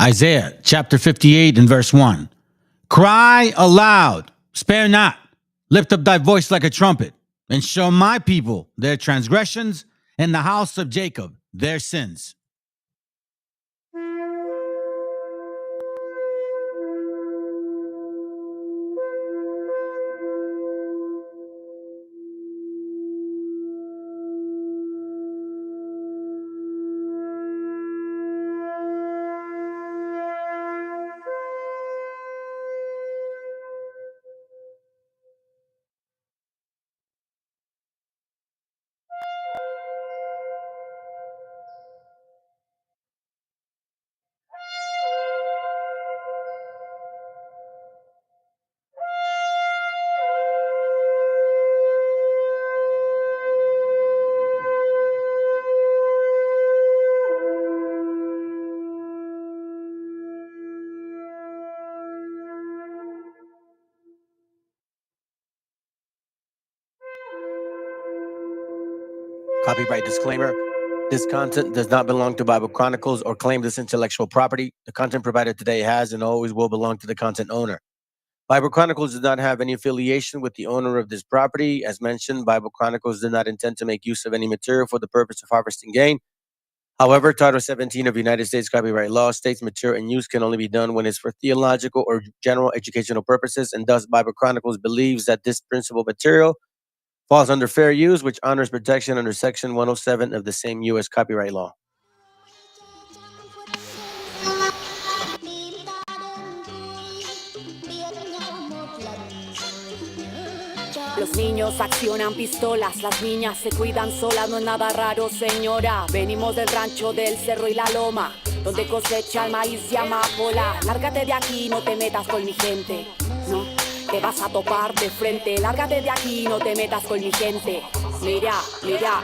Isaiah chapter 58 and verse 1. Cry aloud, spare not, lift up thy voice like a trumpet, and show my people their transgressions, and the house of Jacob their sins. Copyright disclaimer. This content does not belong to Bible Chronicles or claim this intellectual property. The content provided today has and always will belong to the content owner. Bible Chronicles does not have any affiliation with the owner of this property. As mentioned, Bible Chronicles did not intend to make use of any material for the purpose of harvesting gain. However, Title 17 of United States copyright law states material and use can only be done when it's for theological or general educational purposes, and thus Bible Chronicles believes that this principal material falls under fair use, which honors protection under Section 107 of the same U.S. copyright law. Los niños accionan pistolas, las niñas se cuidan solas, no es nada raro, señora. Venimos del rancho del cerro y la loma, donde cosecha el maíz y amapola. Lárgate de aquí, no te metas con mi gente, no, te vas a topar de frente. Lárgate de aquí, no te metas con mi gente. Mira, mira,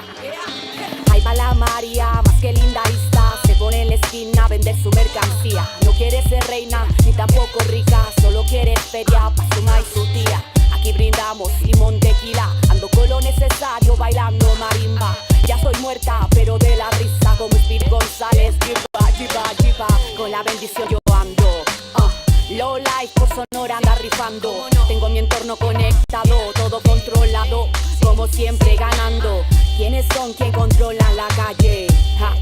ahí va la María, más que linda está. Se pone en la esquina a vender su mercancía. No quiere ser reina, ni tampoco rica, solo quiere feria pa' su ma y su tía. Aquí brindamos limón, tequila, ando con lo necesario bailando marimba. Ya soy muerta, pero de la risa como Speed González. Jipa, jipa, jipa, con la bendición yo ando. Low life por Sonora anda rifando. Tengo mi entorno conectado, todo controlado, como siempre ganando. ¿Quiénes son quien controlan la calle? Ja.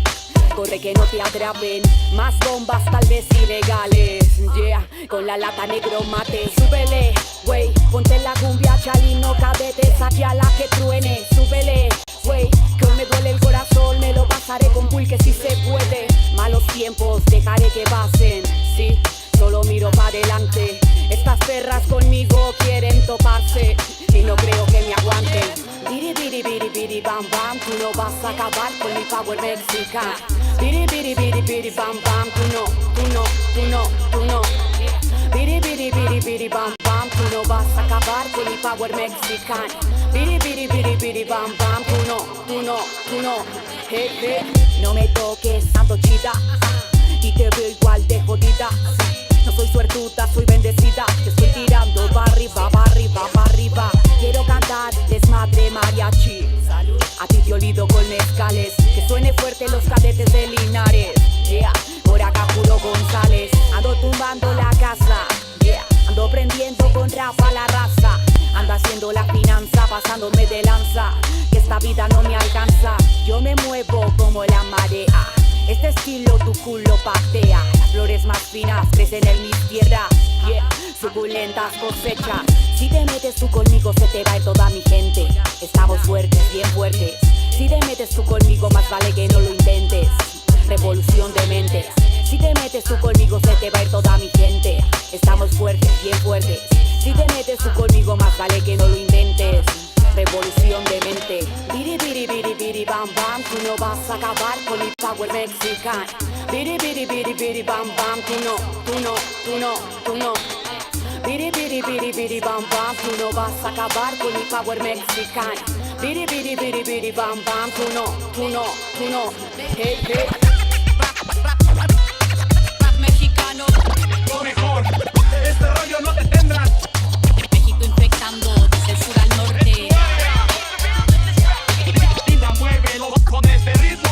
Corre que no te atrapen, más bombas tal vez ilegales. Yeah, con la lata negro mate. Súbele, wey, ponte la cumbia chalino cadete. Saque a la que truene, súbele, wey, que hoy me duele el corazón. Me lo pasaré con pulque si se puede. Malos tiempos dejaré que pasen, sí, solo miro para adelante. Estas perras conmigo quieren toparse y no creo que me aguanten. Biri biri biri biri bam bam, tú no vas a acabar con mi power mexicano. Biri biri biri biri bam bam, tú no, tú no, tú no, tú no. Biri biri biri biri bam bam, tú no vas a acabar con mi power mexicano. Biri biri biri biri bam bam, tú no, tú no, tú no. Hey, hey. No me toques, ando chida y te veo igual de jodida. No soy suertuda, soy bendecida. Te estoy tirando pa' arriba, pa' arriba, pa' arriba. Quiero cantar desmadre mariachi. A ti te olido con mezcales. Que suene fuerte los cadetes de Linares. Yeah, por acá puro González. Ando tumbando la casa. Yeah, ando prendiendo con Rafa la raza. Ando haciendo la finanza, pasándome de lanza. Que esta vida no me alcanza. Yo me muevo como la marea. Este estilo tu culo patea. Las flores más finas crecen en mis tierras. Yeah, suculentas cosechas. Si te metes tú conmigo se te va a ir toda mi gente. Estamos fuertes, bien fuertes. Si te metes tú conmigo más vale que no lo intentes. Revolución de mentes. Si te metes tú conmigo se te va a ir toda mi gente. Estamos fuertes, bien fuertes. Si te metes tú conmigo más vale que no lo intentes. Revolución de mente. Biri biri biri biri bam bam, tú no vas a acabar con mi power mexicano. Biri biri biri biri bam bam, tú no, tú no, tú no, tú no. Biri biri biri biri bam bam, tú no vas a acabar con mi power mexicano. Biri biri biri biri bam bam, tú no, tú no, tú no. Hey, hey. Rap mexicano, lo mejor. Este rollo no te tendrás. México infectando desde el sur al norte. Con este ritmo.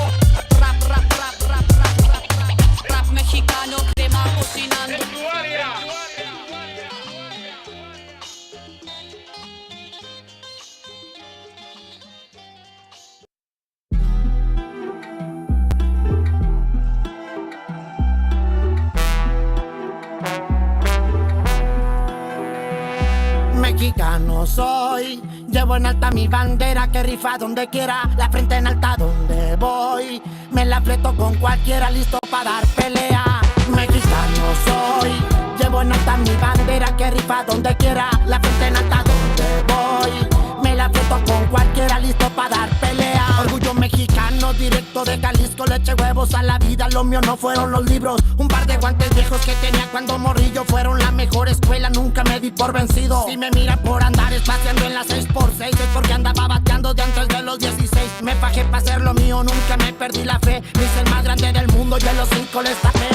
Rap, rap, rap, rap, rap, rap, rap, rap mexicano, crema Mexicano soy, llevo en alta mi bandera que rifa donde quiera, la frente en alta donde voy, me la fleto con cualquiera listo para dar pelea. Mexicano soy, llevo en alta mi bandera que rifa donde quiera, la frente en alta donde voy, me la fleto con cualquiera listo para dar pelea. Orgullo mexicano, directo de Jalisco, le eché huevos a la vida, lo mío no fueron los libros. Un par de guantes viejos que tenía cuando morrillo fueron la mejor escuela, nunca me di por vencido. Si me miran por andar espaciando en la 6x6, es porque andaba bateando de antes de los 16. Me fajé para hacer lo mío, nunca me perdí la fe, me hice el más grande del mundo y a los 5 les tapé.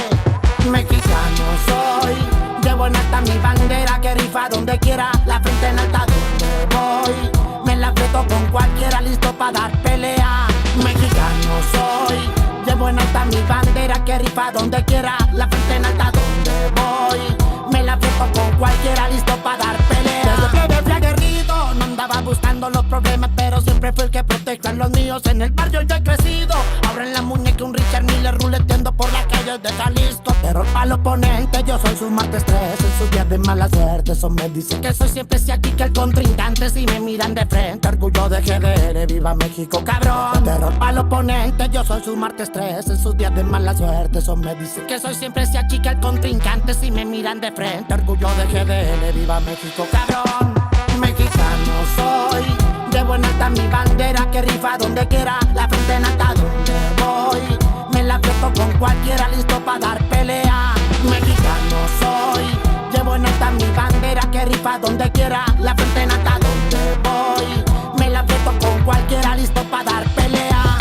Mexicano soy, llevo en alta mi bandera que rifa donde quiera, la frente en alta donde voy, me la fleto con cualquiera listo para dar pelea. Mexicano soy, llevo en alta mi bandera que rifa donde quiera, la frente en alta donde voy, me la fleto con cualquiera listo para dar pelea. Desde plebe fui aguerrido, no andaba buscando los problemas, pero siempre fui el que proteja a los míos. En el barrio ya he crecido, ahora en la muñeca un Richard Miller ruleteando por las calles de Jalisco. Terror para el oponente, yo soy su martes 3, en sus días de mala suerte. Eso me dice que soy siempre ese aquí que el contrincante. Si me miran de frente, orgullo de GDL, viva México, cabrón. Terror para el oponente, yo soy su martes 3, en sus días de mala suerte. Eso me dice que soy siempre ese aquí que el contrincante. Si me miran de frente, orgullo de GDL, viva México, cabrón. Mexicano soy, llevo en alta mi bandera que rifa donde quiera, la frente en alta donde voy, me la fleto con cualquiera listo para dar pelea. Mexicano soy, llevo en alta mi bandera que rifa donde quiera, la frente en alta donde voy, me la fleto con cualquiera listo para dar pelea.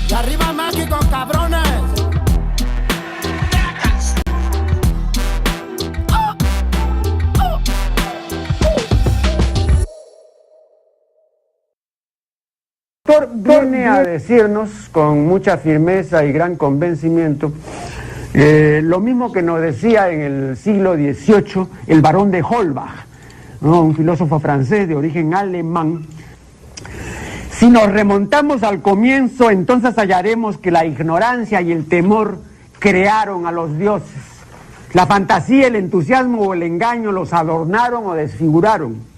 Y arriba México, cabrones. Viene a decirnos con mucha firmeza y gran convencimiento lo mismo que nos decía en el siglo XVIII el barón de Holbach, ¿no? Un filósofo francés de origen alemán. Si nos remontamos al comienzo, entonces hallaremos que la ignorancia y el temor crearon a los dioses. La fantasía, el entusiasmo o el engaño los adornaron o desfiguraron.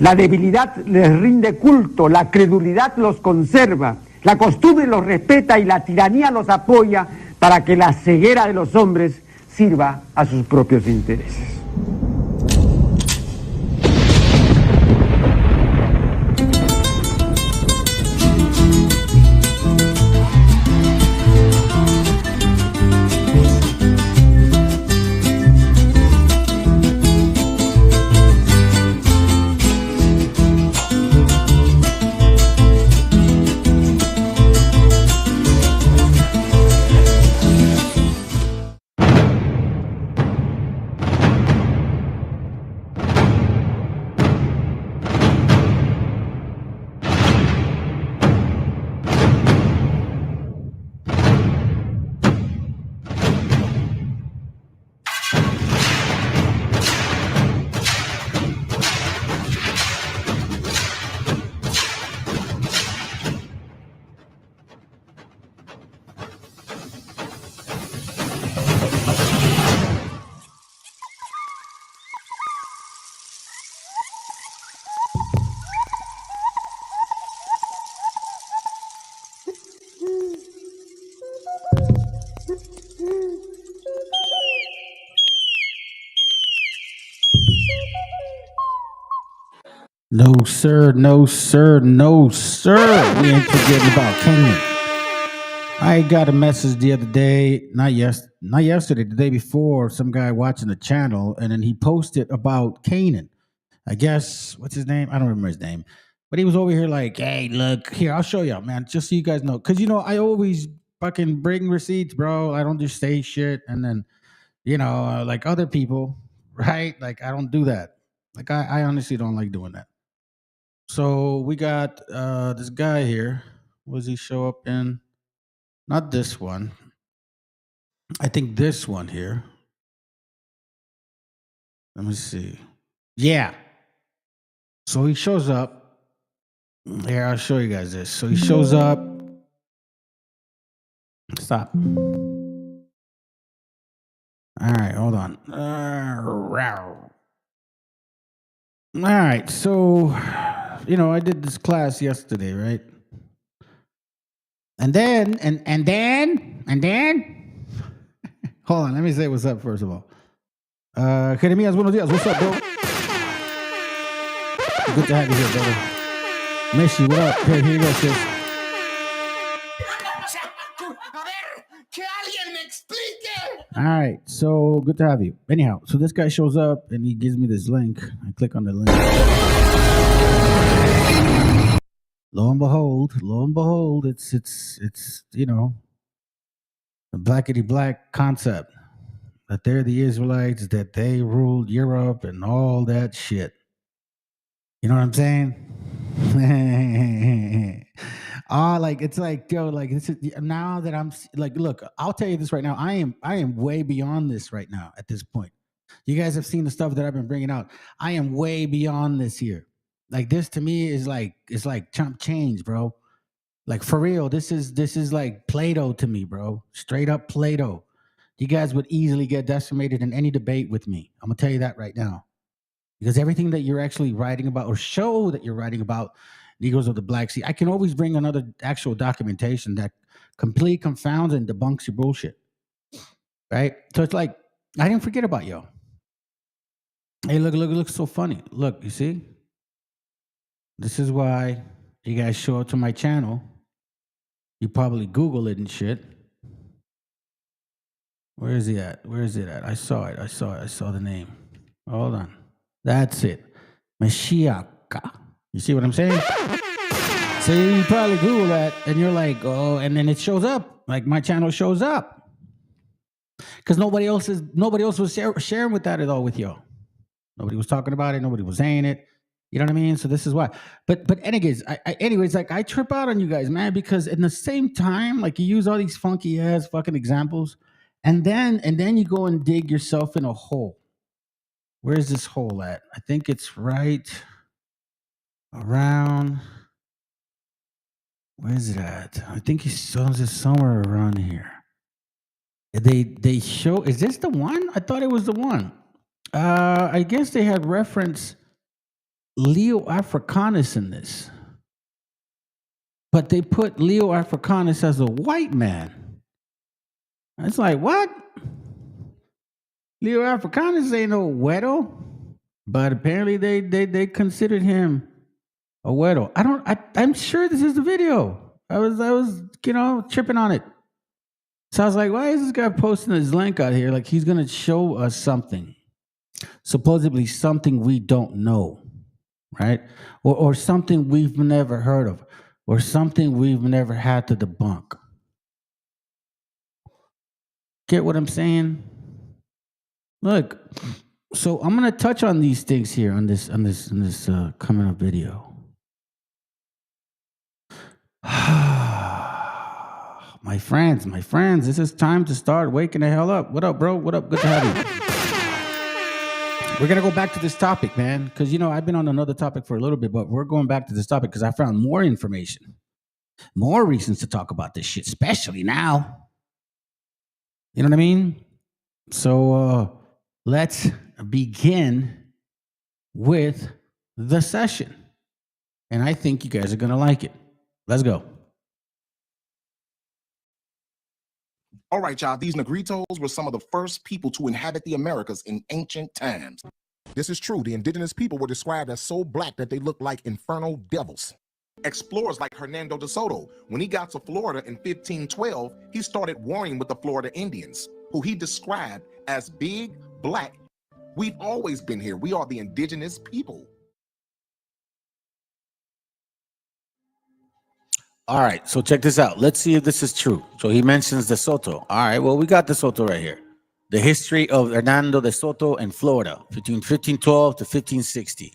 La debilidad les rinde culto, la credulidad los conserva, la costumbre los respeta y la tiranía los apoya para que la ceguera de los hombres sirva a sus propios intereses. No, sir, no, sir, no, sir. We ain't forgetting about Canaan. I got a message the other day, not yesterday, the day before, some guy watching the channel, and then he posted about Canaan. I guess, what's his name? I don't remember his name. But he was over here like, hey, look, here, I'll show y'all, man, just so you guys know. Because, I always fucking bring receipts, bro. I don't just say shit. And then, like other people, right? Like, I don't do that. Like, I honestly don't like doing that. So we got this guy here. What does he show up in? Not this one. I think this one here. Let me see. Yeah. So he shows up. Here, I'll show you guys this. So he shows up. Stop. All right, hold on. All right, so I did this class yesterday, right? And then hold on, let me say what's up first of all. Jeremias, buenos días. What's up, bro? Good to have you here, brother. Meshi, what up? Here you go, sis. All right, so good to have you. Anyhow, so this guy shows up and he gives me this link. I click on the link. Lo and behold, it's the blackety black concept that they're the Israelites, that they ruled Europe and all that shit. You know what I'm saying? It's like, yo, like this is now that I'm like, look, I'll tell you this right now. I am way beyond this right now at this point. You guys have seen the stuff that I've been bringing out. I am way beyond this here. Like this to me is like, it's like chump change, bro. Like for real, this is like Plato to me, bro. Straight up Plato. You guys would easily get decimated in any debate with me. I'm gonna tell you that right now. Because everything that you're actually writing about or show that you're writing about Negroes of the Black Sea, I can always bring another actual documentation that completely confounds and debunks your bullshit. Right? So it's like, I didn't forget about y'all. Hey, look, it looks so funny. Look, you see? This is why you guys show up to my channel. You probably Google it and shit. Where is he at? Where is it at? I saw it. I saw the name. Hold on. That's it. MESHIACHA. You see what I'm saying? So you probably Google that and you're like, oh, and then it shows up. Like my channel shows up. Because nobody else was sharing with that at all with y'all. Nobody was talking about it. Nobody was saying it. You know what I mean? So this is why. But anyways, like I trip out on you guys, man, because in the same time, like you use all these funky ass fucking examples, and then you go and dig yourself in a hole. Where is this hole at? I think it's right around. Where is it at? I think he shows it somewhere around here. They show. Is this the one? I thought it was the one. I guess they had reference Leo Africanus in this, but they put Leo Africanus as a white man. It's like, what? Leo Africanus ain't no Wedo, but apparently they considered him a Wedo. I'm sure this is the video. I was tripping on it. So I was like, why is this guy posting his link out here? Like he's gonna show us something, supposedly something we don't know. Right? Or something we've never heard of, or something we've never had to debunk. Get what I'm saying? Look, so I'm gonna touch on these things here on this coming up video. My friends, this is time to start waking the hell up. What up, bro? What up? Good to have you. We're going to go back to this topic, man, because, I've been on another topic for a little bit, but we're going back to this topic because I found more information, more reasons to talk about this shit, especially now. You know what I mean? So let's begin with the session. And I think you guys are going to like it. Let's go. All right, y'all, these Negritos were some of the first people to inhabit the Americas in ancient times. This is true. The indigenous people were described as so black that they looked like infernal devils. Explorers like Hernando de Soto, when he got to Florida in 1512, he started warring with the Florida Indians, who he described as big, black. We've always been here. We are the indigenous people. All right, so check this out. Let's see if this is true. So he mentions De Soto. All right, well, we got De Soto right here. The history of Hernando de Soto in Florida between 1512 to 1560.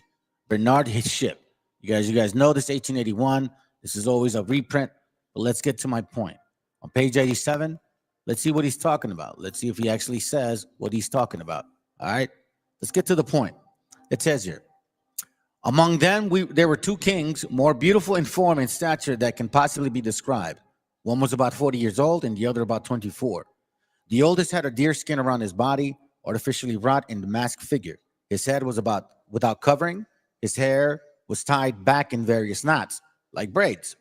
Bernard, his ship. You guys know this, 1881. This is always a reprint, but let's get to my point. On page 87, let's see what he's talking about. Let's see if he actually says what he's talking about. All right, let's get to the point. It says here, among them, there were two kings, more beautiful in form and stature that can possibly be described. One was about 40 years old and the other about 24. The oldest had a deer skin around his body, artificially wrought in the masked figure. His head was without covering. His hair was tied back in various knots, like braids.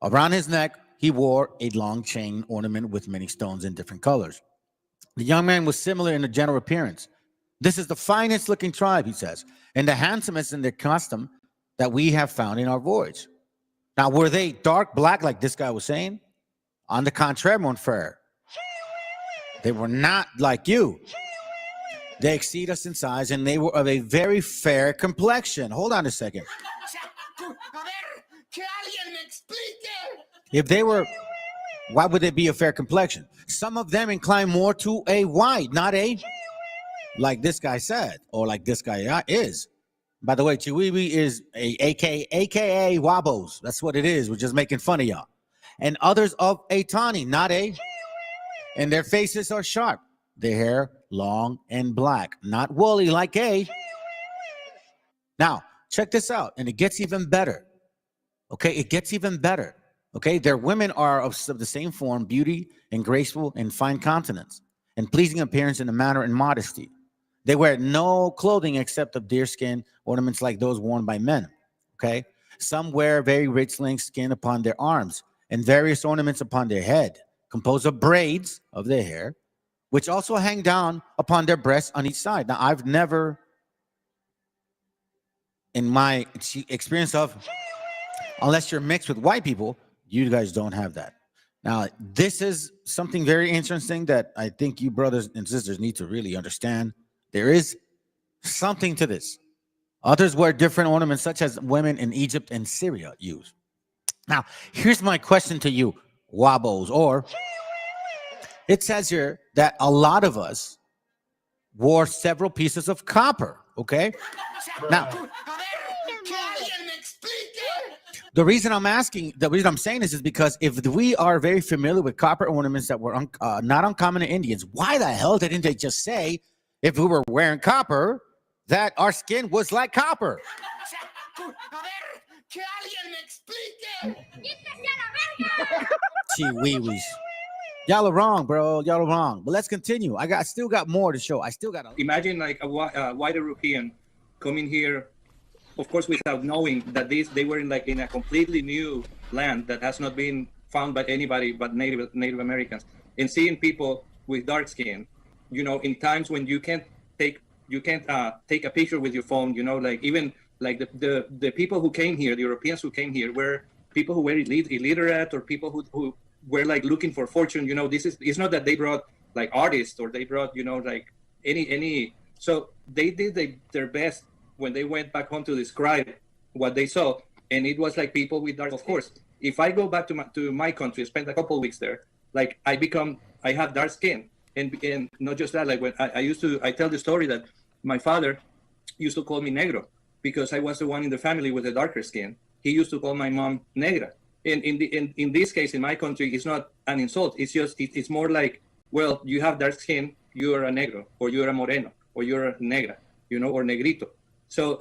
Around his neck, he wore a long chain ornament with many stones in different colors. The young man was similar in the general appearance. This is the finest looking tribe, he says, and the handsomest in their custom that we have found in our voyage. Now, were they dark black like this guy was saying? On the contrary, mon frere, they were not like you. They exceed us in size, and they were of a very fair complexion. Hold on a second. If they were, why would they be a fair complexion? Some of them incline more to a white, not a, like this guy said, or like this guy is. By the way, Chiwiwi is AKA Wabos. That's what it is. We're just making fun of y'all. And others of a tawny, not a. And their faces are sharp. Their hair long and black, not woolly like a. Now, check this out, and it gets even better. Okay, it gets even better. Okay, their women are of the same form, beauty and graceful and fine countenance, and pleasing appearance in the manner and modesty. They wear no clothing except of deerskin ornaments like those worn by men. Okay, some wear very rich link skin upon their arms and various ornaments upon their head, composed of braids of their hair, which also hang down upon their breasts on each side. Now, I've never, in my experience of, unless you're mixed with white people, you guys don't have that. Now, this is something very interesting that I think you brothers and sisters need to really understand. There is something to this. Others wear different ornaments, such as women in Egypt and Syria use. Now, here's my question to you, Wabos, or it says here that a lot of us wore several pieces of copper, okay? Now, the reason I'm saying this is because if we are very familiar with copper ornaments that were not uncommon in Indians, why the hell didn't they just say, if we were wearing copper, that our skin was like copper? Chiwiwis. Y'all are wrong, bro. Y'all are wrong. But let's continue. I still got more to show. Imagine like a white European coming here, of course, without knowing that they were in a completely new land that has not been found by anybody but Native Americans, and seeing people with dark skin, in times when you can't take a picture with your phone, like even like the people who came here, the Europeans who came here, were people who were illiterate or people who were like looking for fortune. It's not that they brought like artists or they brought like any. So they did their best when they went back home to describe what they saw, and it was like people with dark. Of course, if I go back to my country, spend a couple of weeks there, like I have dark skin, and not just that. Like when I tell the story that my father used to call me negro because I was the one in the family with the darker skin. He used to call my mom negra. And in this case, in my country, it's not an insult. It's just it's more like, well, you have dark skin, you're a negro, or you're a moreno, or you're a negra, or negrito. So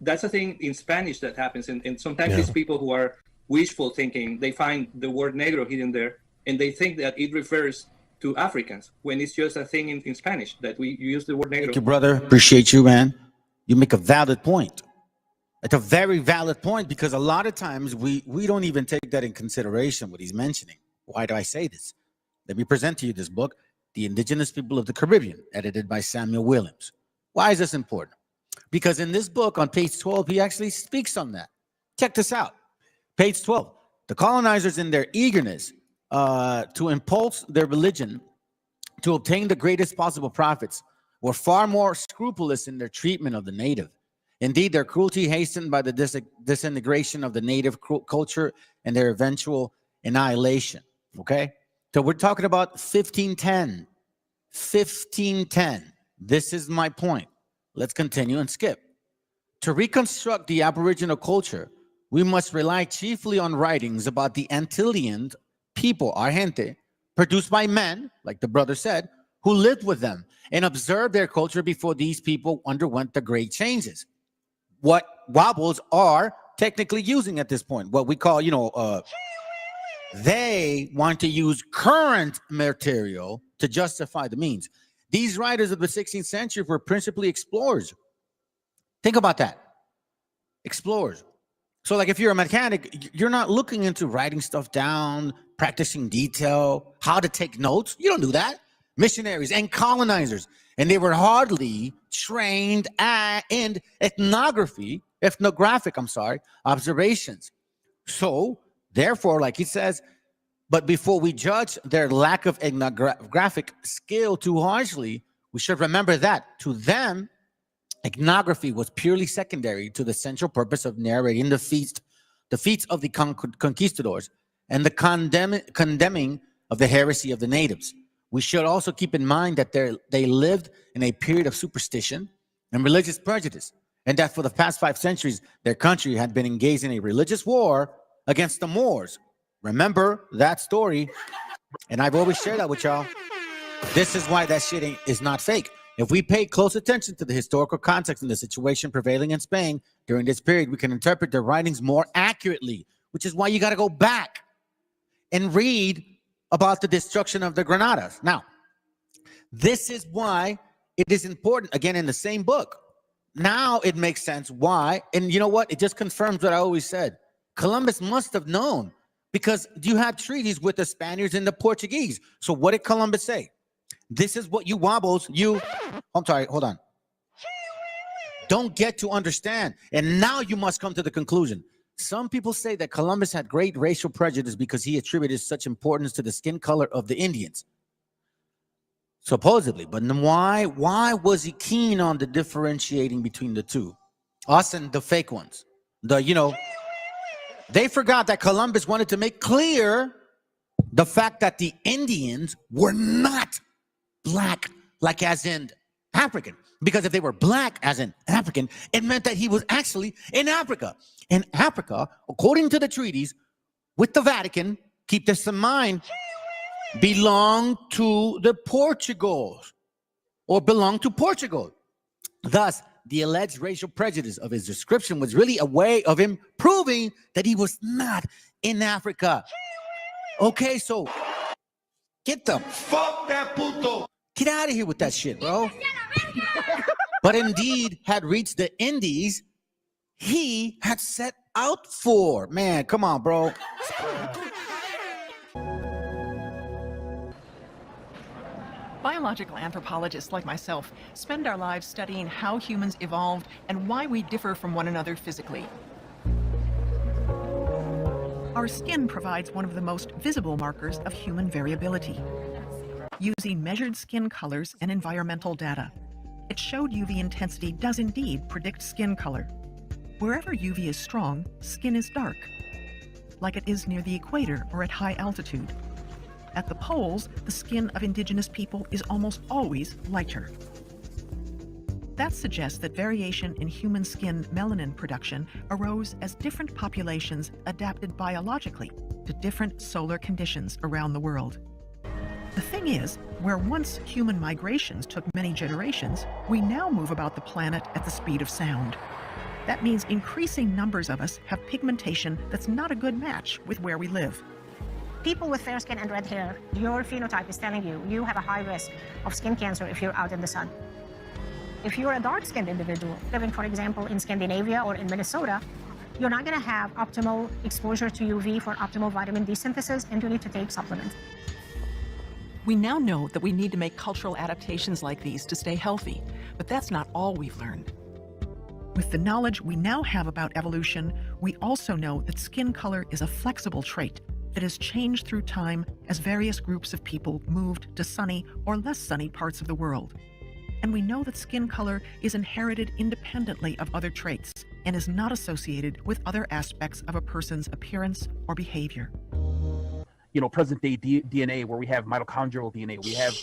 that's a thing in Spanish that happens. And sometimes it's people who are wishful thinking. They find the word negro hidden there, and they think that it refers to Africans, when it's just a thing in Spanish that you use the word negro. Thank you, brother. Appreciate you, man. You make a valid point. It's a very valid point, because a lot of times we don't even take that in consideration, what he's mentioning. Why do I say this? Let me present to you this book, The Indigenous People of the Caribbean, edited by Samuel Williams. Why is this important? Because in this book on page 12, he actually speaks on that. Check this out. Page 12. The colonizers, in their eagerness to impulse their religion to obtain the greatest possible profits, were far more scrupulous in their treatment of the native. Indeed, their cruelty hastened by the disintegration of the native culture and their eventual annihilation. Okay? So we're talking about 1510. 1510. This is my point. Let's continue and skip. To reconstruct the Aboriginal culture, we must rely chiefly on writings about the Antillean people, our gente, produced by men, like the brother said, who lived with them and observed their culture before these people underwent the great changes. What Wobbles are technically using at this point, what we call, they want to use current material to justify the means. These writers of the 16th century were principally explorers. Think about that. explorers. So like if you're a mechanic, you're not looking into writing stuff down, practicing detail, how to take notes. You don't do that. Missionaries and colonizers, and they were hardly trained in ethnographic observations. So therefore, like he says, but before we judge their lack of ethnographic skill too harshly, we should remember that to them, ethnography was purely secondary to the central purpose of narrating the feats of the conquistadors and the condemning of the heresy of the natives. We should also keep in mind that they lived in a period of superstition and religious prejudice, and that for the past 5 centuries, their country had been engaged in a religious war against the Moors. Remember that story, and I've always shared that with y'all. This is why that shit is not fake. If we pay close attention to the historical context and the situation prevailing in Spain during this period, we can interpret their writings more accurately, which is why you got to go back and read about the destruction of the Granadas. Now, this is why it is important, again, in the same book. Now it makes sense why, and you know what? It just confirms what I always said. Columbus must have known, because you had treaties with the Spaniards and the Portuguese. So what did Columbus say? This is what you wobbles, I'm sorry, hold on. Don't get to understand. And now you must come to the conclusion. Some people say that Columbus had great racial prejudice because he attributed such importance to the skin color of the Indians. Supposedly. But then why was he keen on the differentiating between the two? Us and the fake ones. They forgot that Columbus wanted to make clear the fact that the Indians were not black, like as in African. Because if they were black as in African, it meant that he was actually in Africa. And Africa, according to the treaties with the Vatican, keep this in mind, belonged to the Portugals, or belonged to Portugal. Thus, the alleged racial prejudice of his description was really a way of him proving that he was not in Africa. Okay, so get the fuck that puto. Get out of here with that shit, bro. But indeed had reached the Indies he had set out for. Man, come on, bro. Biological anthropologists like myself spend our lives studying how humans evolved and why we differ from one another physically. Our skin provides one of the most visible markers of human variability. Using measured skin colors and environmental data, it showed UV intensity does indeed predict skin color. Wherever UV is strong, skin is dark, like it is near the equator or at high altitude. At the poles, the skin of indigenous people is almost always lighter. That suggests that variation in human skin melanin production arose as different populations adapted biologically to different solar conditions around the world. The thing is, where once human migrations took many generations, we now move about the planet at the speed of sound. That means increasing numbers of us have pigmentation that's not a good match with where we live. People with fair skin and red hair, your phenotype is telling you you have a high risk of skin cancer if you're out in the sun. If you're a dark-skinned individual, living, for example, in Scandinavia or in Minnesota, you're not going to have optimal exposure to UV for optimal vitamin D synthesis, and you need to take supplements. We now know that we need to make cultural adaptations like these to stay healthy, but that's not all we've learned. With the knowledge we now have about evolution, we also know that skin color is a flexible trait that has changed through time as various groups of people moved to sunny or less sunny parts of the world. And we know that skin color is inherited independently of other traits and is not associated with other aspects of a person's appearance or behavior. Present day DNA, where we have mitochondrial DNA, we have,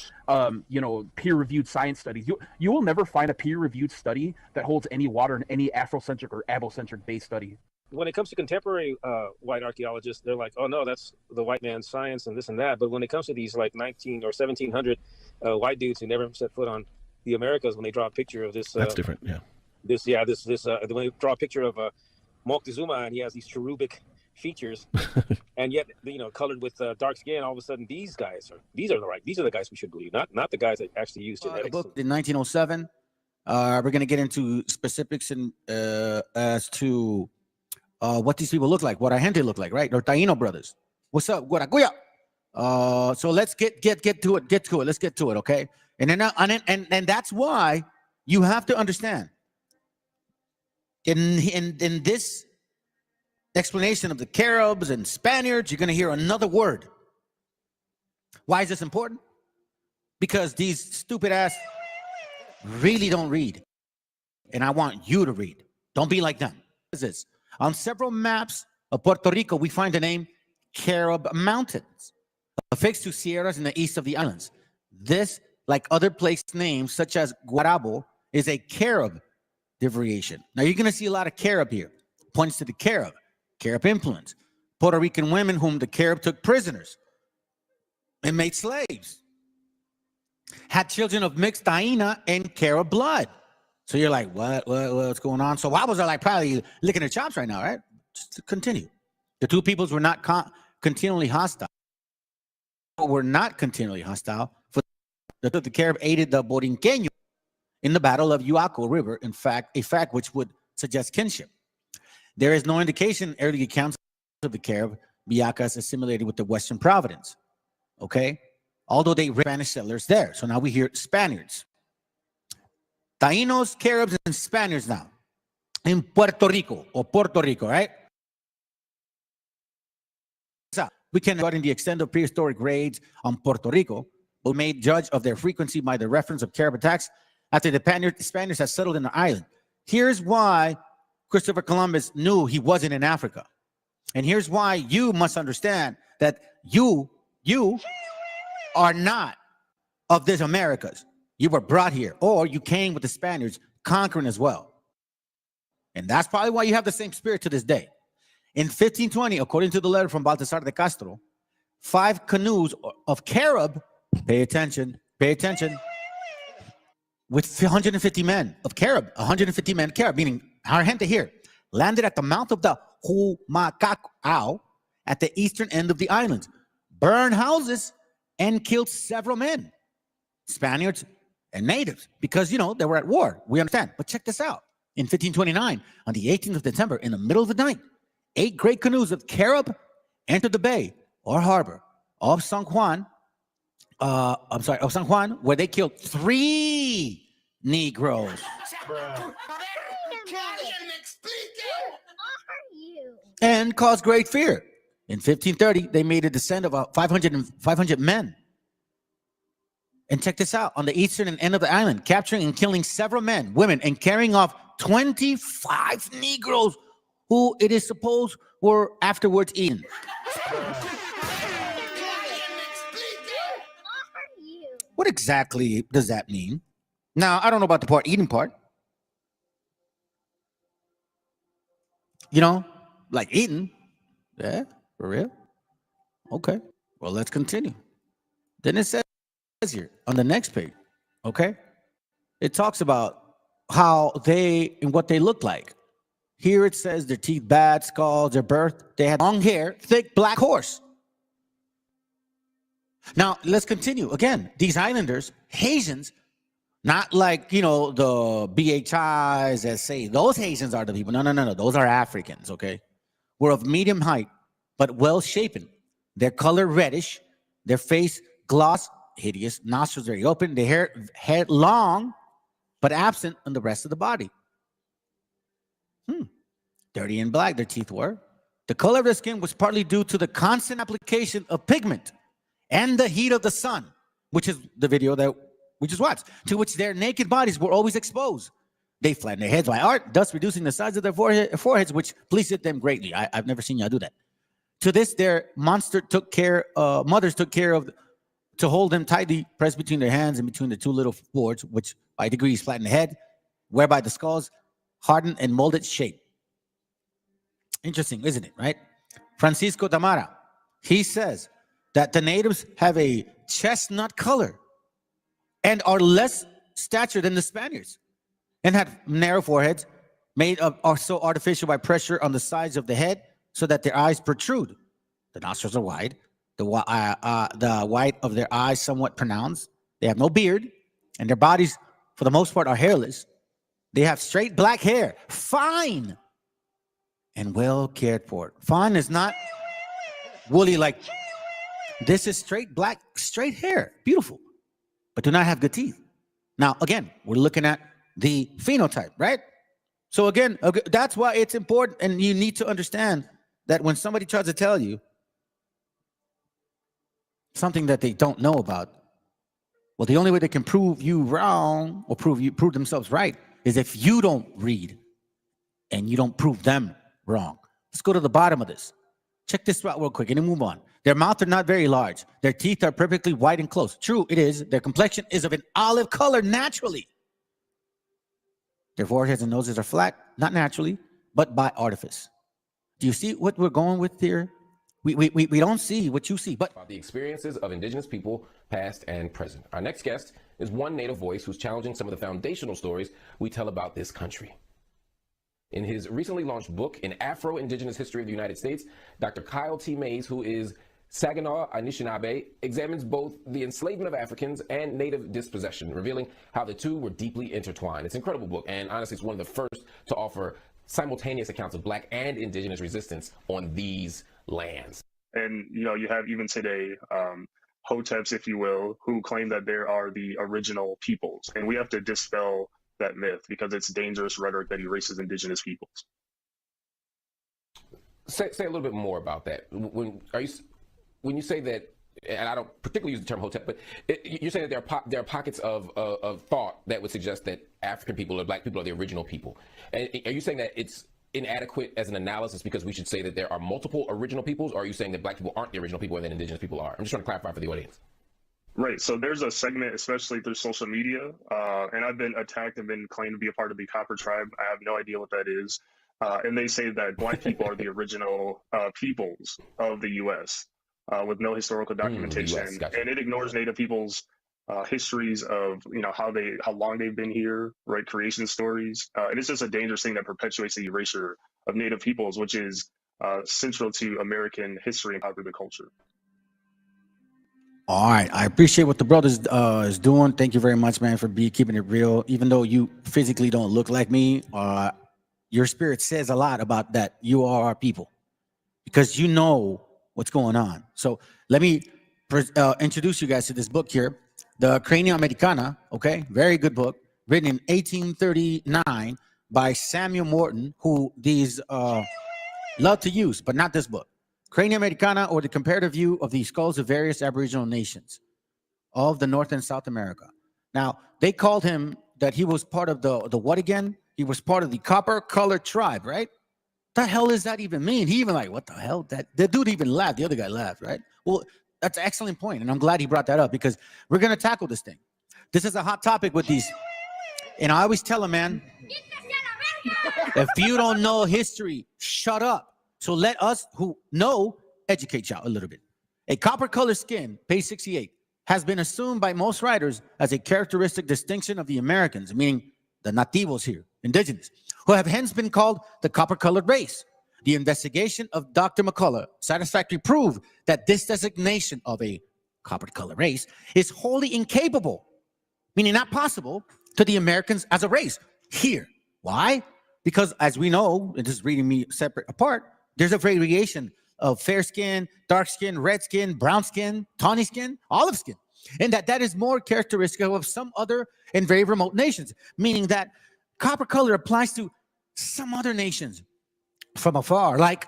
peer-reviewed science studies. You will never find a peer-reviewed study that holds any water in any Afrocentric or Abocentric based study. When it comes to contemporary white archaeologists, they're like, oh no, that's the white man's science and this and that. But when it comes to these like 19 or 1700 white dudes who never set foot on the Americas, when they draw a picture of this, that's different. Yeah. When they draw a picture of Moctezuma and he has these cherubic features, and yet colored with dark skin, all of a sudden these are the guys we should believe, not the guys that actually use genetics. A book in 1907 We're going to get into specifics and as to what these people look like, what our gente look like, right? Or Taino brothers. What's up? Guaracuya. So let's get to it. Get to it. Let's get to it, okay? And then and that's why you have to understand in this explanation of the Caribs and Spaniards, you're going to hear another word. Why is this important? Because these stupid ass really don't read. And I want you to read. Don't be like them. What is this? On several maps of Puerto Rico, we find the name Carib Mountains, affixed to sierras in the east of the islands. This, like other place names such as Guarabo, is a Carib variation. Now you're going to see a lot of Carib here. Points to the Carib influence. Puerto Rican women whom the Carib took prisoners and made slaves had children of mixed Taína and Carib blood. So you're like, what's going on? So Wabos are like probably licking their chops right now, right? Just to continue. The two peoples were not continually hostile. Were not continually hostile. For the Carib aided the Borinqueño in the Battle of Uaco River. In fact, a fact which would suggest kinship. There is no indication in early accounts of the Carib Villacas assimilated with the Western Providence. Okay, although they were Spanish settlers there. So now we hear Spaniards, Taínos, Caribs, and Spaniards now in Puerto Rico, right? So we can regarding the extent of prehistoric raids on Puerto Rico, but made judge of their frequency by the reference of Carib attacks after the Spaniards had settled in the island. Here's why Christopher Columbus knew he wasn't in Africa. And here's why you must understand that you are not of this Americas. You were brought here, or you came with the Spaniards conquering as well. And that's probably why you have the same spirit to this day. In 1520, according to the letter from Baltasar de Castro, 5 canoes of Carib, pay attention, with 150 men of Carib, 150 men Carib, meaning our gente here, landed at the mouth of the Humacao at the eastern end of the island, burned houses, and killed several men, Spaniards and natives, because, they were at war. We understand. But check this out. In 1529, on the 18th of December, in the middle of the night, 8 great canoes of Carib entered the bay or harbor of San Juan, where they killed 3 Negroes. And caused great fear. In 1530, they made a descent of 500 men. And check this out. On the eastern end of the island, capturing and killing several men, women, and carrying off 25 Negroes who it is supposed were afterwards eaten. What exactly does that mean? Now, I don't know about the eating part. Like eating. Yeah, for real? Okay. Well, let's continue. Then it says here on the next page, okay? It talks about how and what they look like. Here it says their teeth bad, skulls, their birth. They had long hair, thick black horse. Now, let's continue. Again, these islanders, Haitians, not like, the BHIs that say those Haitians are the people. No. Those are Africans, okay? Were of medium height, but well-shapen. Their color reddish, their face gloss, hideous, nostrils very open, their head long, but absent on the rest of the body. Dirty and black, their teeth were. The color of their skin was partly due to the constant application of pigment and the heat of the sun, which is the video that we just watched, to which their naked bodies were always exposed. They flattened their heads by art, thus reducing the size of their foreheads, which pleased them greatly. I've never seen y'all do that. To this, their mothers took care of to hold them tightly pressed between their hands and between the 2 little boards, which by degrees flattened the head, whereby the skulls hardened and molded shape. Interesting, isn't it, right? Francisco Tamara, he says that the natives have a chestnut color and are less stature than the Spaniards, and had narrow foreheads made of are so artificial by pressure on the sides of the head so that their eyes protrude. The nostrils are wide. The white of their eyes somewhat pronounced. They have no beard, and their bodies, for the most part, are hairless. They have straight black hair, fine and well cared for. Fine is not woolly like this is straight black, straight hair, beautiful, but do not have good teeth. Now, again, we're looking at the phenotype, right? So again, that's why it's important, and you need to understand that when somebody tries to tell you something that they don't know about, well, the only way they can prove you wrong or prove themselves right is if you don't read and you don't prove them wrong. Let's go to the bottom of this. Check this out real quick and then move on. Their mouths are not very large. Their teeth are perfectly white and close. True, it is. Their complexion is of an olive color naturally. Their foreheads and noses are flat, not naturally, but by artifice. Do you see what we're going with here? We don't see what you see, but about the experiences of indigenous people, past and present. Our next guest is one native voice who's challenging some of the foundational stories we tell about this country. In his recently launched book, An Afro-Indigenous History of the United States, Dr. Kyle T. Mays, who is Saginaw Anishinaabe, examines both the enslavement of Africans and native dispossession, revealing how the two were deeply intertwined. It's an incredible book, and honestly, it's one of the first to offer simultaneous accounts of Black and indigenous resistance on these lands. And, you know, you have even today, hoteps, if you will, who claim that there are the original peoples. And we have to dispel that myth because it's dangerous rhetoric that erases indigenous peoples. Say a little bit more about that. When you say that, and I don't particularly use the term hotep, but you're saying that there are pockets of thought that would suggest that African people or Black people are the original people. And are you saying that it's inadequate as an analysis because we should say that there are multiple original peoples, or are you saying that Black people aren't the original people and that indigenous people are? I'm just trying to clarify for the audience. Right. So there's a segment, especially through social media, and I've been attacked and been claimed to be a part of the Copper Tribe. I have no idea what that is. And they say that Black people are the original peoples of the U.S. With no historical documentation, gotcha. And it ignores Native peoples' histories of, you know, how long they've been here, right? Creation stories, and it's just a dangerous thing that perpetuates the erasure of Native peoples, which is central to American history and popular culture. all right, I appreciate what the brothers is doing. Thank you very much, man, for keeping it real. Even though you physically don't look like me, your spirit says a lot about that. You are our people because you know what's going on. So let me introduce you guys to this book here, the Crania Americana. Okay, very good book, written in 1839 by Samuel Morton, who these love to use, but not this book. Crania Americana, or the comparative view of the skulls of various Aboriginal nations of the North and South America. Now, they called him that he was part of the what again? He was part of the copper-colored tribe, right? The hell does that even mean? He even like, what the hell? The dude even laughed. The other guy laughed, right? Well, that's an excellent point, and I'm glad he brought that up because we're going to tackle this thing. This is a hot topic with these. And I always tell them, man, if you don't know history, shut up. So let us who know educate y'all a little bit. A copper-colored skin, page 68, has been assumed by most writers as a characteristic distinction of the Americans, meaning the nativos here, indigenous, who have hence been called the copper-colored race. The investigation of Dr. McCullough satisfactorily proved that this designation of a copper-colored race is wholly incapable, meaning not possible, to the Americans as a race here. Why? Because as we know, and just reading me separate apart, there's a variation of fair skin, dark skin, red skin, brown skin, tawny skin, olive skin. And that is more characteristic of some other and very remote nations, meaning that copper color applies to some other nations from afar, like,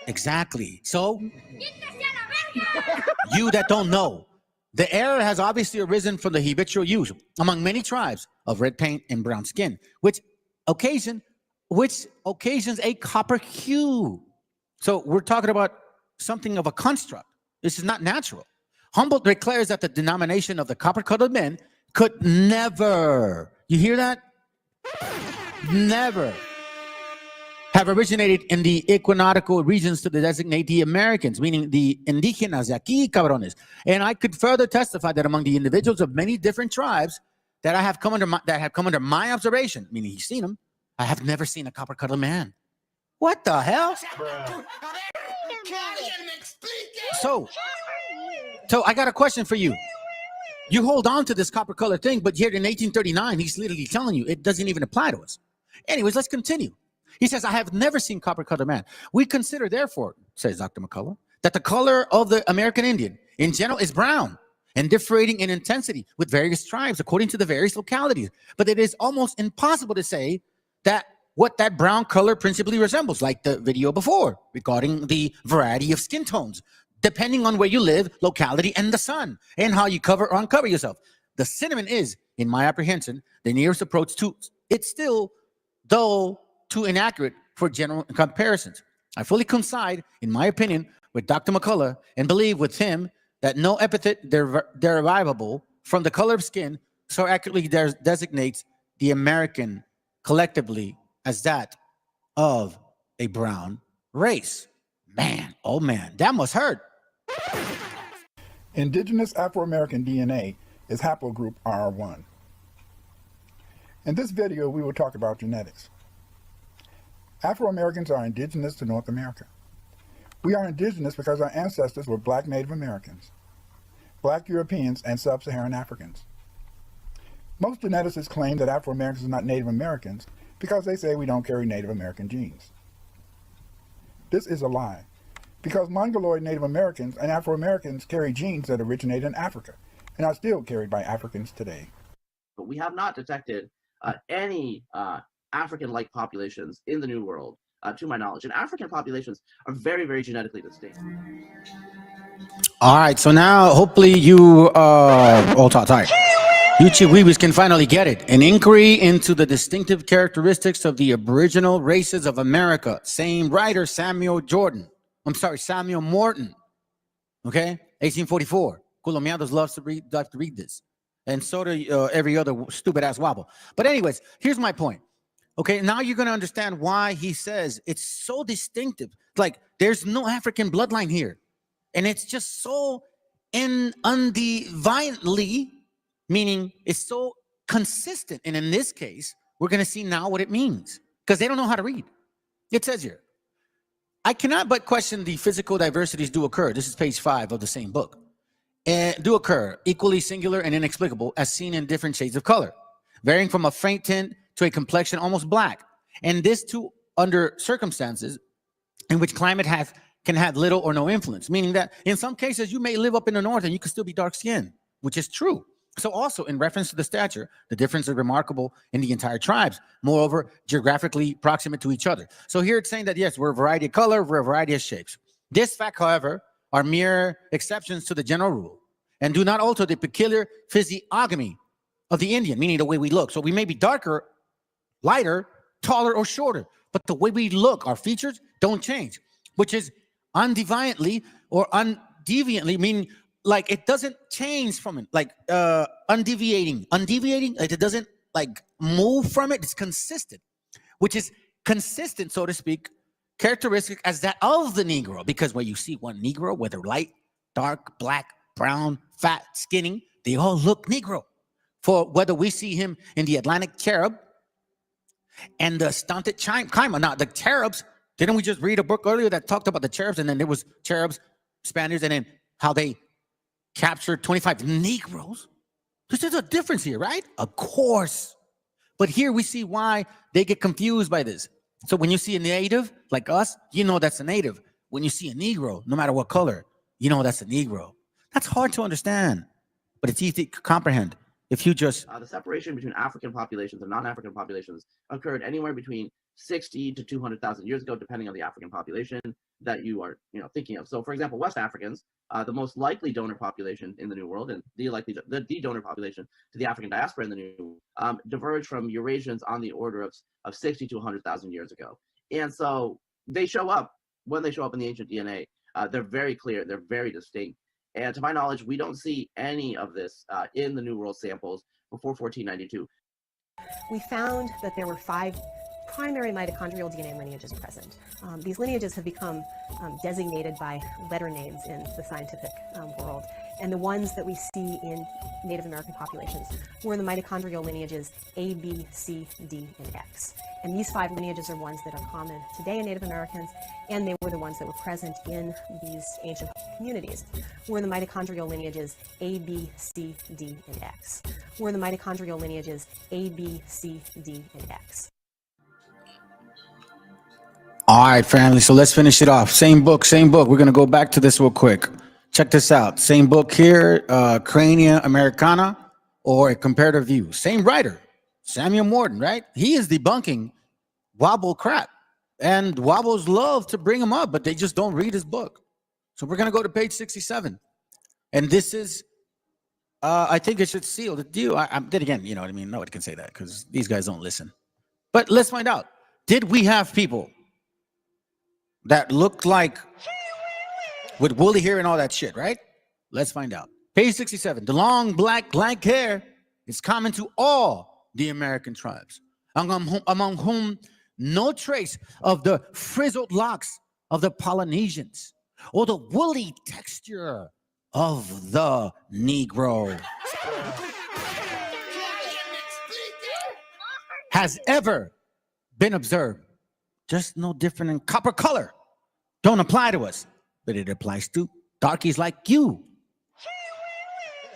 exactly. So, you that don't know, the error has obviously arisen from the habitual use among many tribes of red paint and brown skin, which occasions a copper hue. So we're talking about something of a construct. This is not natural. Humboldt declares that the denomination of the copper-colored men could never, you hear that? Never have originated in the equinoctial regions to designate the Americans, meaning the Indigenous, aquí cabrones. And I could further testify that among the individuals of many different tribes that have come under my observation, meaning he's seen them, I have never seen a copper-colored man. What the hell? So I got a question for you. You hold on to this copper color thing, but yet in 1839, he's literally telling you it doesn't even apply to us. Anyways, let's continue. He says, I have never seen copper colored man. We consider, therefore, says Dr. McCullough, that the color of the American Indian in general is brown and differing in intensity with various tribes according to the various localities. But it is almost impossible to say that what that brown color principally resembles, like the video before regarding the variety of skin tones, depending on where you live, locality, and the sun, and how you cover or uncover yourself. The cinnamon is, in my apprehension, the nearest approach to it, still, though too inaccurate for general comparisons. I fully coincide, in my opinion, with Dr. McCullough and believe with him that no epithet derivable from the color of skin so accurately designates the American collectively as that of a brown race. Man, oh man, that must hurt. Indigenous Afro-American DNA is haplogroup R1. In this video, we will talk about genetics. Afro-Americans are indigenous to North America. We are indigenous because our ancestors were Black Native Americans, Black Europeans, and Sub-Saharan Africans. Most geneticists claim that Afro-Americans are not Native Americans because they say we don't carry Native American genes. This is a lie, because Mongoloid Native Americans and Afro-Americans carry genes that originate in Africa and are still carried by Africans today. But we have not detected any African-like populations in the New World, to my knowledge. And African populations are very, very genetically distinct. All right, so now hopefully you all tight. You Chihuahuas can finally get it. An inquiry into the distinctive characteristics of the aboriginal races of America. Same writer, Samuel Morton. Okay, 1844. Colombianos loves to read this. And so do every other stupid ass wobble. But anyways, here's my point. Okay, now you're going to understand why he says it's so distinctive. Like, there's no African bloodline here. And it's just so undivinely, meaning it's so consistent. And in this case, we're going to see now what it means. Because they don't know how to read. It says here, I cannot but question the physical diversities do occur. This is page 5 of the same book. And do occur, equally singular and inexplicable, as seen in different shades of color, varying from a faint tint to a complexion almost black. And this too under circumstances in which climate can have little or no influence, meaning that in some cases you may live up in the north and you can still be dark skinned, which is true. So also in reference to the stature, the difference is remarkable in the entire tribes, moreover, geographically proximate to each other. So here it's saying that yes, we're a variety of color, we're a variety of shapes. This fact, however, are mere exceptions to the general rule and do not alter the peculiar physiognomy of the Indian, meaning the way we look. So we may be darker, lighter, taller, or shorter, but the way we look, our features don't change, which is undeviantly or undeviantly, meaning like it doesn't change from it, like undeviating, like it doesn't like move from it. It's consistent, which is consistent, so to speak, characteristic as that of the Negro, because when you see one Negro, whether light, dark, black, brown, fat, skinny, they all look Negro. For whether we see him in the Atlantic cherub and the stunted Caima. Now, the cherubs, didn't we just read a book earlier that talked about the cherubs, and then there was cherubs, Spaniards, and then how they captured 25 Negroes? There's a difference here, right? Of course. But here we see why they get confused by this. So when you see a native like us, you know that's a native. When you see a Negro, no matter what color, you know that's a Negro. That's hard to understand, but it's easy to comprehend. If you just the separation between African populations and non-African populations occurred anywhere between 60 to 200,000 years ago, depending on the African population that you are, thinking of. So, for example, West Africans, the most likely donor population in the New World, and the donor population to the African diaspora in the New World, diverged from Eurasians on the order of 60 to 100,000 years ago. And so they show up when they show up in the ancient DNA. They're very clear. They're very distinct. And to my knowledge, we don't see any of this in the New World samples before 1492. We found that there were 5 primary mitochondrial DNA lineages present. These lineages have become designated by letter names in the scientific world. And the ones that we see in Native American populations were the mitochondrial lineages A, B, C, D, and X. And these 5 lineages are ones that are common today in Native Americans, and they were the ones that were present in these ancient communities. Were the mitochondrial lineages A, B, C, D, and X. Were the mitochondrial lineages A, B, C, D, and X. All right, family. So let's finish it off. Same book, same book. We're going to go back to this real quick. Check this out. Same book here, Crania Americana, or A Comparative View. Same writer, Samuel Morton, right? He is debunking Wobble crap. And Wobbles love to bring him up, but they just don't read his book. So we're going to go to page 67. And this is, I think it should seal the deal. Then again, you know what I mean? Nobody can say that because these guys don't listen. But let's find out. Did we have people that looked like with woolly hair and all that shit, right? Let's find out. Page 67. The long black lank hair is common to all the American tribes, among whom no trace of the frizzled locks of the Polynesians or the woolly texture of the Negro has ever been observed. Just no different in copper color. Don't apply to us, but it applies to darkies like you.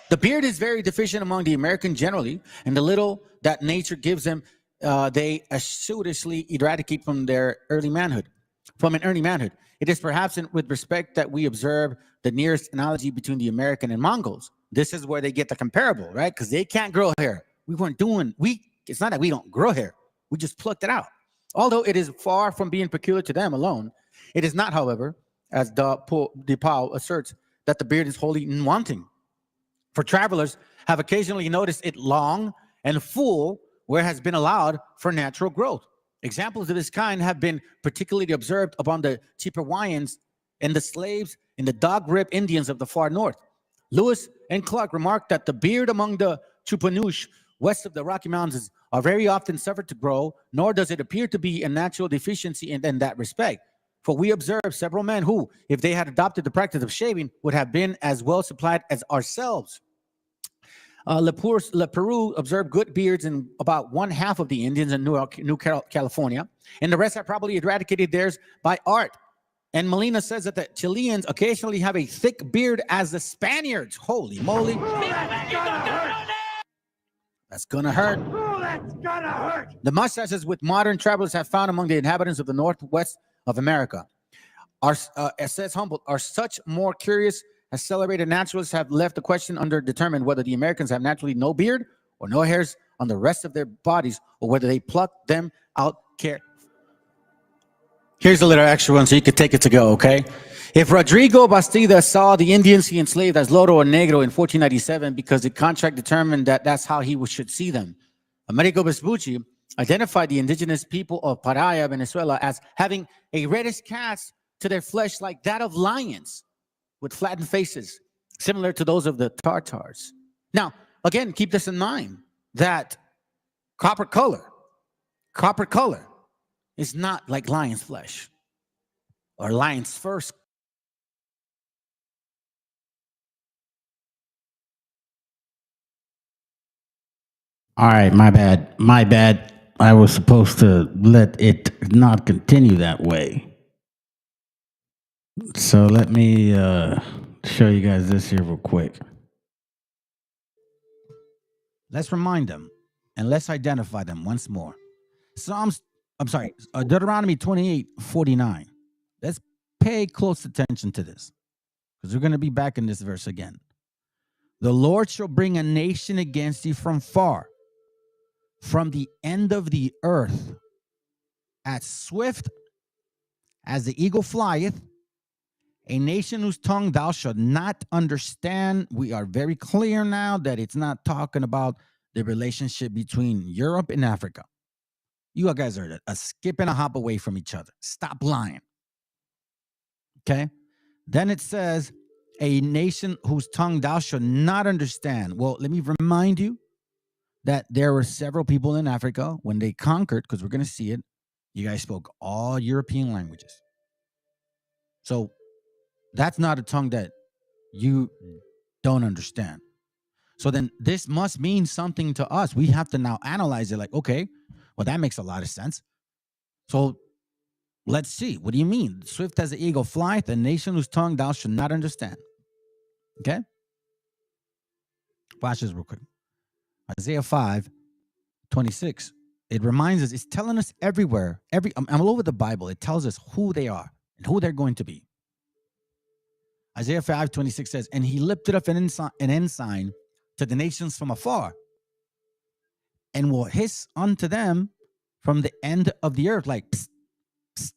The beard is very deficient among the American generally, and the little that nature gives them, they assiduously eradicate from their early manhood. From an early manhood, it is perhaps with respect that we observe the nearest analogy between the American and Mongols. This is where they get the comparable, right? Because they can't grow hair. It's not that we don't grow hair. We just plucked it out. Although it is far from being peculiar to them alone, it is not, however, as DePaul asserts, that the beard is wholly wanting. For travelers have occasionally noticed it long and full where it has been allowed for natural growth. Examples of this kind have been particularly observed upon the Chippewyans and the slaves in the Dog Rib Indians of the far north. Lewis and Clark remarked that the beard among the Chupanush west of the Rocky Mountains are very often suffered to grow, nor does it appear to be a natural deficiency in that respect. For we observe several men who, if they had adopted the practice of shaving, would have been as well supplied as ourselves. Leperoux observed good beards in about 1/2 of the Indians in New California, and the rest have probably eradicated theirs by art. And Molina says that the Chileans occasionally have a thick beard as the Spaniards. Holy moly. That's gonna hurt. Oh, that's gonna hurt. The mustaches which modern travelers have found among the inhabitants of the northwest of America are, says Humboldt, are such more curious as celebrated naturalists have left the question underdetermined whether the Americans have naturally no beard or no hairs on the rest of their bodies, or whether they pluck them out care. Here's a little extra one so you could take it to go, okay? If Rodrigo Bastida saw the Indians he enslaved as Loro or Negro in 1497 because the contract determined that that's how he should see them, Amerigo Vespucci identified the indigenous people of Paraya, Venezuela, as having a reddish cast to their flesh like that of lions with flattened faces, similar to those of the Tartars. Now, again, keep this in mind, that copper color is not like lion's flesh or lion's fur. All right, my bad. I was supposed to let it not continue that way. So let me show you guys this here real quick. Let's remind them and let's identify them once more. Deuteronomy 28:49. Let's pay close attention to this because we're going to be back in this verse again. The Lord shall bring a nation against you from far, from the end of the earth, as swift as the eagle flieth, a nation whose tongue thou shalt not understand. We are very clear now that it's not talking about the relationship between Europe and Africa. You guys are a skip and a hop away from each other. Stop lying. Okay? Then it says, a nation whose tongue thou shalt not understand. Well, let me remind you that there were several people in Africa when they conquered, because we're going to see it, you guys spoke all European languages. So that's not a tongue that you don't understand. So then this must mean something to us. We have to now analyze it like, okay, well, that makes a lot of sense. So let's see. What do you mean? Swift as the eagle flieth, a nation whose tongue thou should not understand. Okay? Watch this real quick. Isaiah 5:26. It reminds us, it's telling us everywhere, I'm all over the Bible. It tells us who they are and who they're going to be. Isaiah 5:26 says, and he lifted up an ensign to the nations from afar, and will hiss unto them from the end of the earth, like, psst, psst.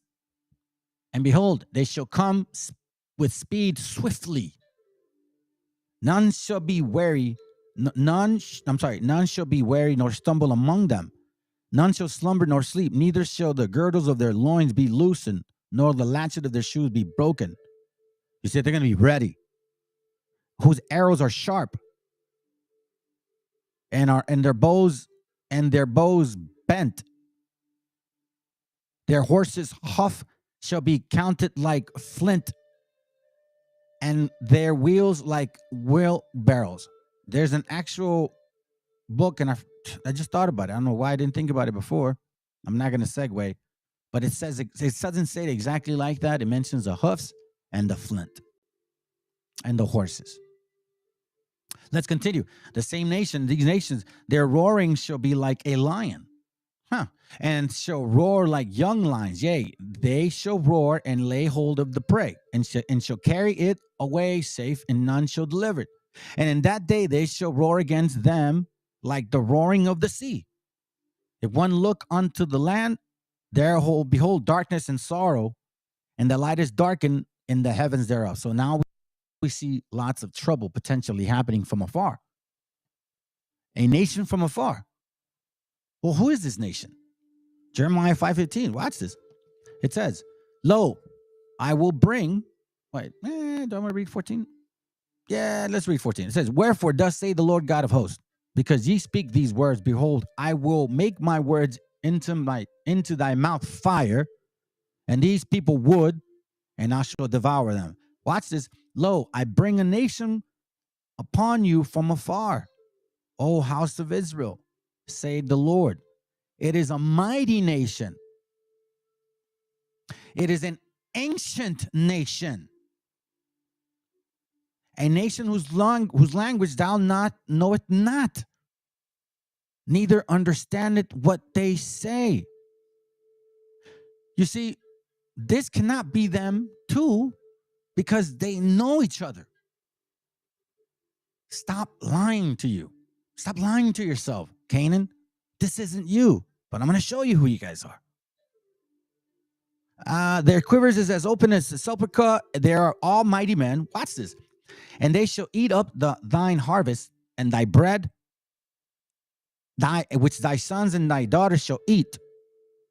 And behold, they shall come with speed swiftly. None shall be weary, none shall be weary nor stumble among them. None shall slumber nor sleep, neither shall the girdles of their loins be loosened, nor the latchet of their shoes be broken. You see, they're going to be ready, whose arrows are sharp, and their bows bent. Their horses' hoof shall be counted like flint, and their wheels like wheelbarrows. There's an actual book, and I just thought about it. I don't know why I didn't think about it before. I'm not going to segue, but it says it doesn't say it exactly like that. It mentions the hoofs and the flint and the horses. Let's continue. The same nation, these nations, their roaring shall be like a lion, and shall roar like young lions. Yea, they shall roar and lay hold of the prey, and shall carry it away safe, and none shall deliver it. And in that day they shall roar against them like the roaring of the sea. If one look unto the land, there behold darkness and sorrow, and the light is darkened in the heavens thereof. So now we see lots of trouble potentially happening from afar. A nation from afar. Well, who is this nation? Jeremiah 5:15. Watch this. It says, lo, I will bring. Wait, do I want to read 14? Yeah, let's read 14. It says, wherefore thus say the Lord God of hosts, because ye speak these words, behold, I will make my words into thy mouth fire, and these people wood, and I shall devour them. Watch this. Lo, I bring a nation upon you from afar, O house of Israel, saith the Lord. It is a mighty nation. It is an ancient nation. A nation whose language thou knoweth not, neither understandeth what they say. You see, this cannot be them too, because they know each other. Stop lying to you. Stop lying to yourself, Canaan. This isn't you, but I'm going to show you who you guys are. Their quivers is as open as the sepulchre. They are all mighty men. Watch this. And they shall eat up thine harvest and thy bread, which thy sons and thy daughters shall eat.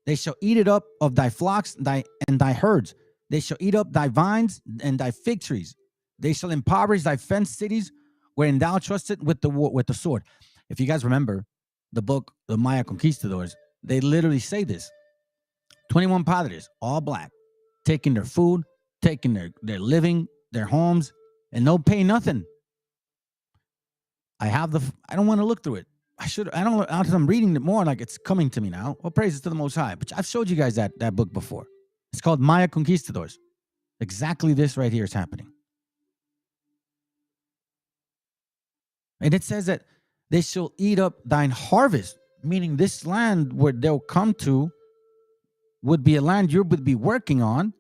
They shall eat it up of thy flocks and thy herds. They shall eat up thy vines and thy fig trees. They shall impoverish thy fenced cities, wherein thou trusted with the sword. If you guys remember the book, the Maya Conquistadors, they literally say this. 21 padres, all black, taking their food, taking their living, their homes, and no pay nothing. I don't want to look through it. As I'm reading it more, like it's coming to me now. Well, praises to the Most High. But I've showed you guys that book before. It's called Maya Conquistadors. Exactly this right here is happening. And it says that they shall eat up thine harvest, meaning this land where they'll come to would be a land you would be working on,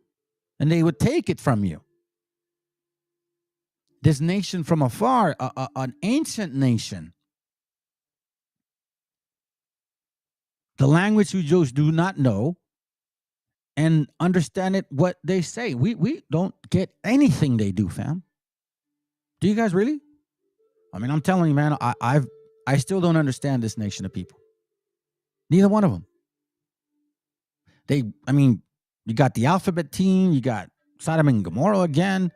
and they would take it from you. This nation from afar, an ancient nation. The language you Jews do not know and understand it, what they say. We don't get anything they do, fam. Do you guys really? I mean, I'm telling you, man, I still don't understand this nation of people. Neither one of them. You got the alphabet team, you got Sodom and Gomorrah again.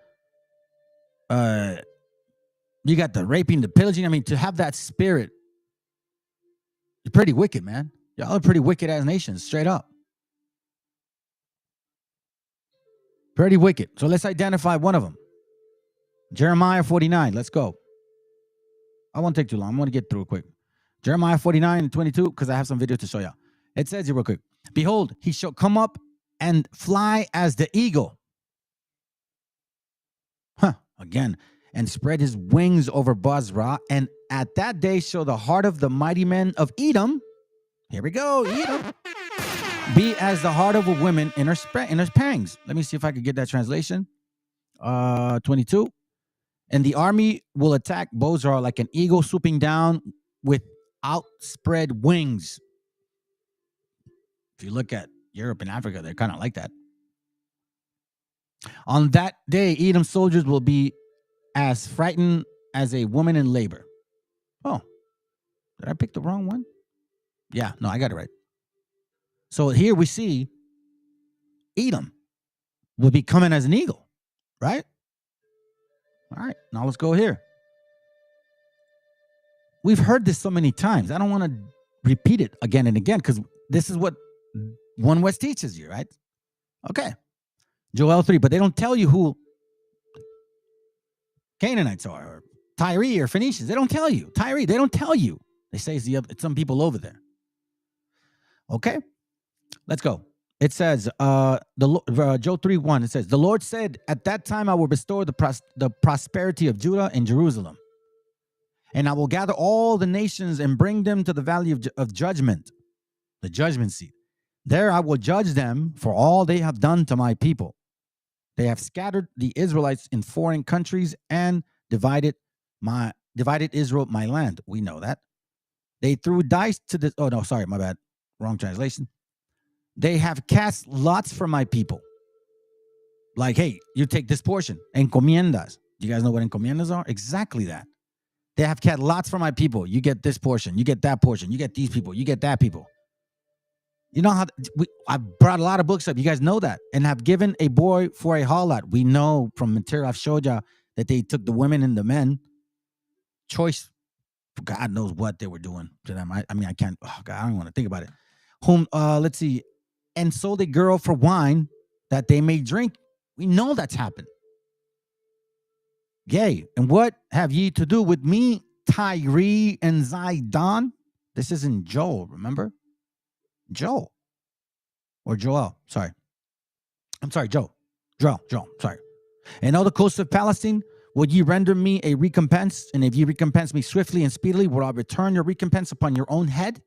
You got the raping, the pillaging. I mean, to have that spirit, you're pretty wicked, man. Y'all are pretty wicked as nations, straight up. Pretty wicked. So let's identify one of them. Jeremiah 49. Let's go. I won't take too long. I'm going to get through it quick. Jeremiah 49:22, because I have some videos to show you. It says here real quick. Behold, he shall come up and fly as the eagle. Again. And spread his wings over Bozrah. And at that day shall the heart of the mighty men of Edom, here we go, Edom, be as the heart of a woman in her pangs. Let me see if I could get that translation. 22. And the army will attack Bozrah like an eagle swooping down with outspread wings. If you look at Europe and Africa, they're kind of like that. On that day, Edom soldiers will be as frightened as a woman in labor. Oh, did I pick the wrong one? Yeah, no, I got it right. So here we see Edom will be coming as an eagle, right? All right, now let's go here. We've heard this so many times. I don't want to repeat it again and again because this is what One West teaches you, right? Okay. Joel 3, but they don't tell you who Canaanites are, or Tyre or Phoenicians. They don't tell you. Tyre, they don't tell you. They say it's some people over there. Okay, let's go. It says, Joel 3:1, it says, the Lord said, at that time I will restore the prosperity of Judah and Jerusalem. And I will gather all the nations and bring them to the valley of judgment, the judgment seat. There I will judge them for all they have done to my people. They have scattered the Israelites in foreign countries and divided Israel, my land. We know that. They threw dice to the, oh no, sorry, my bad. Wrong translation. They have cast lots for my people. Like, hey, you take this portion. Encomiendas. Do you guys know what encomiendas are? Exactly that. They have cast lots for my people. You get this portion. You get that portion. You get these people. You get that people. You know how I brought a lot of books up. You guys know that. And have given a boy for a harlot. We know from material I've showed you that they took the women and the men. Choice. God knows what they were doing to them. I mean, I can't. Oh God, I don't want to think about it. Let's see. And sold a girl for wine that they may drink. We know that's happened. Yea, and what have ye to do with me, Tyre and Zidon? This isn't Joel, remember? Joel. Or Joel, sorry. I'm sorry, Joel, sorry. And all the coasts of Palestine, would ye render me a recompense? And if ye recompense me swiftly and speedily, will I return your recompense upon your own head?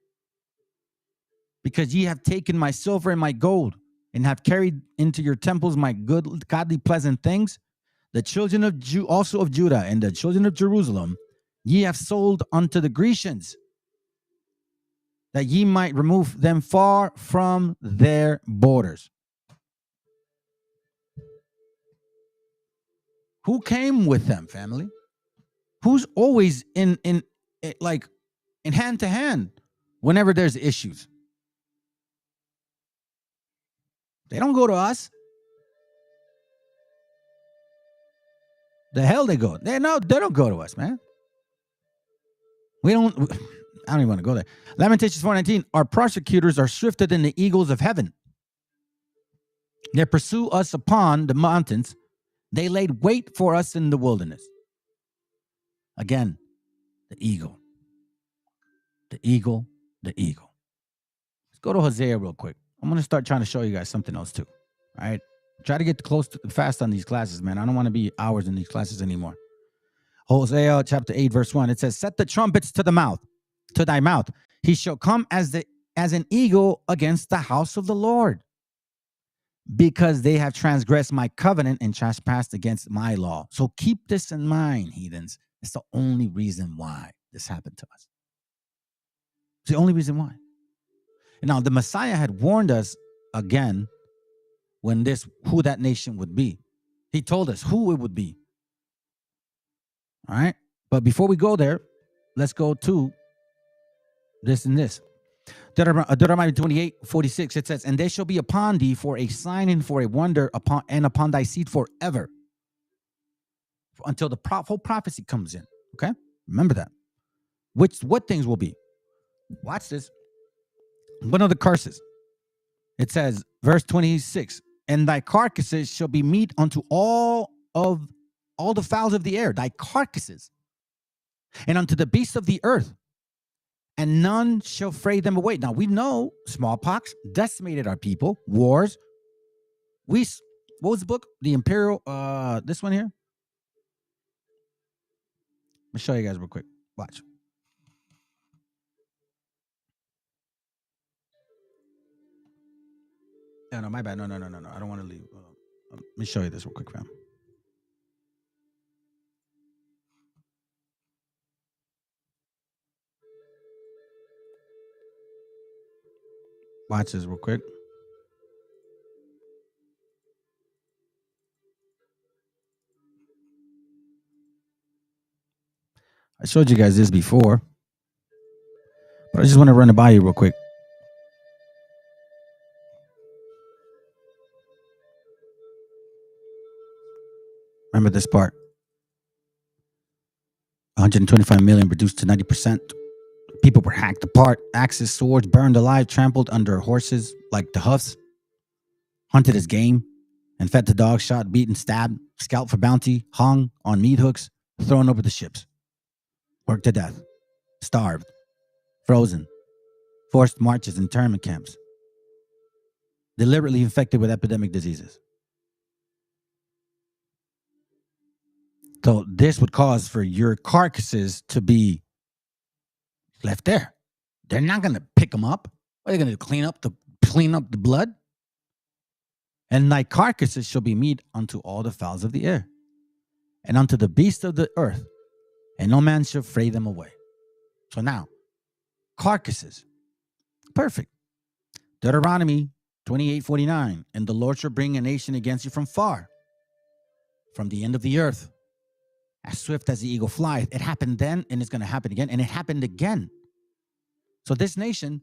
Because ye have taken my silver and my gold, and have carried into your temples my good, godly, pleasant things. The children of also of Judah and the children of Jerusalem, ye have sold unto the Grecians, that ye might remove them far from their borders. Who came with them, family? Who's always in hand to hand whenever there's issues? They don't go to us. The hell they go. They don't go to us, man. I don't even want to go there. Lamentations 4:19. Our prosecutors are swifter than the eagles of heaven. They pursue us upon the mountains. They laid wait for us in the wilderness. Again, the eagle. The eagle, the eagle. Let's go to Hosea real quick. I'm going to start trying to show you guys something else too. All right. Try to get fast on these classes, man. I don't want to be hours in these classes anymore. Hosea chapter 8, verse 1. It says, set the trumpets to thy mouth. He shall come as an eagle against the house of the Lord, because they have transgressed my covenant and trespassed against my law. So keep this in mind, heathens. It's the only reason why this happened to us. It's the only reason why. And now the Messiah had warned us again who that nation would be. He told us who it would be. All right. But before we go there, let's go to this and this. Deuteronomy 28:46, it says, and they shall be upon thee for a sign and for a wonder upon thy seed forever, until the whole prophecy comes in. Okay? Remember that. What things will be? Watch this. One of the curses. It says, verse 26, and thy carcasses shall be meat unto all the fowls of the air, thy carcasses. and unto the beasts of the earth, and none shall fray them away. Now we know smallpox decimated our people, wars. What was the book? The Imperial, this one here. Let me show you guys real quick. Watch. No, my bad. No. I don't want to leave. Let me show you this real quick, fam. Watch this real quick. I showed you guys this before, but I just want to run it by you real quick. Remember this part. 125 million reduced to 90%. People were hacked apart, axes, swords, burned alive, trampled under horses like the hoofs, hunted as game, and fed to dogs, shot, beaten, stabbed, scalped for bounty, hung on meat hooks, thrown over the ships, worked to death, starved, frozen, forced marches, internment camps, deliberately infected with epidemic diseases. So this would cause for your carcasses to be left there. They're not going to pick them up. Are they going to clean up the blood? And thy carcasses shall be meat unto all the fowls of the air, and unto the beasts of the earth, and no man shall fray them away. So now, carcasses, perfect. Deuteronomy 28:49, and the Lord shall bring a nation against you from far, from the end of the earth, as swift as the eagle flieth. It happened then, and it's going to happen again, and it happened again. So this nation,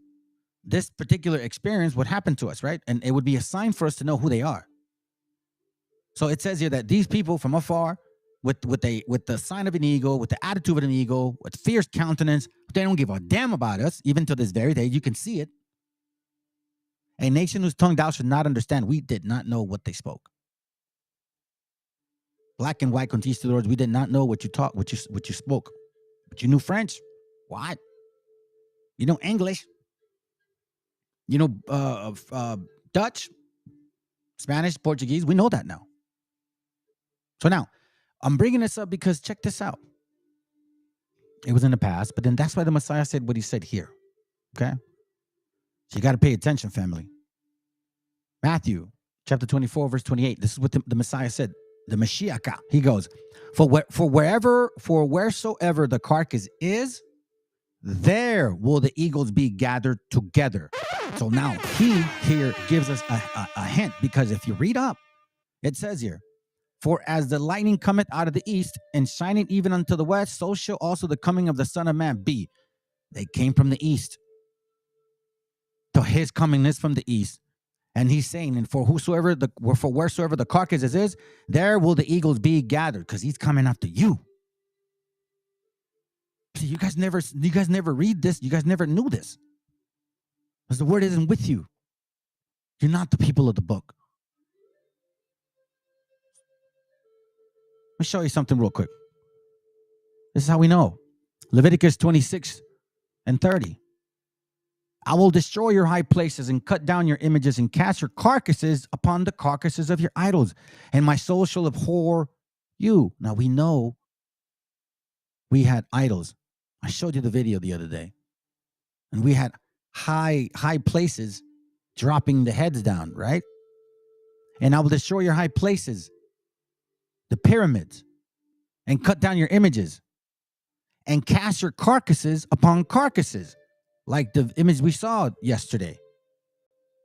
this particular experience would happen to us, right? And it would be a sign for us to know who they are. So it says here that these people from afar, with the sign of an eagle, with the attitude of an eagle, with fierce countenance, they don't give a damn about us, even to this very day. You can see it. A nation whose tongue thou should not understand. We did not know what they spoke. Black and white conquistadors, we did not know what you taught, what you spoke. But you knew French. What? You know English. You know Dutch, Spanish, Portuguese. We know that now. So now, I'm bringing this up because check this out. It was in the past, but then that's why the Messiah said what he said here. Okay? So you got to pay attention, family. Matthew chapter 24, verse 28. This is what the Messiah said. The MESHIACHA. He goes, for wheresoever the carcass is, there will the eagles be gathered together. So now he here gives us a hint, because if you read up, it says here, for as the lightning cometh out of the east and shining even unto the west, so shall also the coming of the Son of Man be. They came from the east. So his coming is from the east. And he's saying, and for wheresoever the carcass is, there will the eagles be gathered, because he's coming after you. See, you guys never read this. You guys never knew this. Because the word isn't with you. You're not the people of the book. Let me show you something real quick. This is how we know. Leviticus 26:30. I will destroy your high places and cut down your images and cast your carcasses upon the carcasses of your idols, and my soul shall abhor you. Now we know we had idols. I showed you the video the other day. And we had high places dropping the heads down, right? And I will destroy your high places, the pyramids, and cut down your images, and cast your carcasses upon carcasses. Like the image we saw yesterday,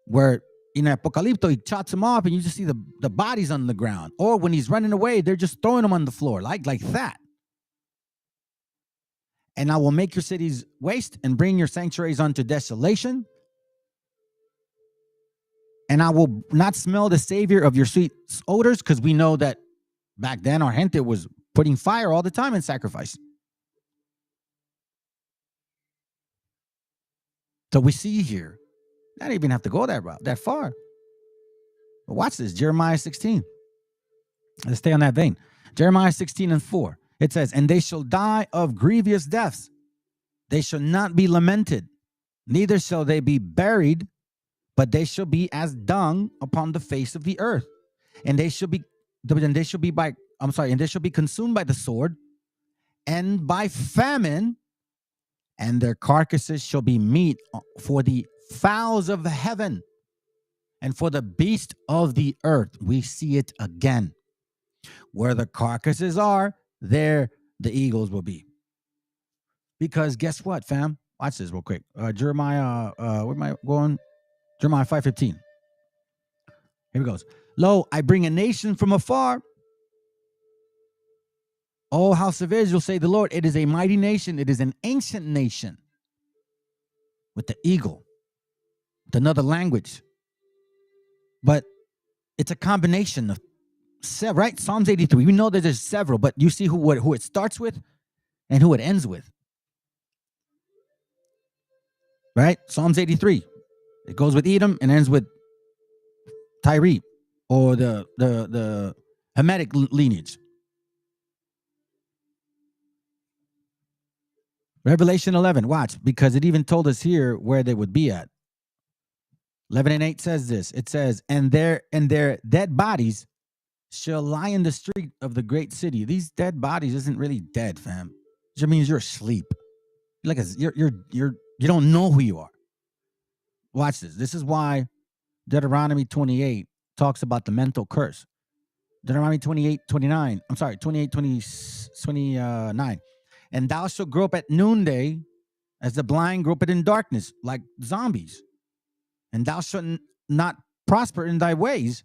where in Apocalypto, he chops them off and you just see the bodies on the ground. Or when he's running away, they're just throwing them on the floor, like that. And I will make your cities waste and bring your sanctuaries unto desolation. And I will not smell the savior of your sweet odors, because we know that back then our gente was putting fire all the time in sacrifice. So we see here, not even have to go that far. But watch this, Jeremiah 16. Let's stay on that vein. Jeremiah 16:4. It says, and they shall die of grievous deaths. They shall not be lamented, neither shall they be buried, but they shall be as dung upon the face of the earth. And they shall be consumed by the sword and by famine, and their carcasses shall be meat for the fowls of heaven and for the beast of the earth. We see it again. Where the carcasses are, there the eagles will be. Because guess what, fam? Watch this real quick. Jeremiah, where am I going? Jeremiah 5:15. Here it goes. Lo, I bring a nation from afar. O house of Israel, say the Lord, it is a mighty nation. It is an ancient nation with the eagle, with another language. But it's a combination of several, right? Psalms 83. We know that there's several, but you see who it starts with and who it ends with. Right? Psalms 83. It goes with Edom and ends with Tyre, or the Hamitic lineage. Revelation 11, watch, because it even told us here where they would be at. 11:8 says this. It says, and their dead bodies shall lie in the street of the great city. These dead bodies isn't really dead, fam. It just means you're asleep. You don't know who you are. Watch this. This is why Deuteronomy 28 talks about the mental curse. Deuteronomy 28:29. I'm sorry, 29. And thou shalt grope at noonday, as the blind grope it in darkness, like zombies. And thou shalt not prosper in thy ways,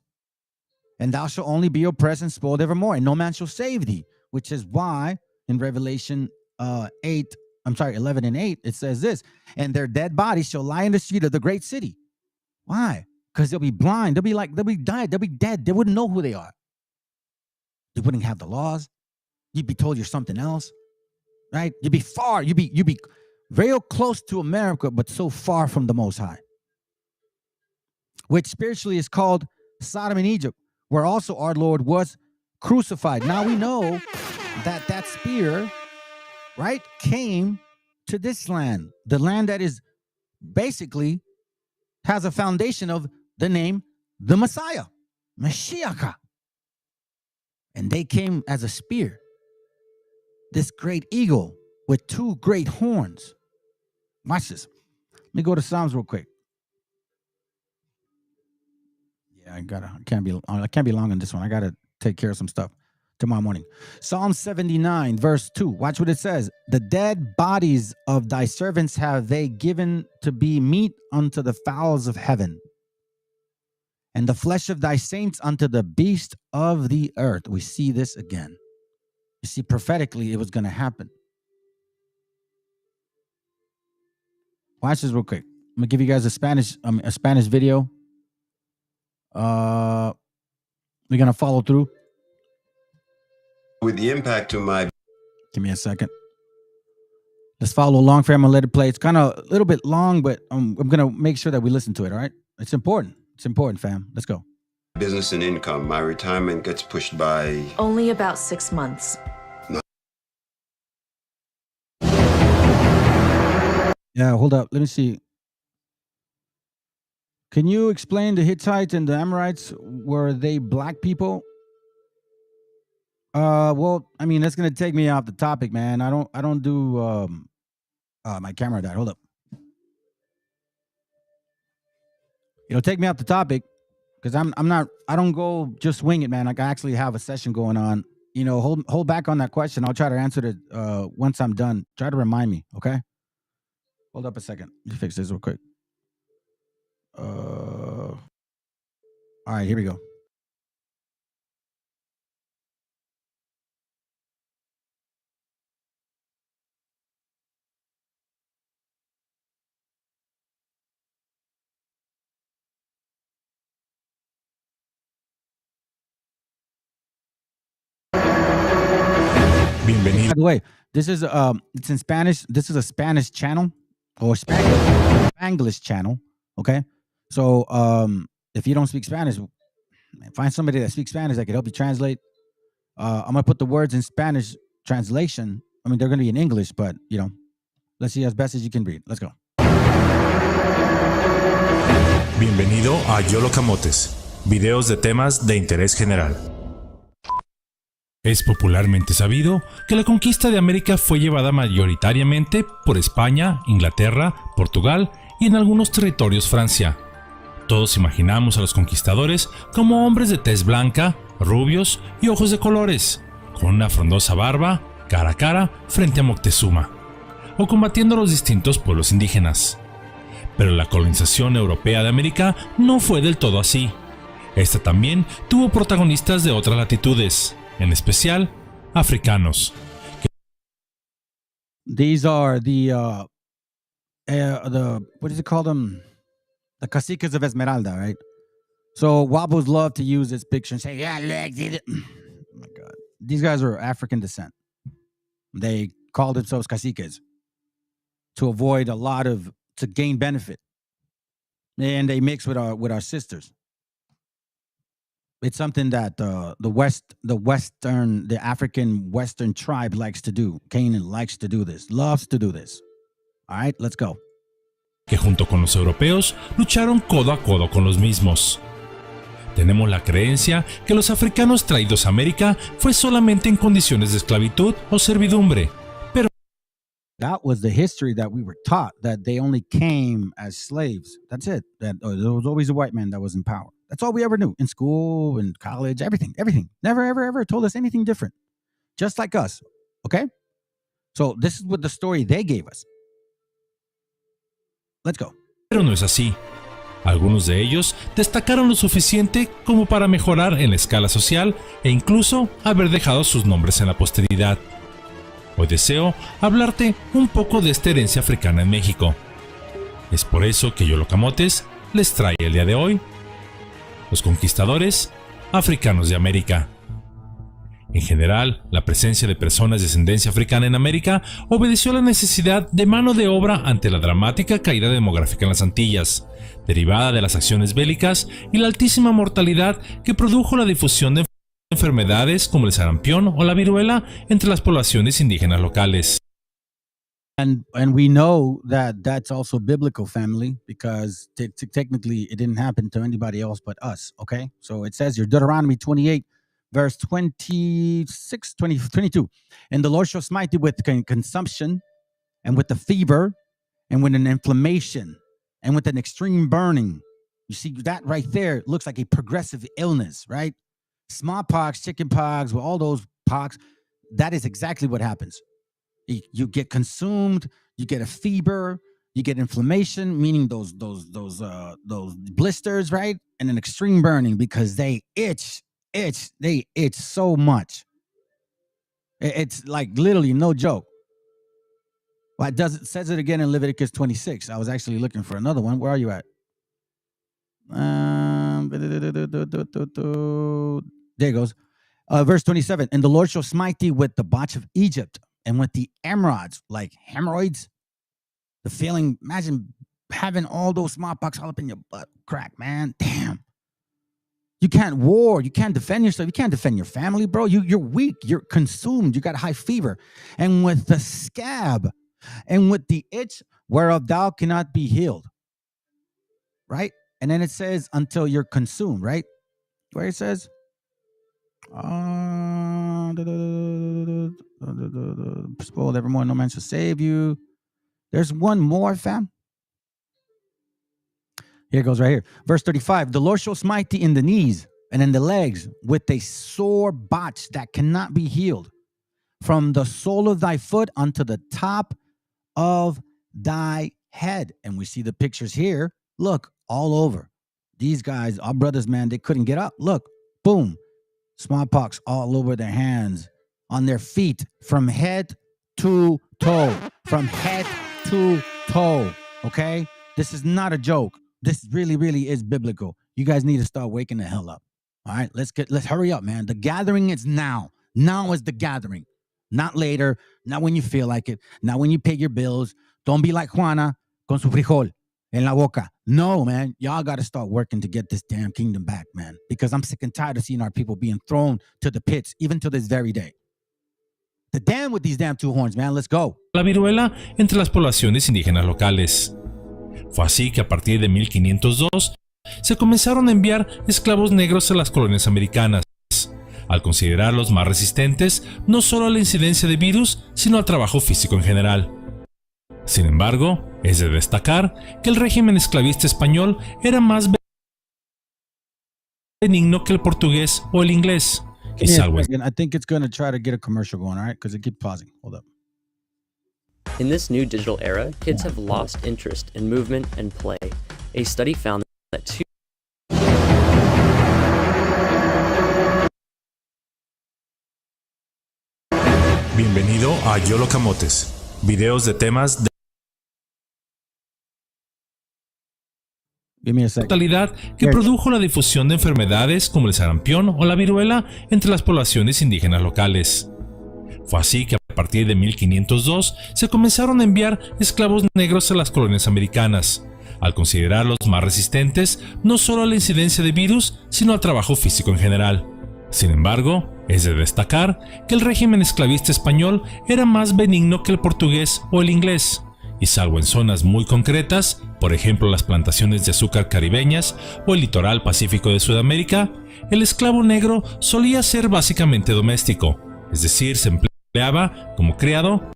and thou shalt only be oppressed and spoiled evermore, and no man shall save thee. Which is why in Revelation 11:8, it says this, and their dead bodies shall lie in the street of the great city. Why? Because they'll be blind. They'll be dead. They'll be dead. They wouldn't know who they are. They wouldn't have the laws. You'd be told you're something else. Right? You'd be far. You'd be real close to America, but so far from the Most High. Which spiritually is called Sodom and Egypt, where also our Lord was crucified. Now we know that spear, right, came to this land. The land that is basically has a foundation of the name, the Messiah, MESHIACHA. And they came as a spear. This great eagle with two great horns. Watch this. Let me go to Psalms real quick. Yeah, I can't be long on this one. I gotta take care of some stuff tomorrow morning. Psalm 79, verse 2. Watch what it says. The dead bodies of thy servants have they given to be meat unto the fowls of heaven, and the flesh of thy saints unto the beast of the earth. We see this again. You see, prophetically, it was going to happen. Watch this real quick. I'm going to give you guys a Spanish video. We're going to follow through. With the impact to my... Give me a second. Let's follow along, fam. I'm going to let it play. It's kind of a little bit long, but I'm going to make sure that we listen to it, all right? It's important. It's important, fam. Let's go. Business and income. My retirement gets pushed by... Only about 6 months. Yeah, hold up. Let me see. Can you explain the Hittites and the Amorites? Were they black people? Well, I mean, that's gonna take me off the topic, man. I don't do my camera died. Hold up. It'll take me off the topic because I don't go just wing it, man. Like I actually have a session going on. You know, hold back on that question. I'll try to answer it once I'm done. Try to remind me, okay? Hold up a second. Let me fix this real quick. All right, here we go. Bienvenido. By the way, this is it's in Spanish. This is a Spanish channel or Spanglish channel. Okay, so if you don't speak Spanish, find somebody that speaks Spanish that can help you translate. I'm gonna put the words in Spanish translation. I mean, they're going to be in English, but, let's see as best as you can read. Let's go. Bienvenido a Yolo Camotes, videos de temas de interés general. Es popularmente sabido que la conquista de América fue llevada mayoritariamente por España, Inglaterra, Portugal y en algunos territorios Francia. Todos imaginamos a los conquistadores como hombres de tez blanca, rubios y ojos de colores, con una frondosa barba, cara a cara frente a Moctezuma, o combatiendo a los distintos pueblos indígenas. Pero la colonización europea de América no fue del todo así. Esta también tuvo protagonistas de otras latitudes, en especial africanos. These are the what does it call them? The caciques of Esmeralda, right? So Wabos love to use this picture and say, yeah, look, oh my God. These guys are African descent. They call themselves caciques to avoid to gain benefit. And they mix with our sisters. It's something that the African Western tribe likes to do. Canaan likes to do this, loves to do this. All right, let's go. Que junto con los europeos lucharon codo a codo con los mismos. Tenemos la creencia que los africanos traídos a América fue solamente en condiciones de esclavitud o servidumbre, pero that was the history that we were taught, that they only came as slaves. That's it. That there was always a white man that was in power. That's all we ever knew in school, in college, everything. Never, ever, ever told us anything different. Just like us. Okay? So this is what the story they gave us. Let's go. Pero no es así. Algunos de ellos destacaron lo suficiente como para mejorar en la escala social e incluso haber dejado sus nombres en la posteridad. Hoy deseo hablarte un poco de esta herencia africana en México. Es por eso que Yolo Camotes les trae el día de hoy los conquistadores africanos de América. En general, la presencia de personas de ascendencia africana en América obedeció a la necesidad de mano de obra ante la dramática caída demográfica en las Antillas, derivada de las acciones bélicas y la altísima mortalidad que produjo la difusión de enfermedades como el sarampión o la viruela entre las poblaciones indígenas locales. And we know that that's also biblical, family, because technically it didn't happen to anybody else but us, okay? So it says here, Deuteronomy 28, verse 26, 22. And the Lord shall smite thee with consumption and with the fever and with an inflammation and with an extreme burning. You see that right there looks like a progressive illness, right? Smallpox, chickenpox, with all those pox, that is exactly what happens. You get consumed, you get a fever, you get inflammation, meaning those blisters, right? And an extreme burning because they itch so much. It's like literally no joke. Well, it says it again in Leviticus 26. I was actually looking for another one. Where are you at? There it goes. Verse 27. And the Lord shall smite thee with the botch of Egypt and with the emerods, like hemorrhoids. The feeling, imagine having all those smallpox all up in your butt crack, man. Damn. You can't war. You can't defend yourself. You can't defend your family, bro. You're weak. You're consumed. You got high fever. And with the scab and with the itch whereof thou cannot be healed. Right? And then it says until you're consumed, right? Where it says, spoiled evermore, no man shall save you. There's one more, fam. Here it goes right here. Verse 35. The Lord shall smite thee in the knees and in the legs with a sore botch that cannot be healed, from the sole of thy foot unto the top of thy head. And we see the pictures here. Look, all over. These guys, our brothers, man, they couldn't get up. Look, boom. Smallpox all over their hands, on their feet, from head to toe. From head to toe. Okay? This is not a joke. This really, really is biblical. You guys need to start waking the hell up. All right, let's hurry up, man. The gathering is now. Now is the gathering. Not later, not when you feel like it, not when you pay your bills. Don't be like Juana con su frijol en la boca. No, man. Y'all got to start working to get this damn kingdom back, man. Because I'm sick and tired of seeing our people being thrown to the pits, even to this very day. To damn with these damn two horns, man. Let's go. La viruela entre las poblaciones indígenas locales. Fue así que a partir de 1502 se comenzaron a enviar esclavos negros a las colonias americanas, al considerarlos más resistentes no solo a la incidencia de virus, sino al trabajo físico en general. Sin embargo, es de destacar que el régimen esclavista español era más benigno que el portugués o el inglés. Y salvo I think it's going to try to get a commercial going, all right? Because it keeps pausing. Hold up. In this new digital era, kids have lost interest in movement and play. A study found that Bienvenido a Yolo Camotes, videos de temas de mortalidad que produjo la difusión de enfermedades como el sarampión o la viruela entre las poblaciones indígenas locales. Fue así que a partir de 1502 se comenzaron a enviar esclavos negros a las colonias americanas, al considerarlos más resistentes no solo a la incidencia de virus, sino al trabajo físico en general. Sin embargo, es de destacar que el régimen esclavista español era más benigno que el portugués o el inglés, y salvo en zonas muy concretas, por ejemplo las plantaciones de azúcar caribeñas o el litoral pacífico de Sudamérica, el esclavo negro solía ser básicamente doméstico, es decir, se empleaba como criado.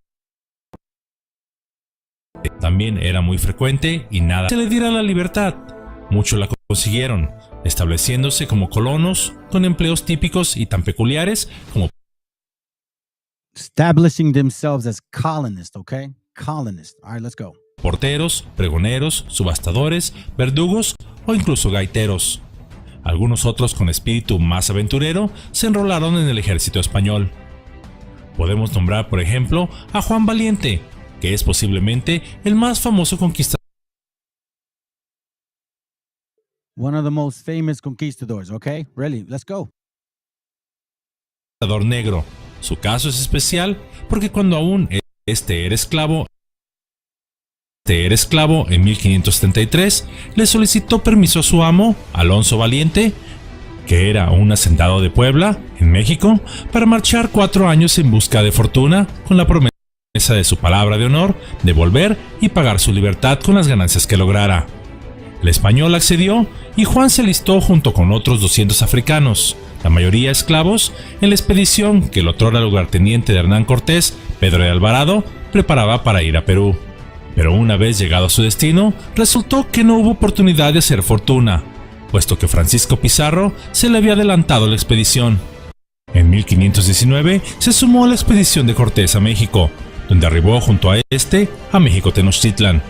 También era muy frecuente y nada se le diera la libertad. Muchos la consiguieron, estableciéndose como colonos con empleos típicos y tan peculiares como establishing themselves as colonists, okay? Colonists. All right, let's go. Porteros, pregoneros, subastadores, verdugos o incluso gaiteros. Algunos otros con espíritu más aventurero se enrolaron en el ejército español. Podemos nombrar, por ejemplo, a Juan Valiente, que es posiblemente el más famoso conquistador. One of the most famous conquistadors, okay? Really, let's go. Negro. Su caso es especial porque cuando aún este era esclavo en 1573, le solicitó permiso a su amo, Alonso Valiente, que era un hacendado de Puebla, en México, para marchar 4 años en busca de fortuna con la promesa de su palabra de honor de volver y pagar su libertad con las ganancias que lograra. El español accedió y Juan se alistó junto con otros 200 africanos, la mayoría esclavos, en la expedición que el otrora lugarteniente de Hernán Cortés, Pedro de Alvarado, preparaba para ir a Perú. Pero una vez llegado a su destino, resultó que no hubo oportunidad de hacer fortuna, puesto que Francisco Pizarro se le había adelantado la expedición. En 1519 se sumó a la expedición de Cortés a México, donde arribó junto a a México Tenochtitlan,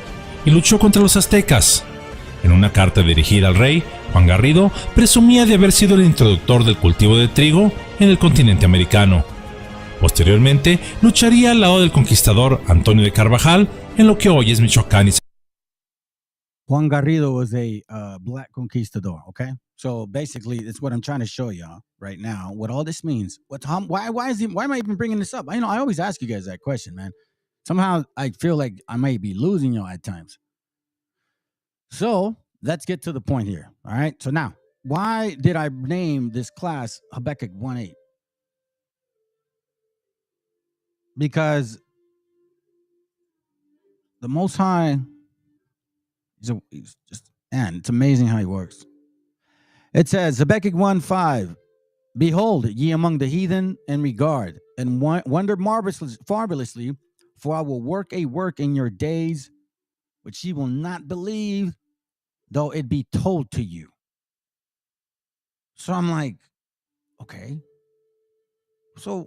y luchó contra los aztecas. En una carta dirigida al rey, Juan Garrido presumía de haber sido el introductor del cultivo de trigo en el continente americano. Posteriormente, lucharía al lado del conquistador Antonio de Carvajal en lo que hoy es Michoacán. Juan Garrido was a black conquistador, okay? So basically, that's what I'm trying to show y'all right now. What all this means. Why am I even bringing this up? I always ask you guys that question, man. Somehow I feel like I might be losing y'all at times. So let's get to the point here. All right. So now, why did I name this class Habakkuk 1:8? Because the Most High, he's just, man, it's amazing how he works. It says, Habakkuk 1:5, behold, ye among the heathen in regard, and wonder marvelously, for I will work a work in your days, which ye will not believe, though it be told to you. So I'm like, okay. So,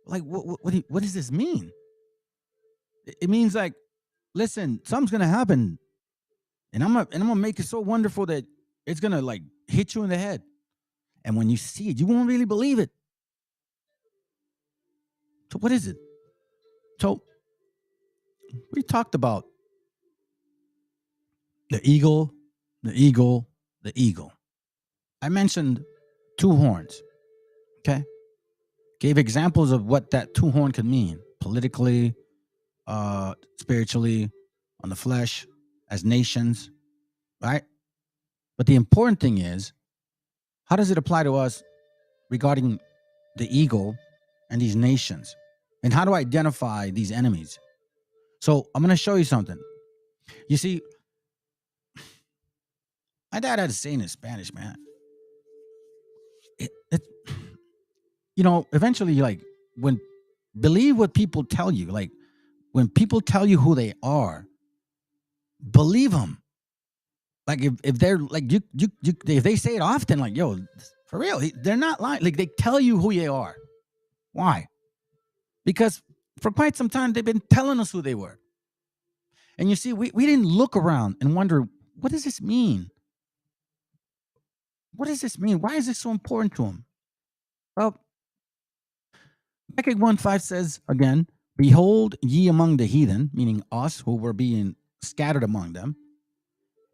like, what does this mean? It means like, listen, something's gonna happen, and I'm gonna make it so wonderful that it's gonna like hit you in the head, and when you see it, you won't really believe it. So what is it? So we talked about the eagle, the eagle, the eagle. I mentioned 2 horns. Okay, gave examples of what that 2 horn could mean politically, spiritually, on the flesh, as nations, right? But the important thing is, how does it apply to us regarding the eagle and these nations? and how to identify these enemies. So I'm going to show you something. You see, my dad had a saying in Spanish, man. Eventually, like, when believe what people tell you, like when people tell you who they are, believe them. Like if they're like you if they say it often, like, yo, for real, they're not lying. Like, they tell you who they are. Why? Because for quite some time they've been telling us who they were. And you see, we didn't look around and wonder, what does this mean? What does this mean? Why is this so important to them? Well, Micah 1:5 says again, behold ye among the heathen, meaning us who were being scattered among them,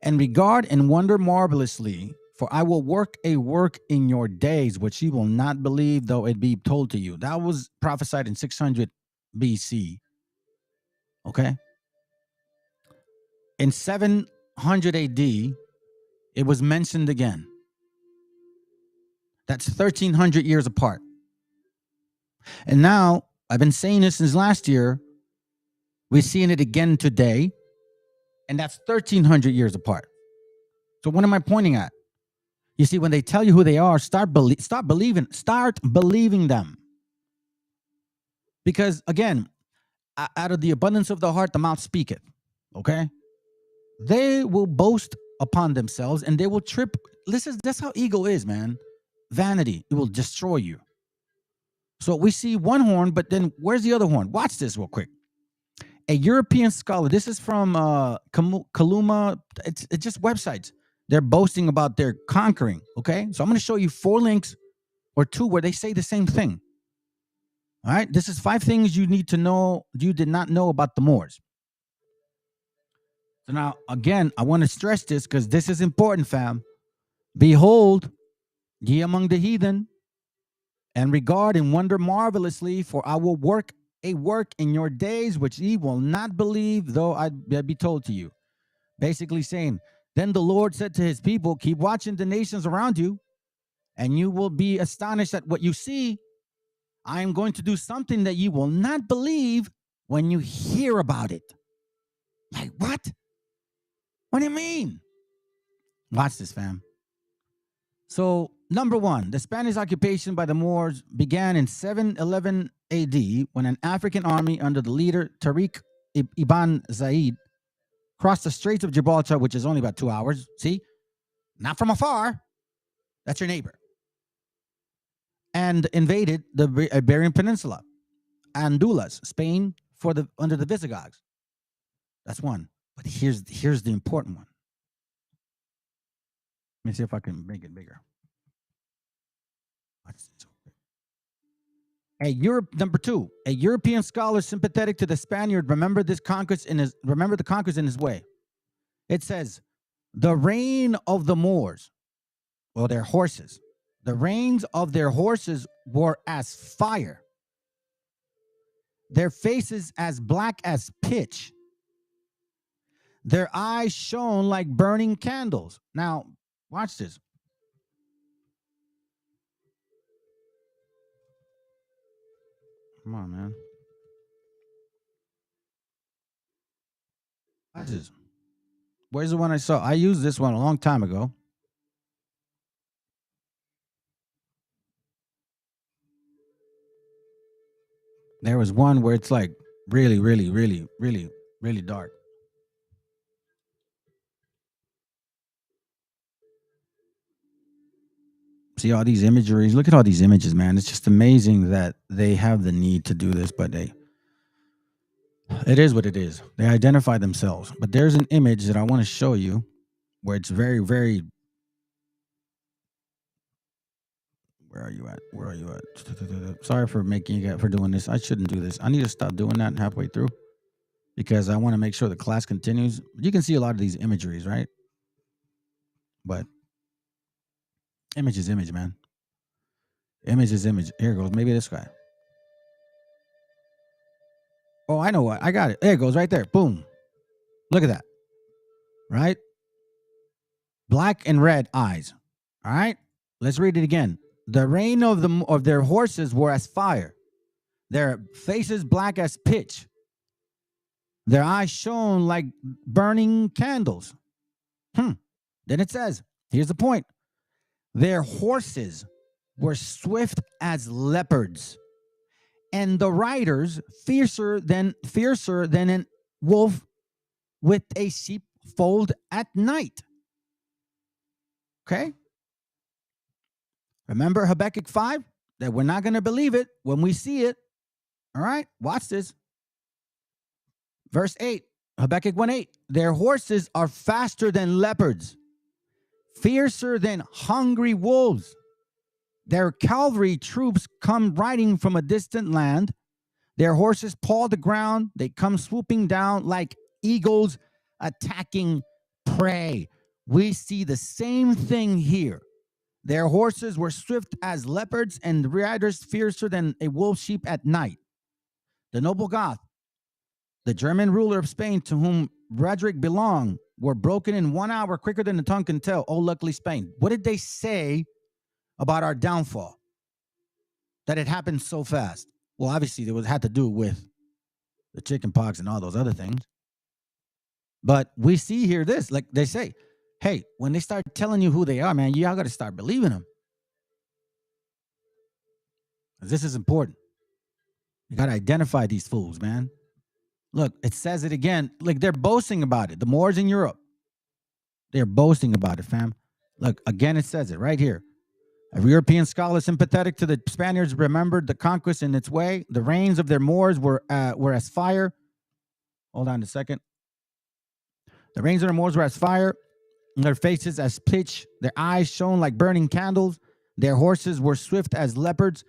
and regard and wonder marvelously, for I will work a work in your days, which ye will not believe, though it be told to you. That was prophesied in 600 BC. Okay? In 700 AD, it was mentioned again. That's 1,300 years apart. And now, I've been saying this since last year, we're seeing it again today, and that's 1,300 years apart. So what am I pointing at? You see, when they tell you who they are, start believing them. Because again, out of the abundance of the heart, the mouth speaketh. Okay? They will boast upon themselves and they will trip. That's how ego is, man. Vanity. It will destroy you. So we see one horn, but then where's the other horn? Watch this real quick. A European scholar, this is from Kaluma, it's just websites. They're boasting about their conquering, okay? So I'm going to show you 4 links or 2 where they say the same thing. All right? This is 5 things you need to know you did not know about the Moors. So now, again, I want to stress this because this is important, fam. Behold, ye among the heathen, and regard and wonder marvelously, for I will work a work in your days which ye will not believe, though I be told to you. Basically saying, then the Lord said to his people, keep watching the nations around you, and you will be astonished at what you see. I am going to do something that you will not believe when you hear about it. Like, what? What do you mean? Watch this, fam. So, number 1, the Spanish occupation by the Moors began in 711 AD when an African army under the leader Tariq ibn Zaid crossed the Straits of Gibraltar, which is only about 2 hours. See? Not from afar. That's your neighbor. And invaded the Iberian Peninsula, Andulus, Spain, under the Visigoths. That's one. But here's the important one. Let me see if I can make it bigger. Number 2, a European scholar sympathetic to the Spaniard remembered the conquest in his way. It says, the reign of the Moors, well, their horses, the reins of their horses were as fire, their faces as black as pitch, their eyes shone like burning candles. Now, watch this. Come on, man. Watch this. Where's the one I saw? I used this one a long time ago. There was one where it's like really, really, really, really, really dark. See all these imageries? Look at all these images, man. It's just amazing that they have the need to do this, but it is what it is. They identify themselves. But there's an image that I want to show you where it's very, very... Where are you at? Where are you at? Sorry for doing this. I shouldn't do this. I need to stop doing that halfway through because I want to make sure the class continues. You can see a lot of these imageries, right? But image is image, man. Image is image. Here it goes. Maybe this guy. Oh, I know what. I got it. There it goes right there. Boom. Look at that. Right? Black and red eyes. All right? Let's read it again. The reign of their horses were as fire. Their faces black as pitch. Their eyes shone like burning candles. Then it says, here's the point. Their horses were swift as leopards, and the riders fiercer than a wolf with a sheepfold at night. Okay? Remember Habakkuk 5? That we're not going to believe it when we see it. All right? Watch this. Verse 8, Habakkuk 1:8. Their horses are faster than leopards, fiercer than hungry wolves. Their cavalry troops come riding from a distant land. Their horses paw the ground. They come swooping down like eagles attacking prey. We see the same thing here. Their horses were swift as leopards, and the riders fiercer than a wolf sheep at night. The noble Goth, the German ruler of Spain, to whom Frederick belonged, were broken in 1 hour quicker than the tongue can tell. Oh, luckily Spain. What did they say about our downfall? That it happened so fast. Well, obviously, it had to do with the chicken pox and all those other things. But we see here this, like they say, hey, when they start telling you who they are, man, y'all got to start believing them. This is important. You got to identify these fools, man. Look, it says it again. Like, they're boasting about it. The Moors in Europe, they're boasting about it, fam. Look, again, it says it right here. A European scholar sympathetic to the Spaniards remembered the conquest in its way. The reigns of their Moors were as fire. Hold on a second. The reigns of their Moors were as fire, their faces as pitch, their eyes shone like burning candles, their horses were swift as leopards,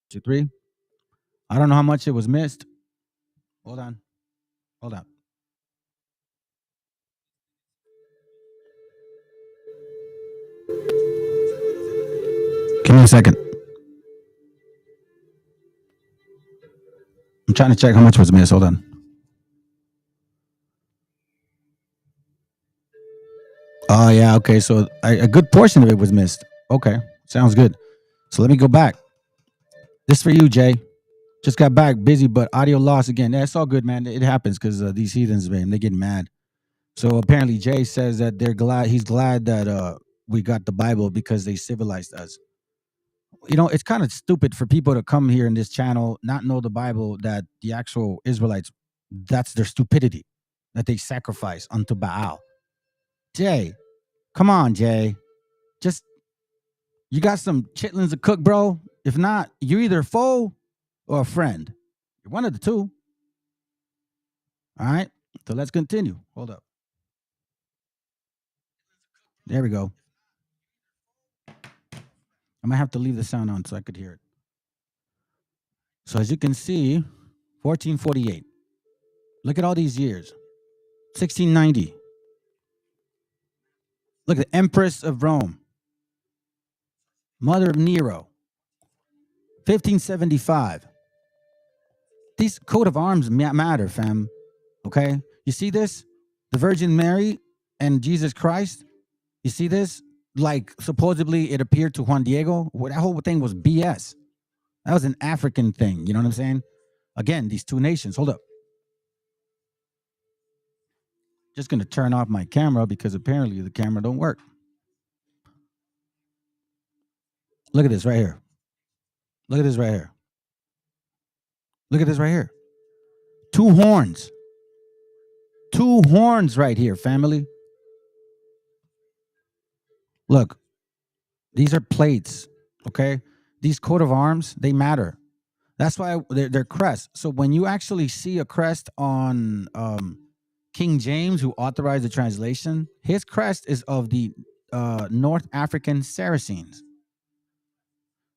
2, 3. I don't know how much it was missed. Hold on. Hold on. Give me a second. I'm trying to check how much was missed. Hold on. Oh, yeah. Okay. So a good portion of it was missed. Okay. Sounds good. So let me go back. This for you, Jay. Just got back busy, but audio loss again. That's all good, man. It happens because these heathens, man, they get mad. So apparently Jay says that he's glad that we got the Bible because they civilized us. You know, it's kind of stupid for people to come here in this channel, not know the Bible, that the actual Israelites, that's their stupidity, that they sacrifice unto Baal. Jay, come on, Jay. Just, you got some chitlins to cook, bro? If not, you're either a foe or a friend. You're one of the two. All right. So let's continue. Hold up. There we go. I might have to leave the sound on so I could hear it. So as you can see, 1448. Look at all these years. 1690. Look at the Empress of Rome. Mother of Nero. 1575. These coat of arms matter, fam. Okay? You see this? The Virgin Mary and Jesus Christ. You see this? Like, supposedly it appeared to Juan Diego. That whole thing was BS. That was an African thing. You know what I'm saying? Again, these two nations. Hold up. Just going to turn off my camera because apparently the camera don't work. Look at this right here. Look at this right here. Look at this right here. Two horns. Two horns right here, family. Look, these are plates, okay? These coat of arms, they matter. That's why they're crests. So when you actually see a crest on King James, who authorized the translation, his crest is of the North African Saracens.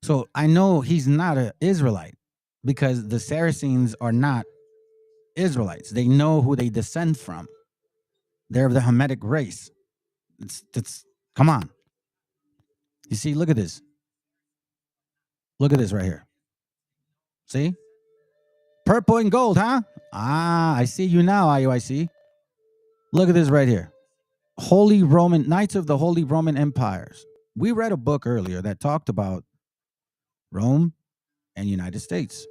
So I know he's not an Israelite because the Saracens are not Israelites. They know who they descend from. They're of the Hamitic race. It's come on. You see, look at this. Look at this right here. See? Purple and gold, huh? Ah, I see you now, IUIC. Look at this right here. Holy Roman, Knights of the Holy Roman Empires. We read a book earlier that talked about Rome and United States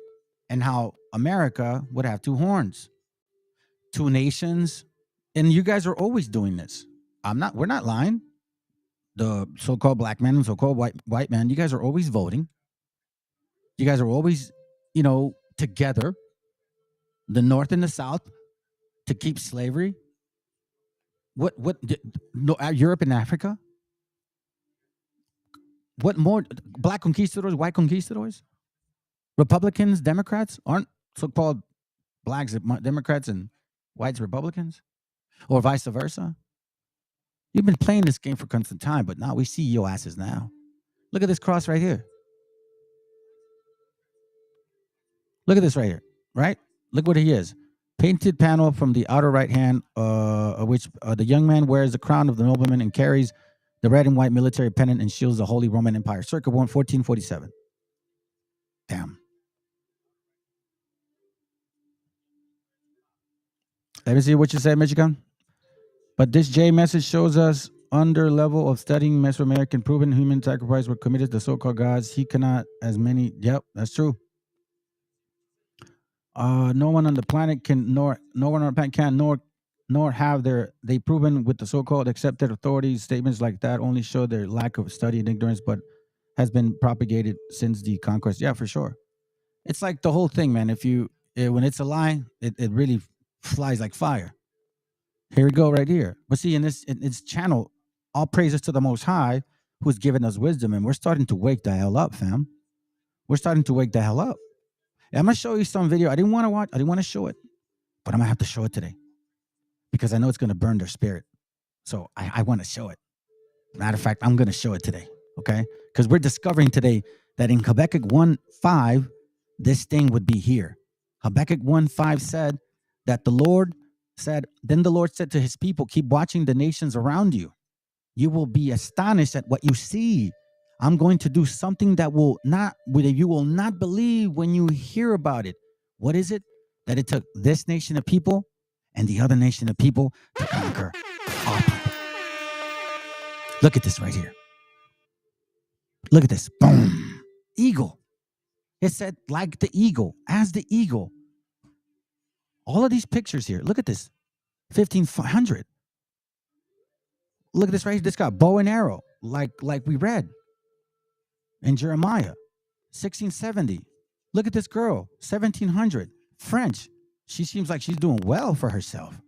and how America would have two horns, two nations. And you guys are always doing this. We're not lying. The so-called black man and so-called white man, you guys are always voting. You guys are always, together, the North and the South, to keep slavery. Europe and Africa? What more? Black conquistadors, white conquistadors? Republicans, Democrats aren't so-called blacks Democrats and whites Republicans? Or vice versa? You've been playing this game for constant time, but now we see your asses now. Look at this cross right here. Look at this right here, right? Look what he is. Painted panel from the outer right hand, which the young man wears the crown of the nobleman and carries the red and white military pennant and shields the Holy Roman Empire. Circa 1447. Damn. Let me see what you said, Michigan. But this J message shows us under level of studying Mesoamerican proven human sacrifice were committed to so-called gods. He cannot as many. Yep, that's true. No one on the planet can nor have they proven with the so-called accepted authorities. Statements like that only show their lack of study and ignorance, but has been propagated since the conquest. Yeah, for sure. It's like the whole thing, man. When it's a lie, it really flies like fire. Here we go right here. But see, in this channel, all praises to the Most High, who's given us wisdom, and we're starting to wake the hell up, fam. We're starting to wake the hell up. I'm gonna show you some video. I didn't want to show it, but I'm gonna have to show it today because I know it's gonna burn their spirit. So I want to show it. Matter of fact, I'm gonna show it today, okay? Because we're discovering today that in Habakkuk 1:5, this thing would be here. Habakkuk 1:5 said that the Lord said, then the Lord said to his people, keep watching the nations around you. You will be astonished at what you see. I'm going to do something that you will not believe when you hear about it. What is it? That it took this nation of people and the other nation of people to conquer our people. Look at this right here. Look at this. Boom. Eagle. It said like the eagle, as the eagle. All of these pictures here. Look at this. 1500. Look at this right here. This got bow and arrow, like we read in Jeremiah. 1670. Look at this girl. 1700. French. She seems like she's doing well for herself.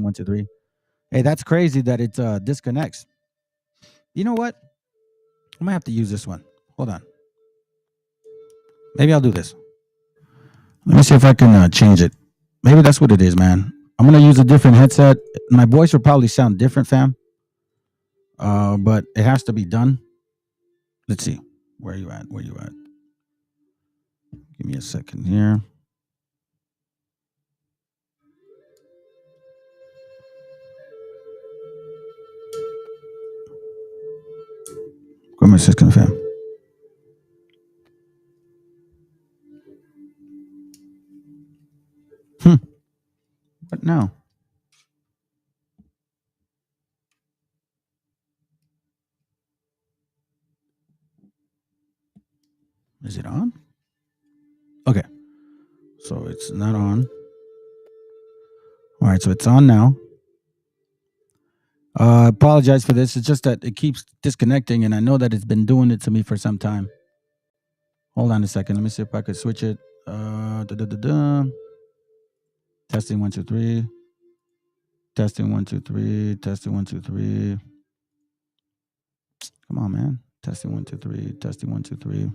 One, two, three. Hey, that's crazy that it disconnects. You know what? I might have to use this one. Hold on. Maybe I'll do this. Let me see if I can change it. Maybe that's what it is, man. I'm gonna use a different headset. My voice will probably sound different, fam. But it has to be done. Let's see. Where you at? Where you at? Give me a second here. Give me a second, fam. What now? Is it on? Okay. So it's not on. All right, so it's on now. Apologize for this. It's just that it keeps disconnecting, and I know that it's been doing it to me for some time. Hold on a second. Let me see if I could switch it. Testing 1 2 3. Testing 1 2 3. Testing 1 2 3. Come on, man. Testing 1 2 3. Testing 1 2 3.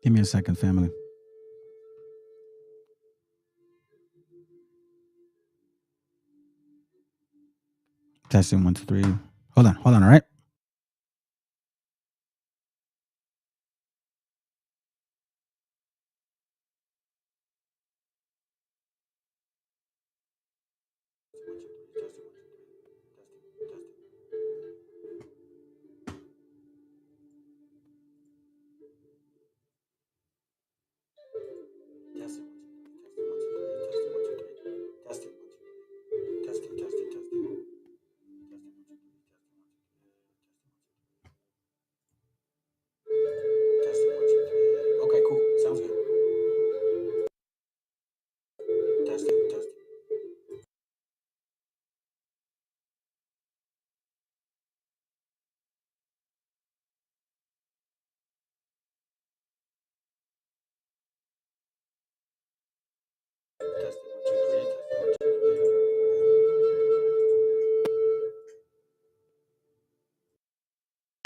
Give me a second, family. Testing 1 2 3. Hold on. All right. Okay, cool. Sounds good. Testing.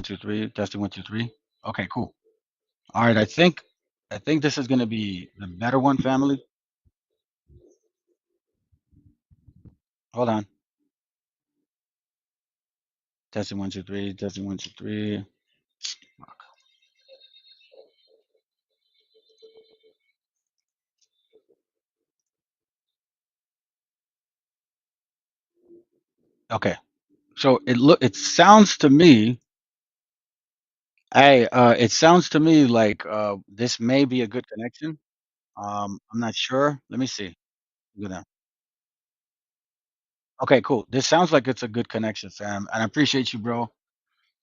Two, three. Testing 1 2 3. Okay, cool. All right, I think this is gonna be the better one, family. Hold on. Testing 1 2 3. Testing 1 2 3. Okay. So it sounds to me, it sounds to me like this may be a good connection. I'm not sure. Let me see. Go down. Okay, cool. This sounds like it's a good connection, fam. And I appreciate you, bro.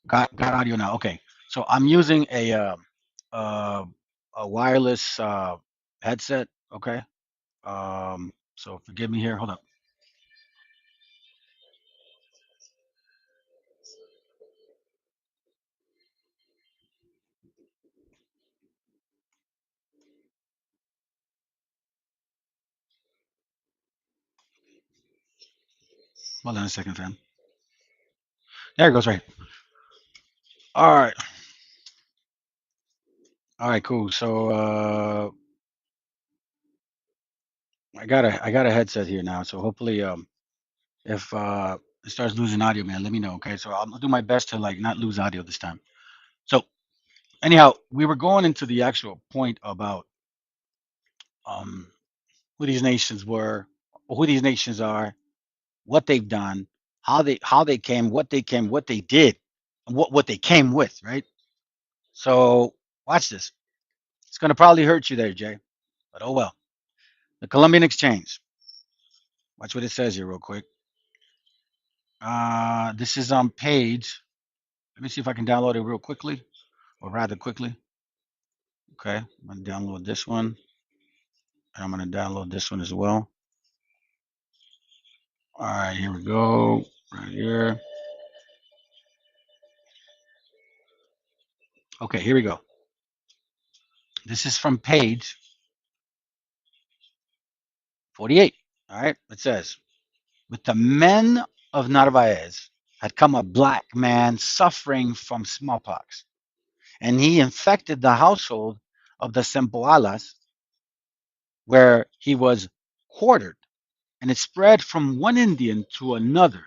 Got audio now. Okay. So I'm using uh, a wireless headset. Okay. So forgive me here. Hold up. Hold on a second, fam. There it goes. Right. All right. All right. Cool. So I got a headset here now. So hopefully if it starts losing audio, man, let me know. Okay. So I'll do my best to like not lose audio this time. So anyhow, we were going into the actual point about um who these nations were, who these nations are, what they've done, how they came, what they did, and what they came with, right? So watch this. It's gonna probably hurt you there, Jay. But oh well. The Colombian Exchange. Watch what it says here real quick. This is on page. Let me see if I can download it real quickly, or rather quickly. Okay, I'm gonna download this one, and I'm gonna download this one as well. All right, here we go. Right here. Okay, here we go. This is from page 48. All right, it says With the men of Narvaez had come a black man suffering from smallpox, and he infected the household of the Sempoalas where he was quartered, and it spread from one Indian to another.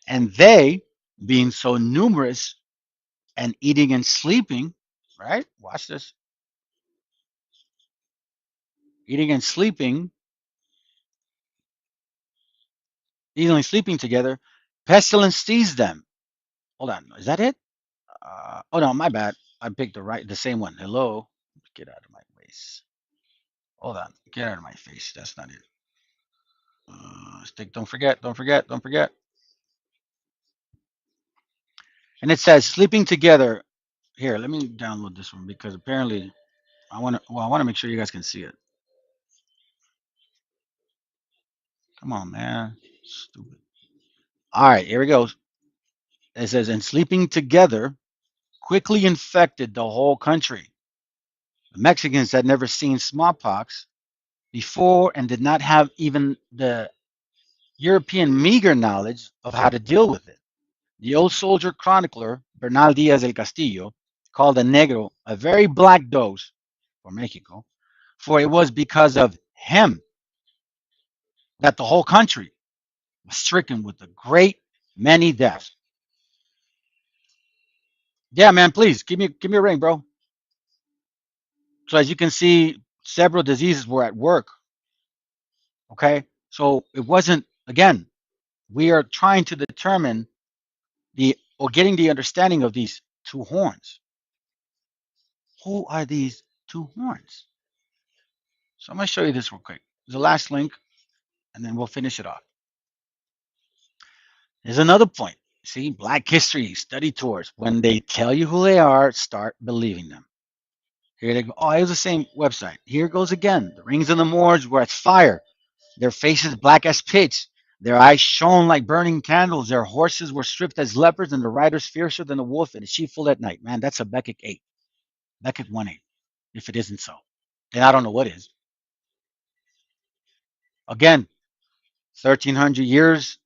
And they, being so numerous and eating and sleeping, right? Watch this. Eating and sleeping, eating and sleeping together, pestilence seized them. Hold on, is that it? Oh no, my bad. I picked the same one. Hello, get out of my face. Hold on, get out of my face. That's not it. Stick. Don't forget. Don't forget. Don't forget. And it says sleeping together. Here, let me download this one because apparently I want to. Well, I want to make sure you guys can see it. Come on, man. Stupid. All right, here we go. It says, and sleeping together quickly infected the whole country. The Mexicans had never seen smallpox before and did not have even the European meager knowledge of how to deal with it. The old soldier chronicler, Bernal Diaz del Castillo, called the negro a very black dose for Mexico, for it was because of him that the whole country was stricken with a great many deaths. Yeah, man, please give me a ring, bro. So as you can see, several diseases were at work. Okay, so it wasn't again. We are trying to determine getting the understanding of these two horns. Who are these two horns? So I'm going to show you this real quick. There's the last link, and then we'll finish it off. There's another point. See, Black History study tours. When they tell you who they are, start believing them. Here they go. Oh, it was the same website. Here goes again. The rings of the Moors were as fire. Their faces black as pitch. Their eyes shone like burning candles. Their horses were stripped as leopards, and the riders fiercer than a wolf and a sheepfold at night. Man, that's a Habakkuk 8. Habakkuk 1:8. If it isn't so, then I don't know what is. Again, 1300 years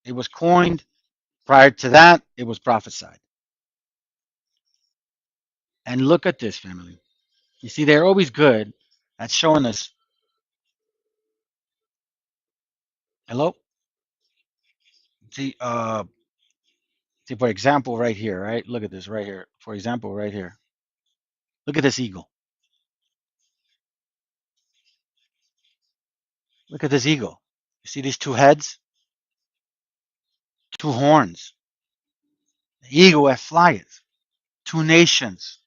it was coined. Prior to that, it was prophesied. And look at this, family. You see, they're always good at showing us. Hello? See, for example, right here, right? Look at this right here. For example, right here. Look at this eagle. Look at this eagle. You see these two heads? Two horns. The eagle that flieth. Two nations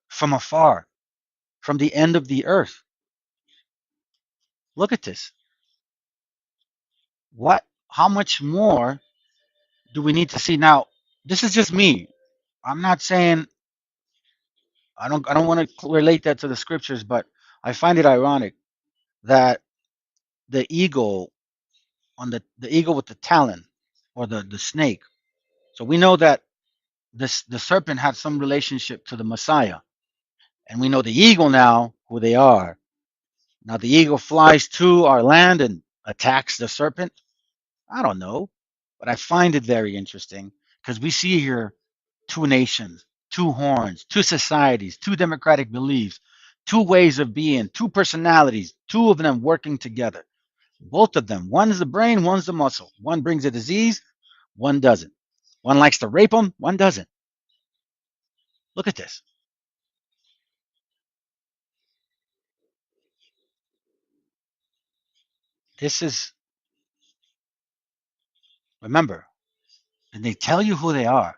from afar, from the end of the earth. Look at this. How much more do we need to see? Now, this is just me. I'm not saying I don't want to relate that to the scriptures, but I find it ironic that the eagle the eagle with the talon or the snake. So we know that the serpent had some relationship to the Messiah, and we know the eagle now who they are. Now the eagle flies to our land and attacks the serpent. I don't know, but I find it very interesting because we see here two nations, two horns, two societies, two democratic beliefs, two ways of being, two personalities, two of them working together. Both of them. One is the brain, one's the muscle. One brings a disease, one doesn't. One likes to rape them, one doesn't. Look at this. This is, remember, when they tell you who they are,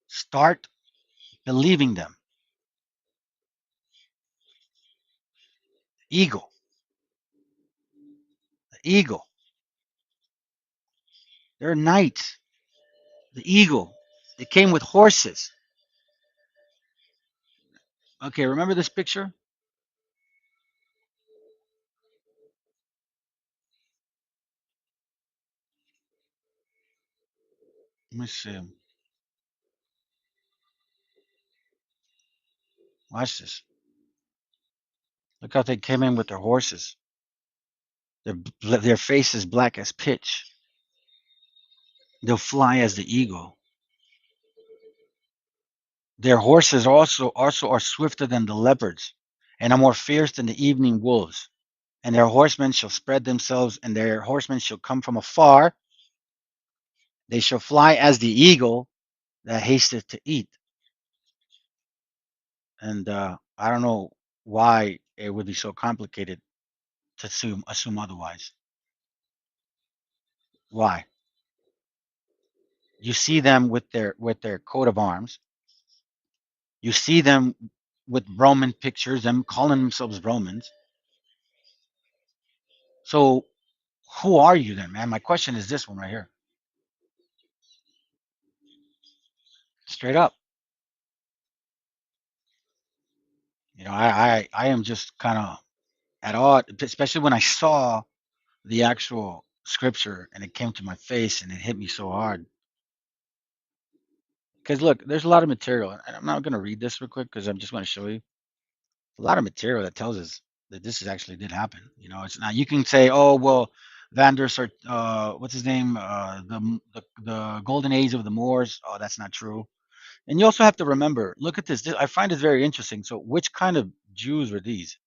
start believing them. Eagle. The eagle. They're knights. The eagle. They came with horses. Okay, remember this picture? Let me see. Watch this. Look how they came in with their horses. Their faces black as pitch. They'll fly as the eagle. Their horses also are swifter than the leopards, and are more fierce than the evening wolves. And their horsemen shall spread themselves, and their horsemen shall come from afar. They shall fly as the eagle that hasteth to eat. And I don't know why it would be so complicated to assume otherwise. Why? You see them with their coat of arms. You see them with Roman pictures, them calling themselves Romans. So who are you then, man? My question is this one right here. Straight up. I am just kind of at odd, especially when I saw the actual scripture and it came to my face and it hit me so hard. Because look, there's a lot of material, and I'm not going to read this real quick because I'm just going to show you a lot of material that tells us that this is actually did happen. It's not. You can say, oh well, Vander Sart, what's his name, the golden age of the Moors. Oh, that's not true. And you also have to remember, look at this. I find this very interesting. So, which kind of Jews were these?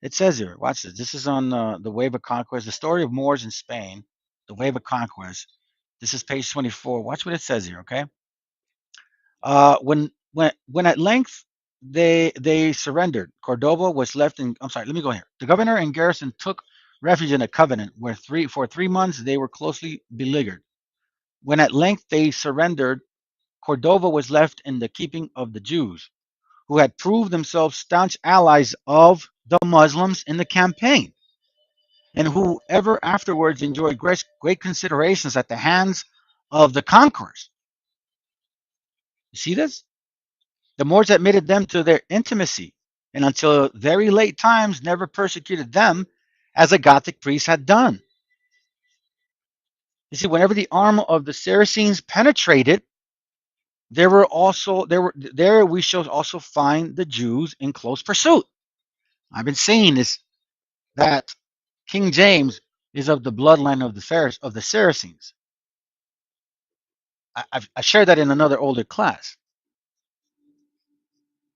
It says here, watch this. This is on the Wave of Conquest, the story of Moors in Spain, the Wave of Conquest. This is page 24. Watch what it says here, okay? When at length they surrendered, Cordoba was left in. I'm sorry, let me go here. The governor and garrison took refuge in a covenant where for 3 months they were closely beleaguered. When at length they surrendered, Cordova was left in the keeping of the Jews, who had proved themselves staunch allies of the Muslims in the campaign, and who ever afterwards enjoyed great considerations at the hands of the conquerors. You see this? The Moors admitted them to their intimacy, and until very late times never persecuted them as a Gothic priest had done. You see, whenever the arm of the Saracens penetrated, there we shall also find the Jews in close pursuit. I've been saying this, that King James is of the bloodline of the Saracens. I shared that in another older class.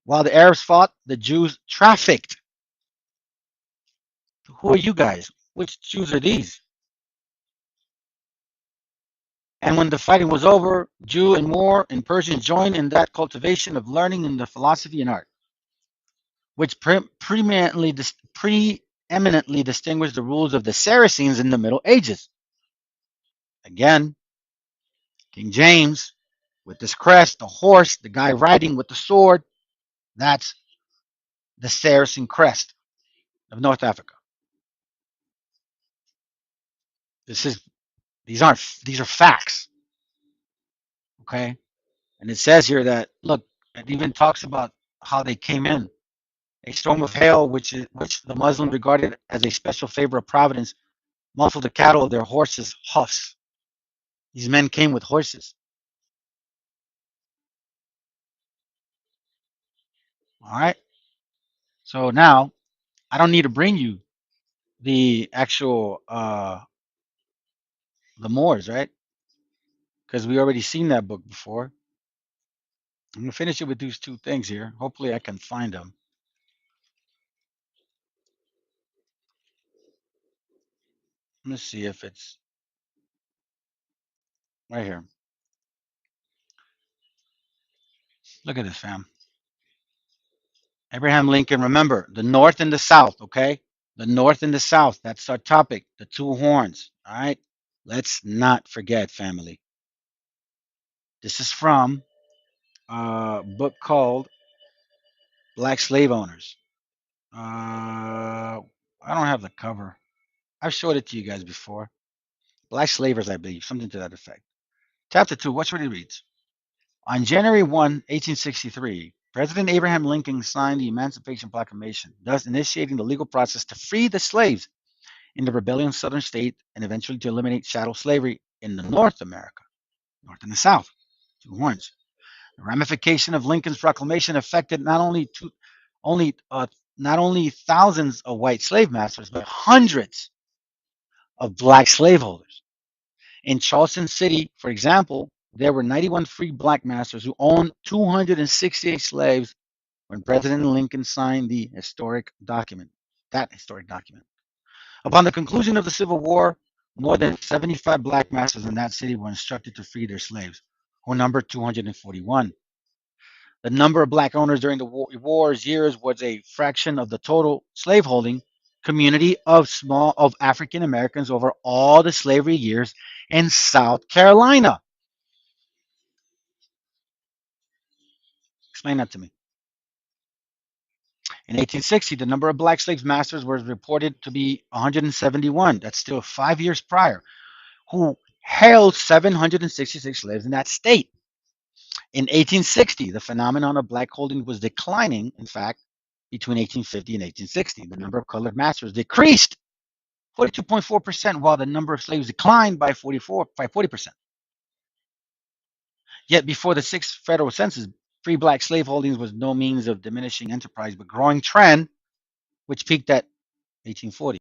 While the Arabs fought, the Jews trafficked. Who are you guys? Which Jews are these? And when the fighting was over, Jew and Moor and Persian joined in that cultivation of learning in the philosophy and art, which preeminently distinguished the rules of the Saracens in the Middle Ages. Again, King James, with this crest, the horse, the guy riding with the sword, that's the Saracen crest of North Africa. These are facts, okay? And it says here that, look, it even talks about how they came in. A storm of hail, which the Muslims regarded as a special favor of Providence, muffled the cattle of their horses' hoofs. These men came with horses. All right. So now I don't need to bring you the actual the Moors, right? Because we already seen that book before. I'm gonna finish it with these two things here. Hopefully I can find them. Let's see if it's right here. Look at this, fam. Abraham Lincoln, remember, the North and the South, okay? The North and the South, that's our topic, the two horns, all right? Let's not forget, family. This is from a book called Black Slave Owners. I don't have the cover. I've showed it to you guys before. Black Slavers, I believe, something to that effect. Chapter 2, watch what it reads. On January 1, 1863, President Abraham Lincoln signed the Emancipation Proclamation, thus initiating the legal process to free the slaves in the rebellion southern state and eventually to eliminate chattel slavery in the North America, North and the South, two horns. The ramification of Lincoln's proclamation affected not only thousands of white slave masters, but hundreds of black slaveholders. In Charleston City, for example, there were 91 free black masters who owned 268 slaves when President Lincoln signed the historic document. That historic document. Upon the conclusion of the Civil War, more than 75 black masters in that city were instructed to free their slaves, who numbered 241. The number of black owners during the war's years was a fraction of the total slaveholding community of African Americans over all the slavery years in South Carolina. Explain that to me. In 1860, the number of black slave masters was reported to be 171. That's still 5 years prior, who held 766 slaves in that state. In 1860, the phenomenon of black holding was declining. In fact, between 1850 and 1860, the number of colored masters decreased 42.4%, while the number of slaves declined by 40%. Yet before the sixth federal census, free black slave holdings was no means of diminishing enterprise, but growing trend, which peaked at 1840.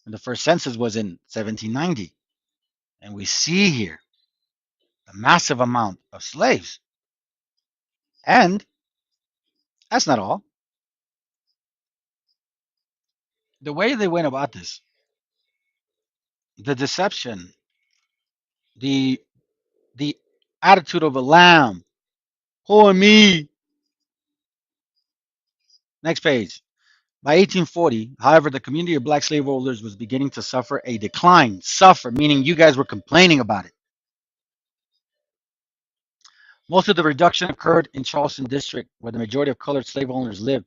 And the first census was in 1790. And we see here a massive amount of slaves. And that's not all. The way they went about this, the deception, the the attitude of a lamb, poor me. Next page. By 1840, however, the community of black slaveholders was beginning to suffer a decline. Suffer, meaning you guys were complaining about it. Most of the reduction occurred in Charleston District, where the majority of colored slaveholders lived.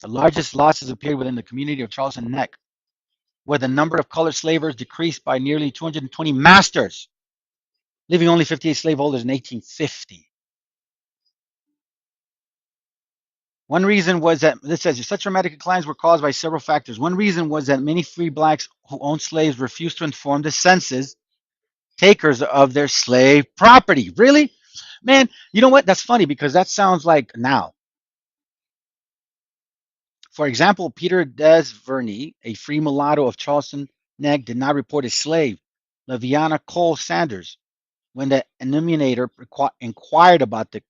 The largest losses appeared within the community of Charleston Neck, where the number of colored slavers decreased by nearly 220 masters, leaving only 58 slaveholders in 1850. One reason was that, this says, such dramatic declines were caused by several factors. One reason was that many free blacks who owned slaves refused to inform the census takers of their slave property. Really? Man, you know what? That's funny because that sounds like now. For example, Peter Des Verney, a free mulatto of Charleston Neck, did not report his slave, Laviana Cole Sanders, when the enumerator inquired about the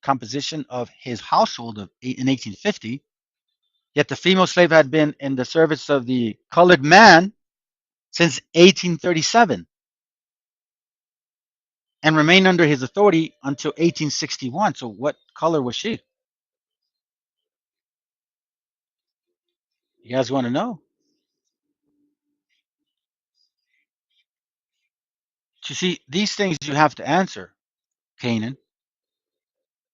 composition of his household in 1850. Yet the female slave had been in the service of the colored man since 1837 and remained under his authority until 1861. So what color was she? You guys want to know? You see, these things you have to answer, Canaan.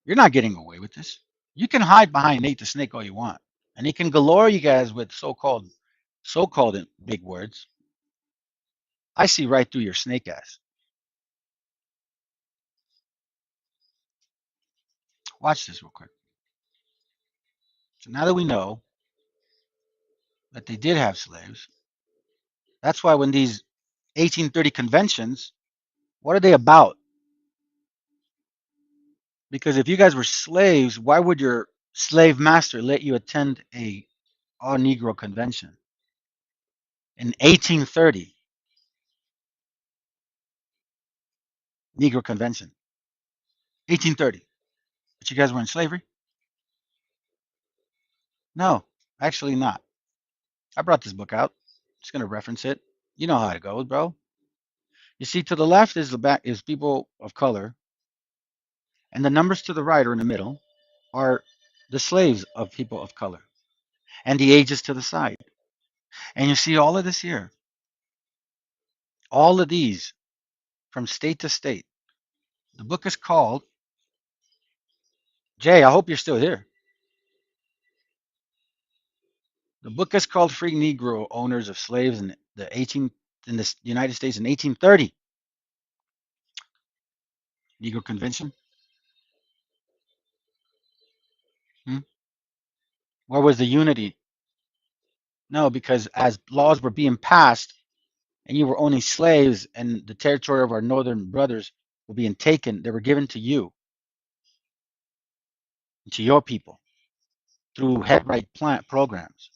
You're not getting away with this. You can hide behind Nate the Snake all you want, and he can galore you guys with so-called big words. I see right through your snake ass. Watch this real quick. So now that we know that they did have slaves, that's why when these 1830 conventions, what are they about? Because if you guys were slaves, why would your slave master let you attend a all Negro convention in 1830? Negro convention, 1830. But you guys were in slavery? No, actually not. I brought this book out. Just gonna reference it. You know how it goes, bro. You see, to the left is the back is people of color, and the numbers to the right or in the middle are the slaves of people of color, and the ages to the side. And you see all of this here, all of these from state to state. The book is called, Jay, I hope you're still here. The book is called Free Negro Owners of Slaves in the United States in 1830. Negro Convention. Where was the unity? No, because as laws were being passed and you were owning slaves and the territory of our northern brothers were being taken, they were given to you, to your people, through head right plant programs.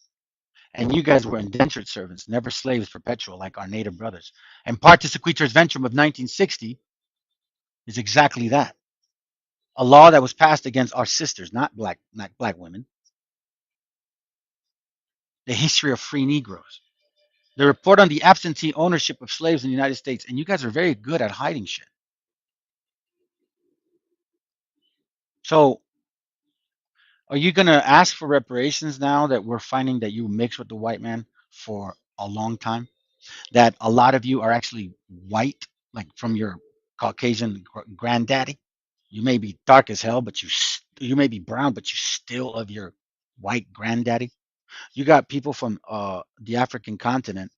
And you guys were indentured servants, never slaves perpetual like our native brothers. And Partis Equitas Ventrum of 1960 is exactly that. A law that was passed against our sisters, not black women. The history of free Negroes. The report on the absentee ownership of slaves in the United States. And you guys are very good at hiding shit. So are you going to ask for reparations now that we're finding that you mixed with the white man for a long time? That a lot of you are actually white, like from your Caucasian granddaddy? You may be dark as hell, but you may be brown, but you still of your white granddaddy. You got people from the African continent,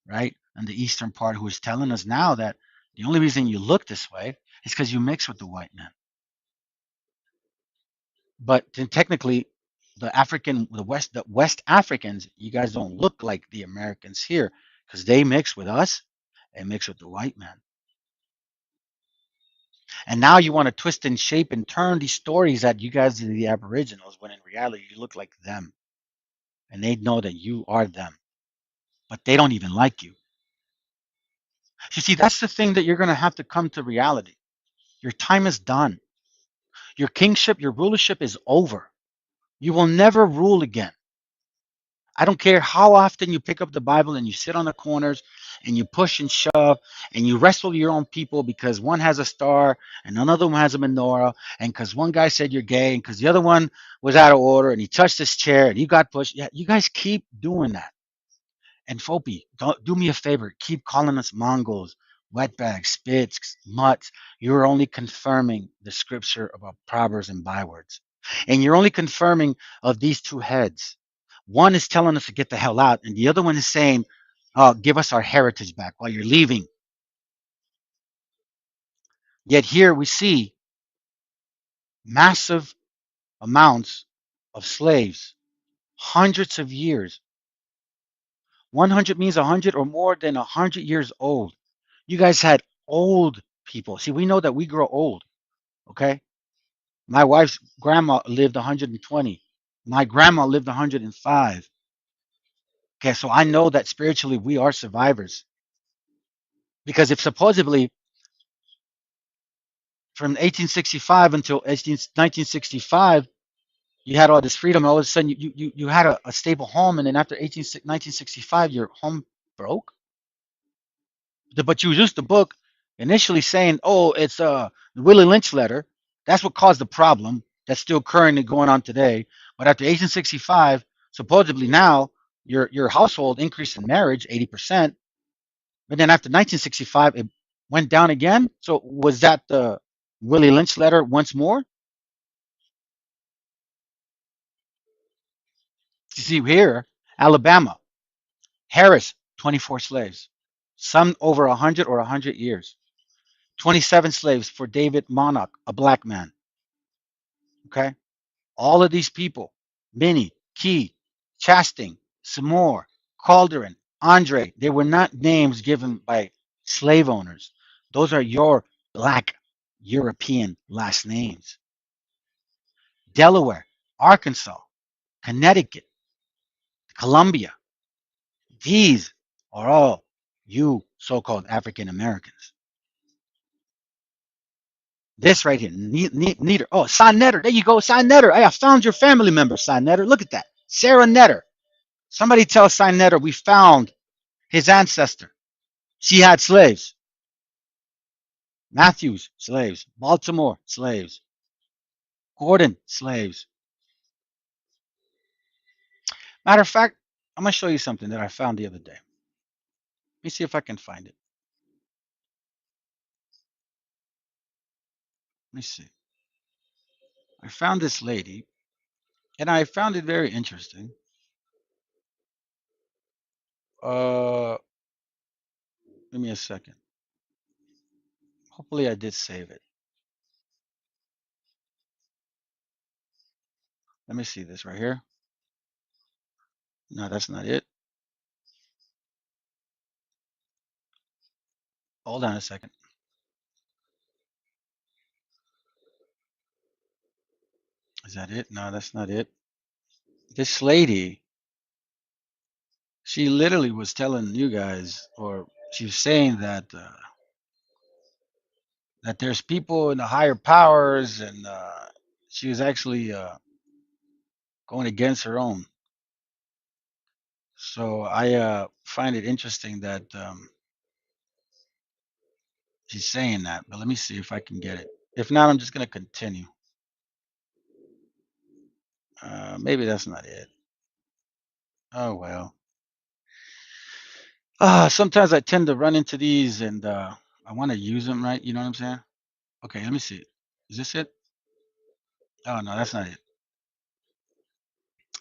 right, and the eastern part who is telling us now that the only reason you look this way is because you mix with the white man. But then technically, the West Africans, you guys don't look like the Americans here because they mix with us and mix with the white man. And now you want to twist and shape and turn these stories that you guys are the Aboriginals when in reality you look like them. And they know that you are them. But they don't even like you. You see, that's the thing that you're going to have to come to reality. Your time is done. Your kingship, your rulership is over. You will never rule again. I don't care how often you pick up the Bible and you sit on the corners and you push and shove and you wrestle your own people because one has a star and another one has a menorah, and because one guy said you're gay and because the other one was out of order and he touched his chair and you got pushed. Yeah, you guys keep doing that. And Fopi, do me a favor. Keep calling us Mongols, wetbags, spits, mutts. You're only confirming the scripture about proverbs and bywords. And you're only confirming of these two heads. One is telling us to get the hell out, and the other one is saying, give us our heritage back while you're leaving. Yet here we see massive amounts of slaves, hundreds of years. 100 means 100 or more than 100 years old. You guys had old people. See, we know that we grow old, okay? My wife's grandma lived 120. My grandma lived 105. Okay, so I know that spiritually we are survivors. Because if supposedly from 1865 until 1965, you had all this freedom, all of a sudden you had a stable home, and then after 1965, your home broke. But you used the book initially saying, "Oh, it's a Willie Lynch letter." That's what caused the problem. That's still currently going on today. But after 1865, supposedly now your household increased in marriage 80%. But then after 1965, it went down again. So was that the Willie Lynch letter once more? You see here, Alabama, Harris, 24 slaves, some over 100 or 100 years. 27 slaves for David Monarch, a black man. Okay. All of these people, Minnie, Key, Chastain, Seymour, Calderon, Andre, they were not names given by slave owners. Those are your black European last names. Delaware, Arkansas, Connecticut, Columbia. These are all you so-called African Americans. This right here, Netter. Oh, Son Netter. There you go, Son Netter. I found your family member, Son Netter. Look at that. Sarah Netter. Somebody tell Son Netter we found his ancestor. She had slaves. Matthews, slaves. Baltimore, slaves. Gordon, slaves. Matter of fact, I'm going to show you something that I found the other day. Let me see if I can find it. Let me see. I found this lady, and I found it very interesting. Give me a second. Hopefully I did save it. Let me see this right here. No, that's not it. Hold on a second. Is that it? No, that's not it. This lady She literally was telling you guys, or she was saying that there's people in the higher powers, and she was actually going against her own. So I find it interesting that she's saying that. But let me see if I can get it. If not, I'm just gonna continue. Maybe that's not it. Oh well. Sometimes I tend to run into these, and I want to use them, right? You know what I'm saying? Okay, let me see. Is this it? Oh no, that's not it.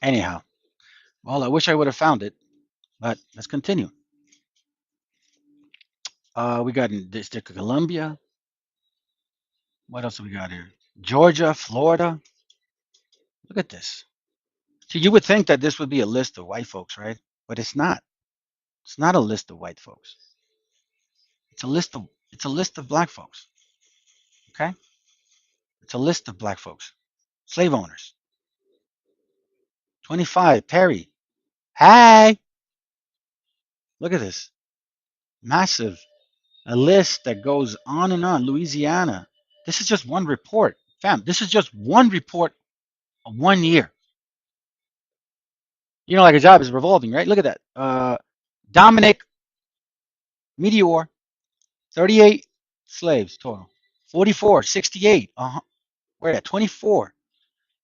Anyhow, well, I wish I would have found it, but let's continue. We got in District of Columbia. What else have we got here? Georgia, Florida. Look at this. See, you would think that this would be a list of white folks, right? But it's not. It's not a list of white folks. It's a list of black folks. Okay? It's a list of black folks. Slave owners. 25, Perry. Hey! Look at this. Massive. A list that goes on and on. Louisiana. This is just one report. Fam, this is just one report of 1 year. You know, like a job is revolving, right? Look at that. Dominic, Meteor, 38 slaves total. 44, 68. Where at? 24,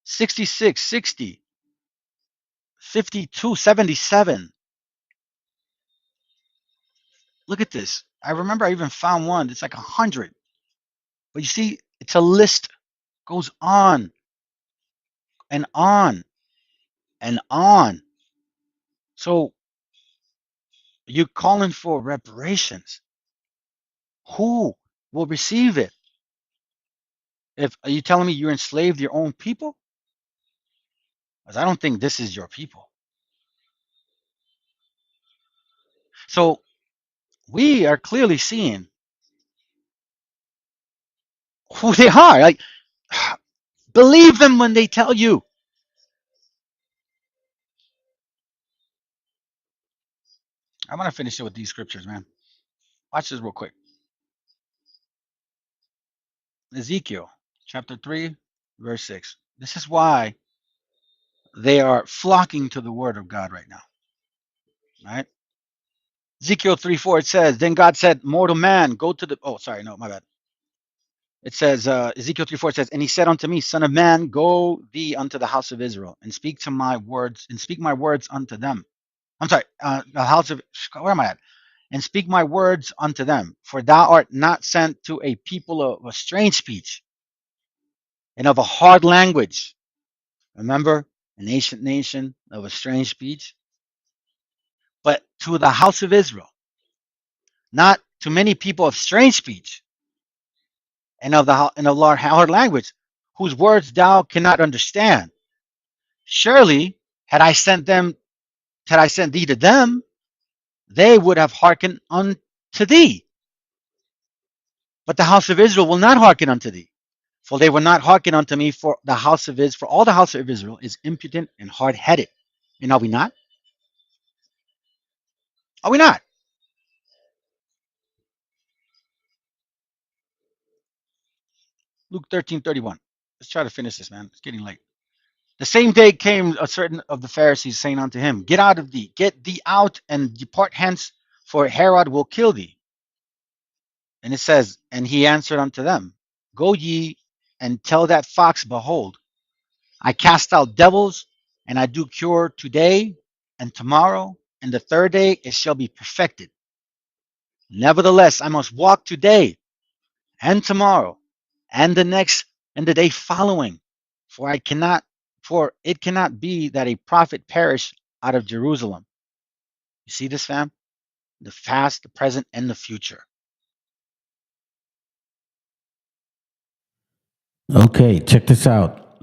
66, 60, 52, 77. Look at this. I remember I even found one. It's like 100. But you see, it's a list. Goes on and on and on. So you're calling for reparations. Who will receive it? Are you telling me you enslaved your own people? Because I don't think this is your people. So we are clearly seeing who they are. Like, believe them when they tell you. I'm going to finish it with these scriptures, man. Watch this real quick. Ezekiel chapter 3, verse 6. This is why they are flocking to the word of God right now. Right? Ezekiel 3:4, it says, then God said, mortal man, go to the, oh, sorry, no, my bad. It says, Ezekiel 3:4 says, and he said unto me, son of man, go thee unto the house of Israel and speak my words unto them. I'm sorry, the house of, where am I at? And speak my words unto them, for thou art not sent to a people of a strange speech and of a hard language. Remember, an ancient nation of a strange speech, but to the house of Israel, not to many people of strange speech and of the hard language, whose words thou cannot understand. Surely, had I sent thee to them, they would have hearkened unto thee. But the house of Israel will not hearken unto thee, for they will not hearken unto me. For the house of Israel, for all the house of Israel is impudent and hard-headed. And are we not? Are we not? Luke 13:31. Let's try to finish this, man. It's getting late. The same day came a certain of the Pharisees, saying unto him, get thee out and depart hence, for Herod will kill thee. And it says, and he answered unto them, go ye and tell that fox, behold, I cast out devils, and I do cure today and tomorrow, and the third day it shall be perfected. Nevertheless, I must walk today and tomorrow and the next and the day following, for it cannot be that a prophet perish out of Jerusalem. You see this, fam? The past, the present, and the future. Okay, check this out.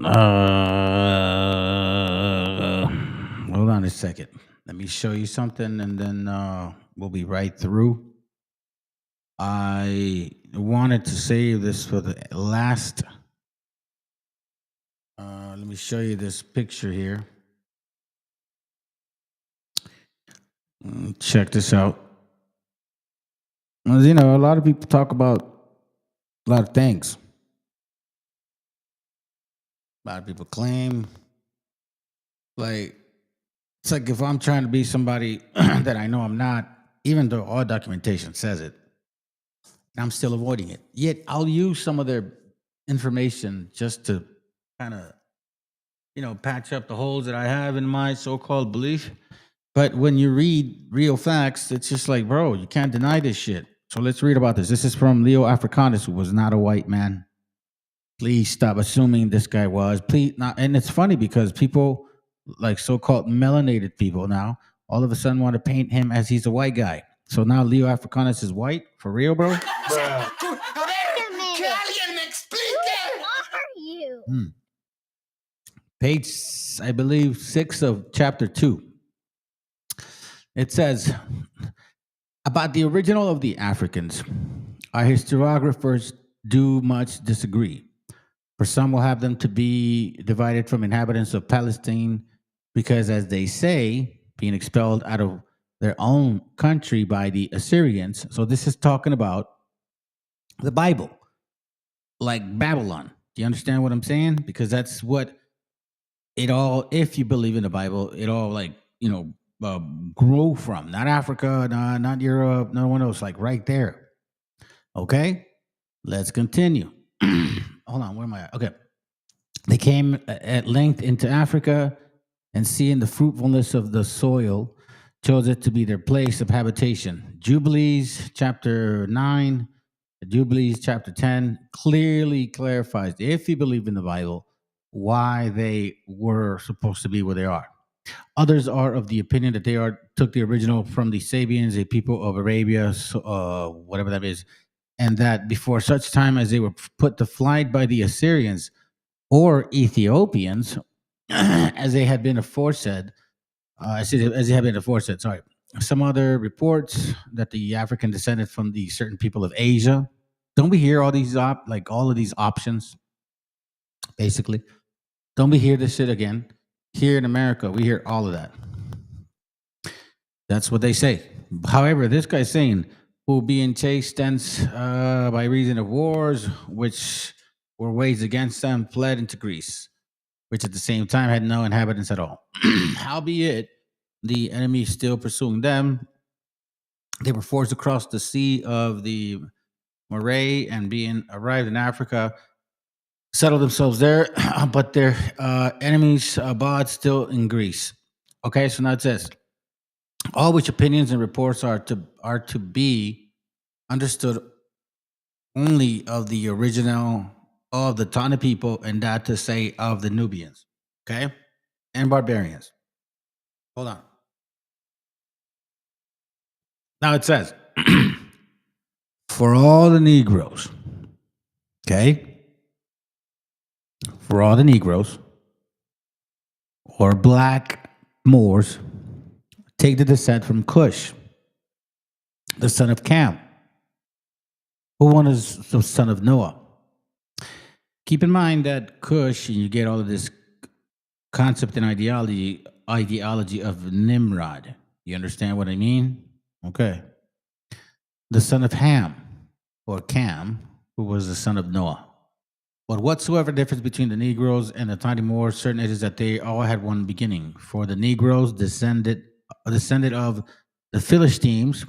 Hold on a second. Let me show you something, and then we'll be right through. I wanted to save this for the last. Let me show you this picture here. Check this out. Well, you know, a lot of people talk about a lot of things. A lot of people claim, like, it's like if I'm trying to be somebody that I know I'm not, even though all documentation says it, I'm still avoiding it. Yet I'll use some of their information just to kind of, you know, patch up the holes that I have in my so-called belief. But when you read real facts, it's just like, bro, you can't deny this shit. So let's read about this. This is from Leo Africanus, who was not a white man. Please stop assuming this guy was. Please not. And it's funny because people, like so-called melanated people now, all of a sudden want to paint him as he's a white guy. So now Leo Africanus is white? For real, bro? Page, I believe, 6 of chapter 2. It says, about the original of the Africans, our historiographers do much disagree. For some will have them to be divided from inhabitants of Palestine because, as they say, being expelled out of their own country by the Assyrians. So this is talking about the Bible, like Babylon. Do you understand what I'm saying? Because that's what it all, if you believe in the Bible, it all, like, you know, grew from. Not Africa, not Europe, no one else, like right there. Okay? Let's continue. Hold on, where am I at? Okay. They came at length into Africa, and seeing the fruitfulness of the soil, chose it to be their place of habitation. Jubilees chapter 9, Jubilees chapter 10 clearly clarifies, if you believe in the Bible, why they were supposed to be where they are. Others are of the opinion that they took the original from the Sabians, a people of Arabia, whatever that is, and that before such time as they were put to flight by the Assyrians or Ethiopians, as they had been aforesaid, sorry. Some other reports that the African descended from the certain people of Asia. Don't we hear all these all of these options? Basically, don't we hear this shit again? Here in America, we hear all of that. That's what they say. However, this guy's saying, who being chased thence by reason of wars which were waged against them, fled into Greece, which at the same time had no inhabitants at all. Howbeit, the enemy still pursuing them, they were forced across the sea of the Moray, and being arrived in Africa, settled themselves there, but their enemies abode still in Greece. Okay, so now it says, all which opinions and reports are to be understood only of the original of the Tana people, and that to say of the Nubians, okay, and barbarians. Hold on. Now it says, for all the Negroes, okay, for all the Negroes or black Moors, take the descent from Cush, the son of Cam, who was the son of Noah. Keep in mind that Cush, and you get all of this concept and ideology of Nimrod. You understand what I mean? Okay. The son of Ham, or Cam, who was the son of Noah. But whatsoever difference between the Negroes and the tiny Moors, certain it is that they all had one beginning. For the Negroes descended of the Philistines,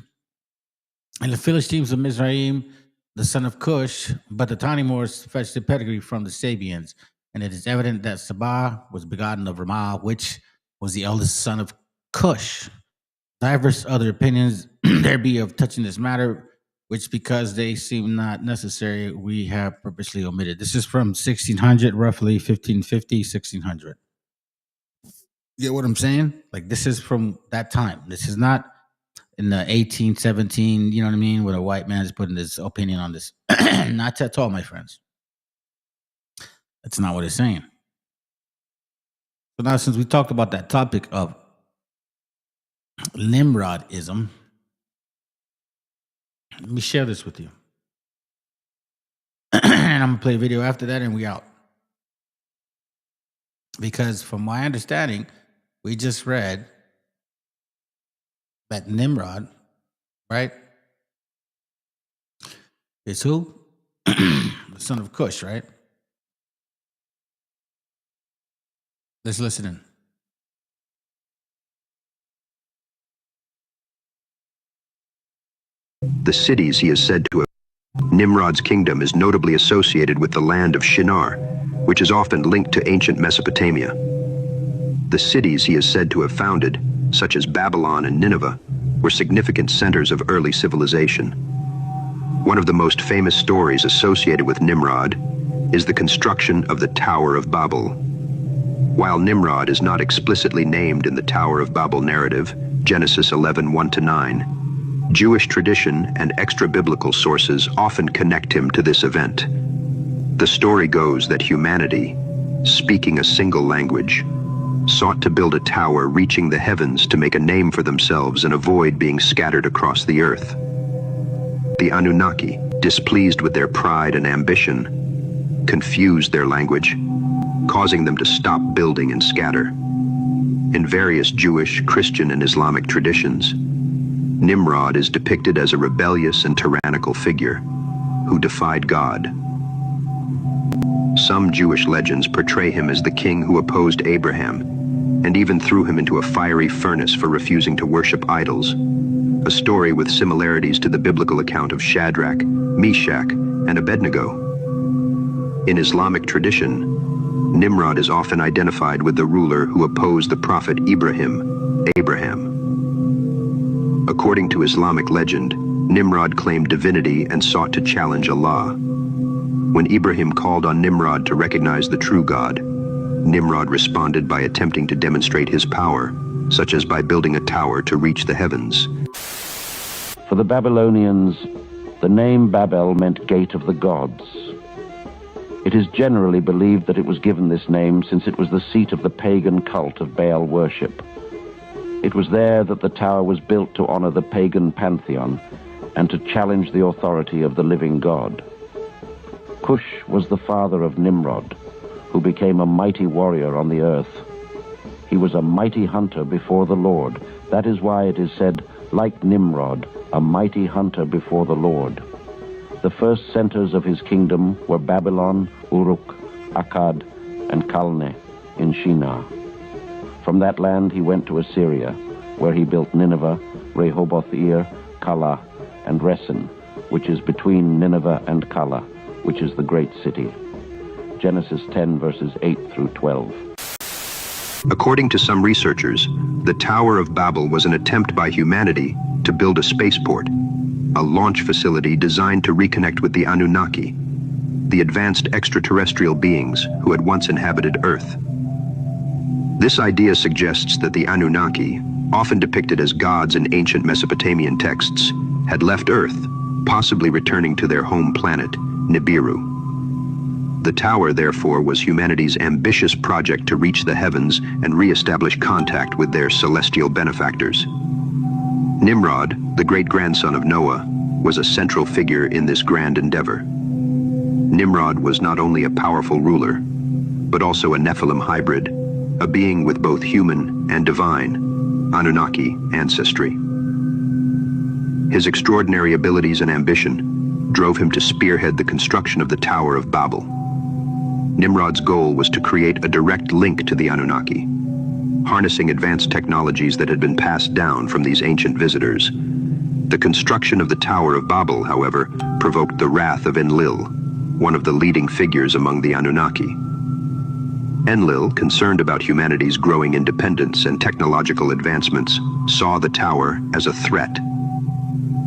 and the Philistines of Mizraim, the son of Cush, but the tiny Moors fetched the pedigree from the Sabians. And it is evident that Sabah was begotten of Ramah, which was the eldest son of Cush. Diverse other opinions there be of touching this matter, which because they seem not necessary, we have purposely omitted. This is from 1600, roughly 1550, 1600. You get what I'm saying? Like, this is from that time. This is not in the 1817, you know what I mean, when a white man is putting his opinion on this. Not at all, my friends. That's not what it's saying. So now, since we talked about that topic of Nimrodism, let me share this with you. And I'm going to play a video after that, and we out. Because from my understanding, we just read that Nimrod, right, is who? The son of Cush, right? Let's listen in. The cities he is said to have. Nimrod's kingdom is notably associated with the land of Shinar, which is often linked to ancient Mesopotamia. The cities he is said to have founded, such as Babylon and Nineveh, were significant centers of early civilization. One of the most famous stories associated with Nimrod is the construction of the Tower of Babel. While Nimrod is not explicitly named in the Tower of Babel narrative, Genesis 11:1-9, Jewish tradition and extra-biblical sources often connect him to this event. The story goes that humanity, speaking a single language, sought to build a tower reaching the heavens to make a name for themselves and avoid being scattered across the earth. The Anunnaki, displeased with their pride and ambition, confused their language, causing them to stop building and scatter. In various Jewish, Christian, and Islamic traditions, Nimrod is depicted as a rebellious and tyrannical figure who defied God. Some Jewish legends portray him as the king who opposed Abraham and even threw him into a fiery furnace for refusing to worship idols, a story with similarities to the biblical account of Shadrach, Meshach, and Abednego. In Islamic tradition, Nimrod is often identified with the ruler who opposed the prophet Abraham. According to Islamic legend, Nimrod claimed divinity and sought to challenge Allah. When Ibrahim called on Nimrod to recognize the true God, Nimrod responded by attempting to demonstrate his power, such as by building a tower to reach the heavens. For the Babylonians, the name Babel meant gate of the gods. It is generally believed that it was given this name since it was the seat of the pagan cult of Baal worship. It was there that the tower was built to honor the pagan pantheon and to challenge the authority of the living God. Cush was the father of Nimrod, who became a mighty warrior on the earth. He was a mighty hunter before the Lord. That is why it is said, like Nimrod, a mighty hunter before the Lord. The first centers of his kingdom were Babylon, Uruk, Akkad, and Calneh in Shinar. From that land he went to Assyria, where he built Nineveh, Rehoboth-ir, Calah, and Resen, which is between Nineveh and Calah, which is the great city. Genesis 10 verses 8-12. According to some researchers, the Tower of Babel was an attempt by humanity to build a spaceport, a launch facility designed to reconnect with the Anunnaki, the advanced extraterrestrial beings who had once inhabited Earth. This idea suggests that the Anunnaki, often depicted as gods in ancient Mesopotamian texts, had left Earth, possibly returning to their home planet, Nibiru. The tower, therefore, was humanity's ambitious project to reach the heavens and re-establish contact with their celestial benefactors. Nimrod, the great-grandson of Noah, was a central figure in this grand endeavor. Nimrod was not only a powerful ruler, but also a Nephilim hybrid, a being with both human and divine, Anunnaki ancestry. His extraordinary abilities and ambition drove him to spearhead the construction of the Tower of Babel. Nimrod's goal was to create a direct link to the Anunnaki, harnessing advanced technologies that had been passed down from these ancient visitors. The construction of the Tower of Babel, however, provoked the wrath of Enlil, one of the leading figures among the Anunnaki. Enlil, concerned about humanity's growing independence and technological advancements, saw the tower as a threat.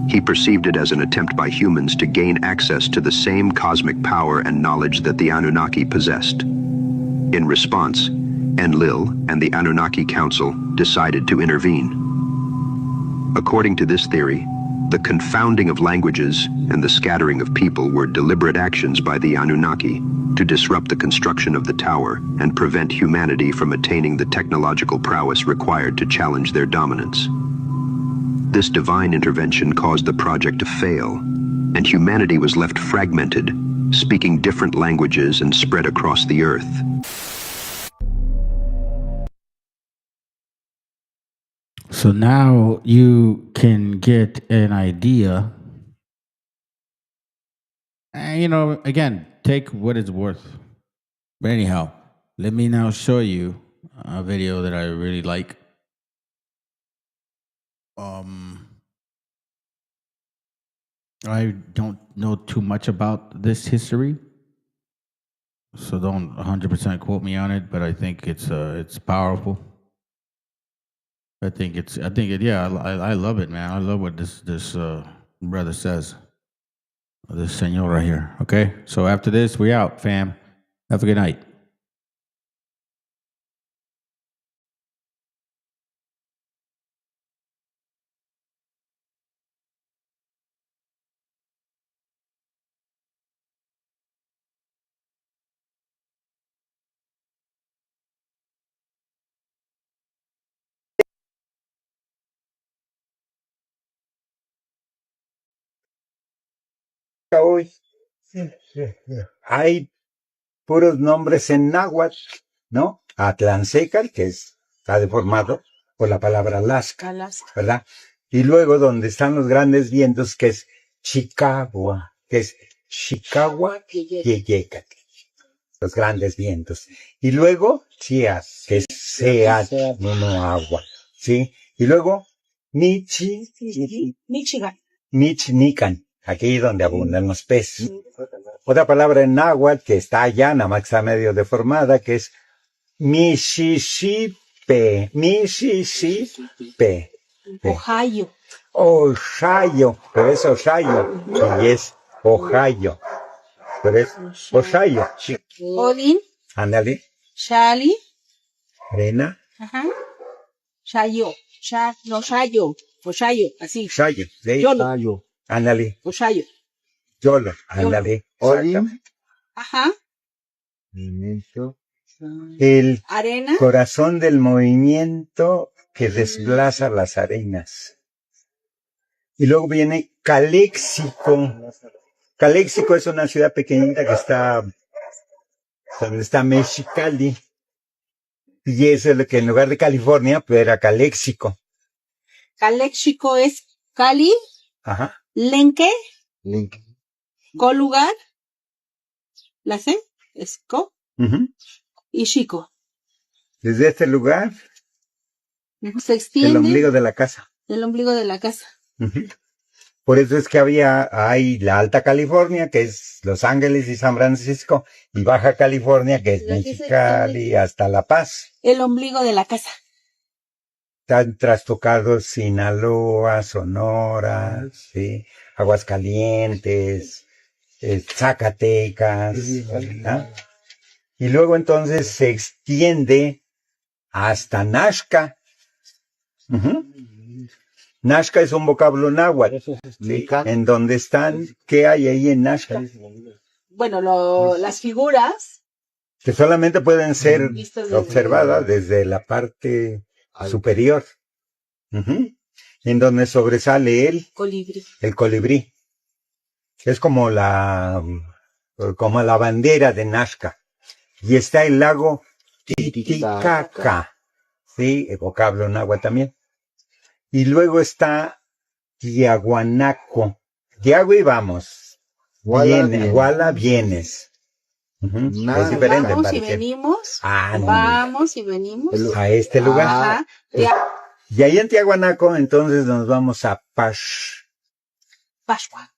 He perceived it as an attempt by humans to gain access to the same cosmic power and knowledge that the Anunnaki possessed. In response, Enlil and the Anunnaki Council decided to intervene. According to this theory, the confounding of languages and the scattering of people were deliberate actions by the Anunnaki to disrupt the construction of the tower and prevent humanity from attaining the technological prowess required to challenge their dominance. This divine intervention caused the project to fail, and humanity was left fragmented, speaking different languages and spread across the earth. So now you can get an idea. And, you know, again, take what it's worth. But anyhow, let me now show you a video that I really like. I don't know too much about this history, so don't 100% quote me on it. But I think it's powerful. I think I love it, man. I love what this brother says. This señor right here. Okay, so after this, we out, fam. Have a good night. Hoy hay puros nombres en náhuatl, ¿no? Atlansecal, que está deformado por la palabra Alaska, ¿verdad? Y luego donde están los grandes vientos, que es Chicago, que es Chicago Yeyecatl, los grandes vientos. Y luego Chias, que es Seat, no agua, ¿sí? Y luego Michnican, aquí donde abundan los peces. Otra palabra en náhuatl que está allá, nada más que está medio deformada, que es Mississippi. Ohio. Ohio, pero es Ohio, y es Ohio, pero es Ohio. Odin. Ándale. Shali. Arena. Ajá. Shayo. Shayo. Oshayo, así. Shayo. Yolo. Ándale. Oshayo. Yolo. Ándale. Odin. Ajá. El Arena. corazón del movimiento que desplaza las arenas. Y luego viene Caléxico. Caléxico es una ciudad pequeñita que está donde está Mexicali. Y eso es lo que en lugar de California, pues era Caléxico. Caléxico es Cali. Ajá. Lenque. Colugar. La C es Co. Y Chico. Desde este lugar, Se extiende. el ombligo de la casa. El ombligo de la casa. Por eso es que hay la Alta California, que es Los Ángeles y San Francisco, y Baja California, que es Mexicali hasta La Paz. El ombligo de la casa. Están trastocados Sinaloa, Sonora, ¿sí? Aguascalientes, Zacatecas, ¿verdad? Y luego entonces se extiende hasta Nazca. Nazca es un vocablo náhuatl, ¿sí? En donde están, ¿qué hay ahí en Nazca? Bueno, las figuras. Que solamente pueden ser observadas desde la parte superior, en donde sobresale el colibrí. Es como la bandera de Nazca. Y está el lago Titicaca, sí, el vocablo náhuatl también. Y luego está Tiahuanaco. Tiago y vamos. Guala, vienes. Es diferente. Vamos y venimos. Vamos y venimos. A este lugar. Ajá. Y ahí en Tiahuanaco, entonces nos vamos a Pascua.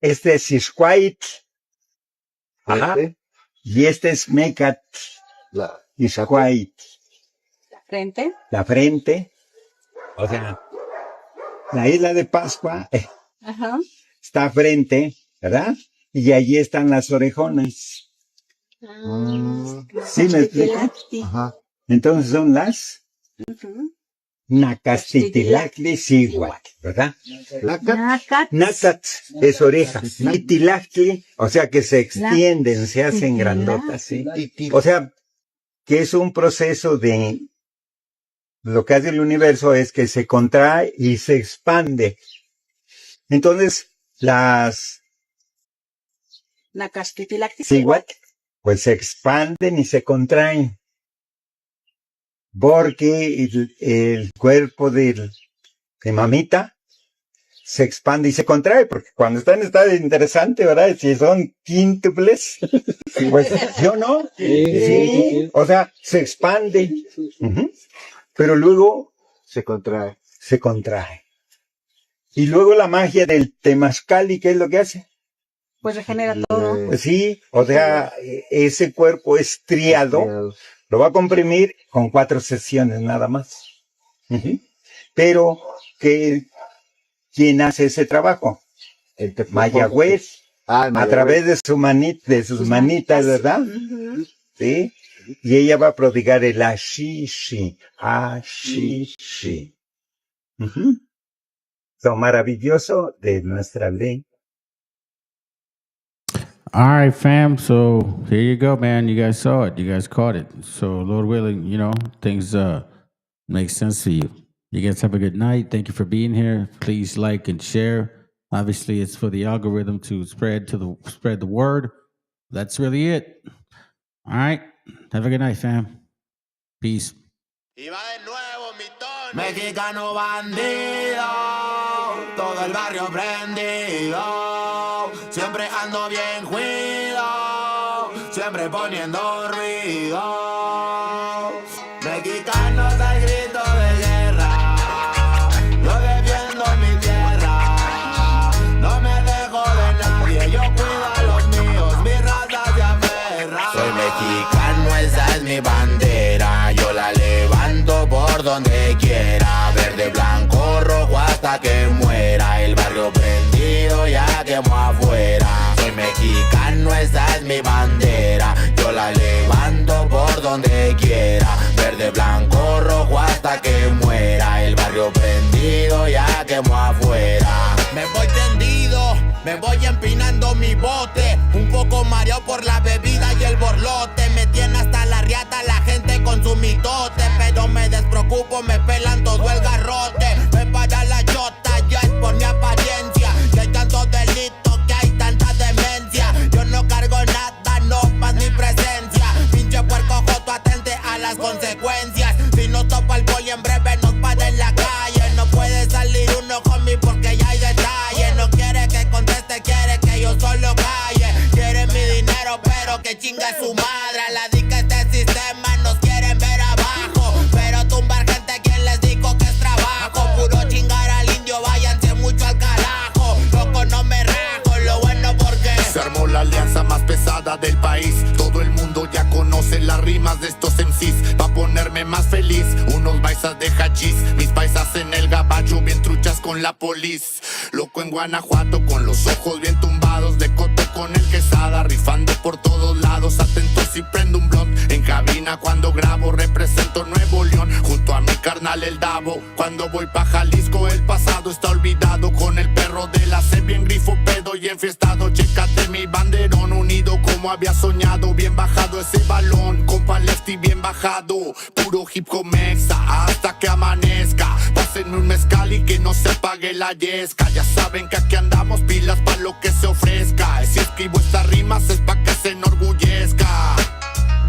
Este es Ixcuaitl. Ajá. Y este es Mecat. Ixcuaitl. La frente. O sea, la isla de Pascua está frente, ¿verdad? Y allí están las orejonas. ¿Sí me explico? Entonces son las Nacastitilactli Siguatl, ¿verdad? Nacat es oreja. Titilactli, o sea que se extienden, se hacen grandotas, ¿sí? O sea, que es un proceso de... Lo que hace el universo es que se contrae y se expande. Entonces, las Siguatl, pues se expanden y se contraen. porque el cuerpo de mamita se expande y se contrae, porque cuando está en estado interesante, ¿verdad? Si son quíntuples, pues yo no. Sí, o sea, se expande. Pero luego se contrae. Se contrae. Y luego la magia del temazcali, ¿qué es lo que hace? Pues regenera todo. Pues sí, o sea, ese cuerpo estriado lo va a comprimir con 4 sesiones nada más. Pero, ¿quién hace ese trabajo? Mayagüez, a través de sus manitas, ¿verdad? Sí. Y ella va a prodigar el ashishi. Lo maravilloso de nuestra ley. All right, fam. So here you go, man. You guys saw it. You guys caught it. So Lord willing, things make sense for you. You guys have a good night. Thank you for being here. Please like and share. Obviously, it's for the algorithm to spread the word. That's really it. All right. Have a good night, fam. Peace. Mexicano bandido, todo el barrio prendido, siempre ando bien juido, siempre poniendo ruido. Mexicanos al grito de guerra, yo defiendo mi tierra, no me dejo de nadie, yo cuido a los míos, mi raza se aferra. Soy mexicano, esa es mi bandera, yo la levanto por donde quiera, verde, blanco, rojo hasta que muera, el barrio prendido ya quemó afuera. Soy mexicano, esa es mi bandera, yo la levanto por donde quiera, verde, blanco, rojo hasta que muera, el barrio prendido ya quemó afuera. Me voy tendido, me voy empinando mi bote, un poco mareado por la bebida y el borlote, me tiene hasta la riata la gente con su mitote, pero me despreocupo, me pelan todo el garrote, me para la chota, ya es por mi apariencia, que hay tantos delitos, que hay tanta demencia, yo no cargo nada, no más mi presencia, pinche puerco joto, atente a las consecuencias, si no topa el boy en breve nos para en la calle, no puede salir uno conmigo porque ya hay detalle, no quiere que conteste, quiere que yo solo calle, quiere mi dinero pero que chinga su madre, a la dica este sistema nos quieren ver abajo, pero tumbar gente quien les dijo que es trabajo, puro chingar al indio, váyanse mucho al carajo, loco no me rajo, lo bueno porque se armó la alianza más pesada del país, todo el mundo ya conoce las rimas de estos MCs, pa' ponerme más feliz, unos paisas de hachís, mis paisas en el gabacho bien truchas con la polis, loco en Guanajuato con los ojos bien tumbados, de coto con el quesada, rifando por todos lados, atento si prendo un blunt, en cabina cuando grabo, represento Nuevo León, junto a mi carnal el Davo, cuando voy pa' Jalisco el pasado está olvidado, con el perro de la C bien grifo, pedo y enfiestado, chécate mi banderón, unido como había soñado, bien bajado ese balón, compa lefty bien bajado, puro hip hop mexa, hasta que amanezca, pásenme un mezcal y que no se apague la yesca, ya saben que aquí andamos pilas pa' lo que se ofrezca, si escribo estas rimas es pa' que se enorgullezca.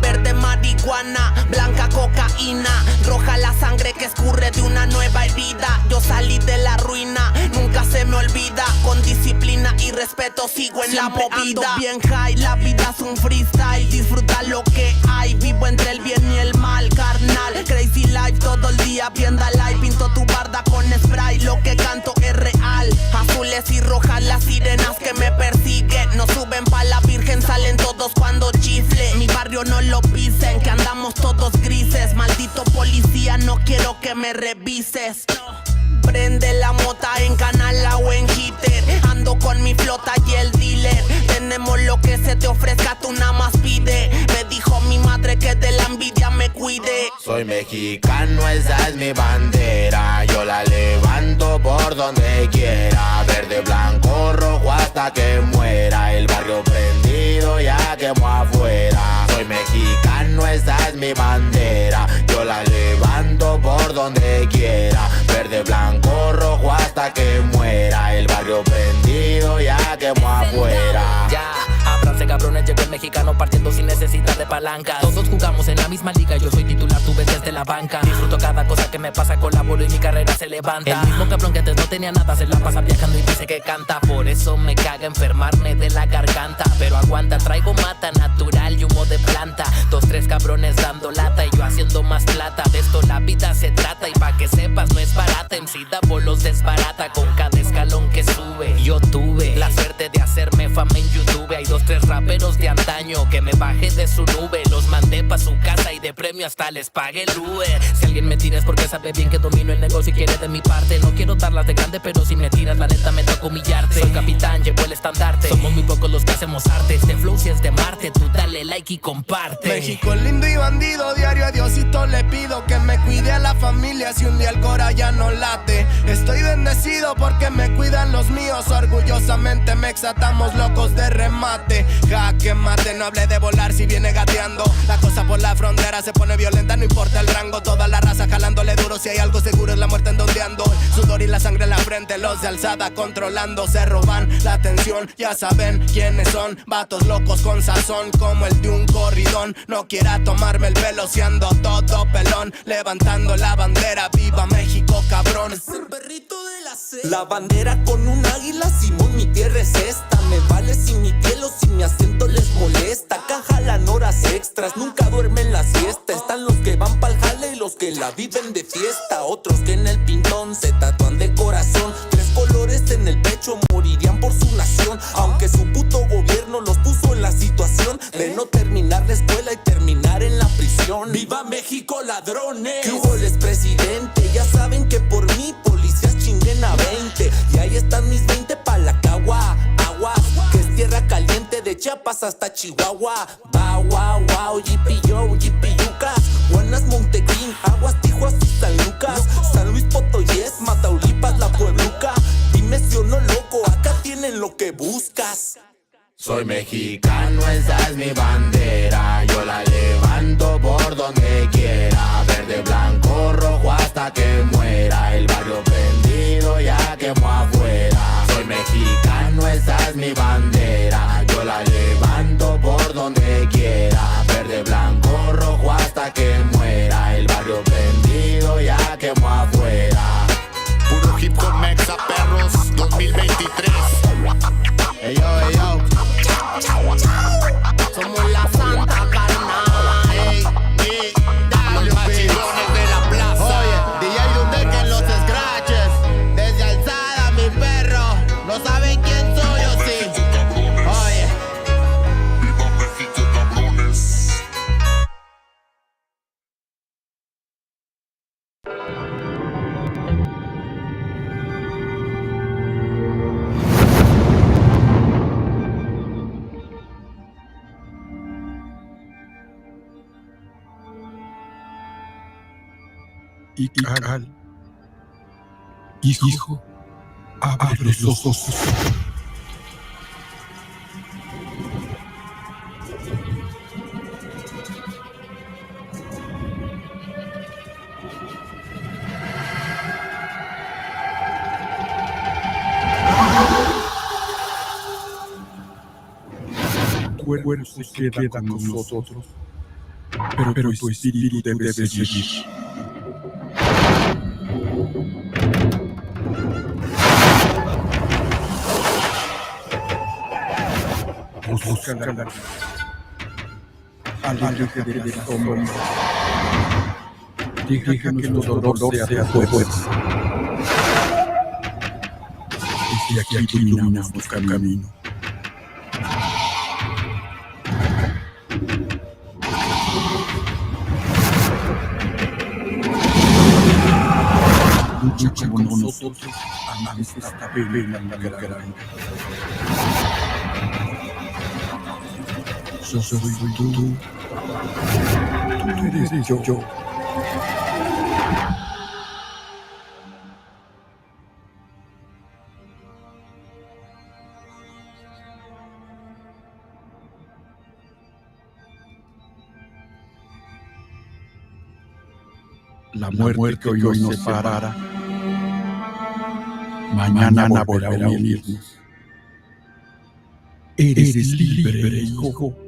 verde marihuana, blanca cocaína, roja la sangre que escurre de una nueva herida. Yo salí de la ruina, nunca se me olvida, con disciplina y respeto sigo en siempre la movida. Ando bien high, la vida es un freestyle, disfruta lo que hay, vivo entre el bien y el mal, carnal. Crazy life todo el día, vienda live, pinto tu barda con spray, lo que canto es real. Azules y rojas las sirenas que me persiguen, no suben pa' la virgen, salen todos cuando chifle. Mi barrio no lo pisen, que andamos todos grises, maldito policía, no quiero que me revises. Prende la mota en Canala o en Hitter, ando con mi flota y el dealer. Tenemos lo que se te ofrezca, tú nada más pide. Me dijo mi madre que de la envidia me cuide. Soy mexicano, esa es mi bandera, yo la levanto por donde quiera. Verde, blanco, rojo hasta que muera, el barrio prendido ya quemó afuera. Soy mexicano, esa es mi bandera, yo la levanto por donde quiera. Verde, blanco, rojo hasta que muera, el barrio prendido ya quemó afuera. Ya, ábranse cabrones llegó el mexicano partiendo sin necesidad de palanca. Todos jugamos en la misma liga, yo soy titular, tú ves desde la banca. Disfruto cada cosa que me pasa, colaboro y mi carrera se levanta. El mismo cabrón que antes no tenía nada se la pasa viajando y dice que canta. Por eso me caga enfermarme de la garganta. Pero aguanta, traigo mata natural y humo de planta. 2, 3 cabrones dando lata y yo haciendo más plata. De esto la vida se trata y pa' que sepas no es barata. MC Davo los desbarata con cada escalón que sube. Yo tuve la suerte de hacerme fama en YouTube. Hay 2, 3 raperos de antaño que me bajé de su nube. Los mandé pa' su casa y de premio hasta les pagué el Uber. Si alguien me tira es porque sabe bien que domino el negocio y quiere de mi parte. No quiero darlas de grande, pero si me tiras la neta me toca humillarte. Soy capitán, llevo el estandarte. Somos muy pocos los que hacemos arte. Este flow si es de Marte, tú dale like y comparte. México lindo y bandido, diario a Diosito le pido que me cuide a la familia si un día el cora ya no late. Estoy bendecido porque me cuidan los míos. Orgullosamente me exatamos locos de remate. Jaque mate, no hable de volar si viene gateando. La cosa por la frontera se pone violenta, no importa el rango. Toda la raza jalándole duro, si hay algo seguro es la muerte en donde ando. El sudor y la sangre en la frente, los de alzada controlando. Se roban la atención, ya saben quiénes son. Vatos locos con sazón como el de un corridón. No quiera tomarme el pelo si ando todo pelón. Levantando la bandera, viva México cabrón. Es el perrito de la selva. La bandera con un águila, Simón, mi tierra es esta. Me vale si mi piel o si mi acento les molesta. Acá jalan horas extras, nunca duermen la siesta. Están los que van pa'l jale y los que la viven de fiesta. Otros que en el pintón se tatúan de corazón. 3 colores en el pecho, morirían por su nación. Aunque su puto gobierno los puso en la situación de no terminar la escuela y terminar en la prisión. ¡Viva México, ladrones! ¿Qué hubo, les presidente? Ya saben que por mí policías chinguen a 20. Y ahí están mis 20 pa' la cagua. Aguas, que es tierra caliente de Chiapas hasta Chihuahua. Wow, wow, wow, yipi yo, yipi yucas. Buenas, Montegreen, Aguas, Tijuas y San Lucas. San Luis Potoyes, Mataulipas, La Puebluca. Dime si o no, loco, acá tienen lo que buscas. Soy mexicano, esa es mi bandera. Yo la levanto por donde quiera. Verde, blanco, rojo hasta que muera. El barrio prendido ya quemó afuera. Soy mexicano, esa es mi bandera. Yo la levanto por donde quiera. Verde, blanco, rojo hasta que muera. El barrio prendido ya quemó afuera. Puro hip hop mexa, perros, 2023. Ey yo, ey yo. Somos la santa carnal. Los machilones de la plaza. Oye, DJ Dunde que en los scratches. Desde alzada, mi perro. No saben quién soy o sí. Oye. Viva México, cabrones. Hijo, abre los ojos. Tu cuerpo se queda con nosotros, pero tu espíritu debe seguir. Busca la vida. Aléjate de las sombras. Deja que nuestro dolor sea tu fuerza. Desde aquí iluminamos nuestro camino. Lucha con nosotros, amamos esta pelea en la garganta. Yo soy tú eres yo. La muerte que hoy nos separa, mañana volverá a unirnos. Eres libre, hijo.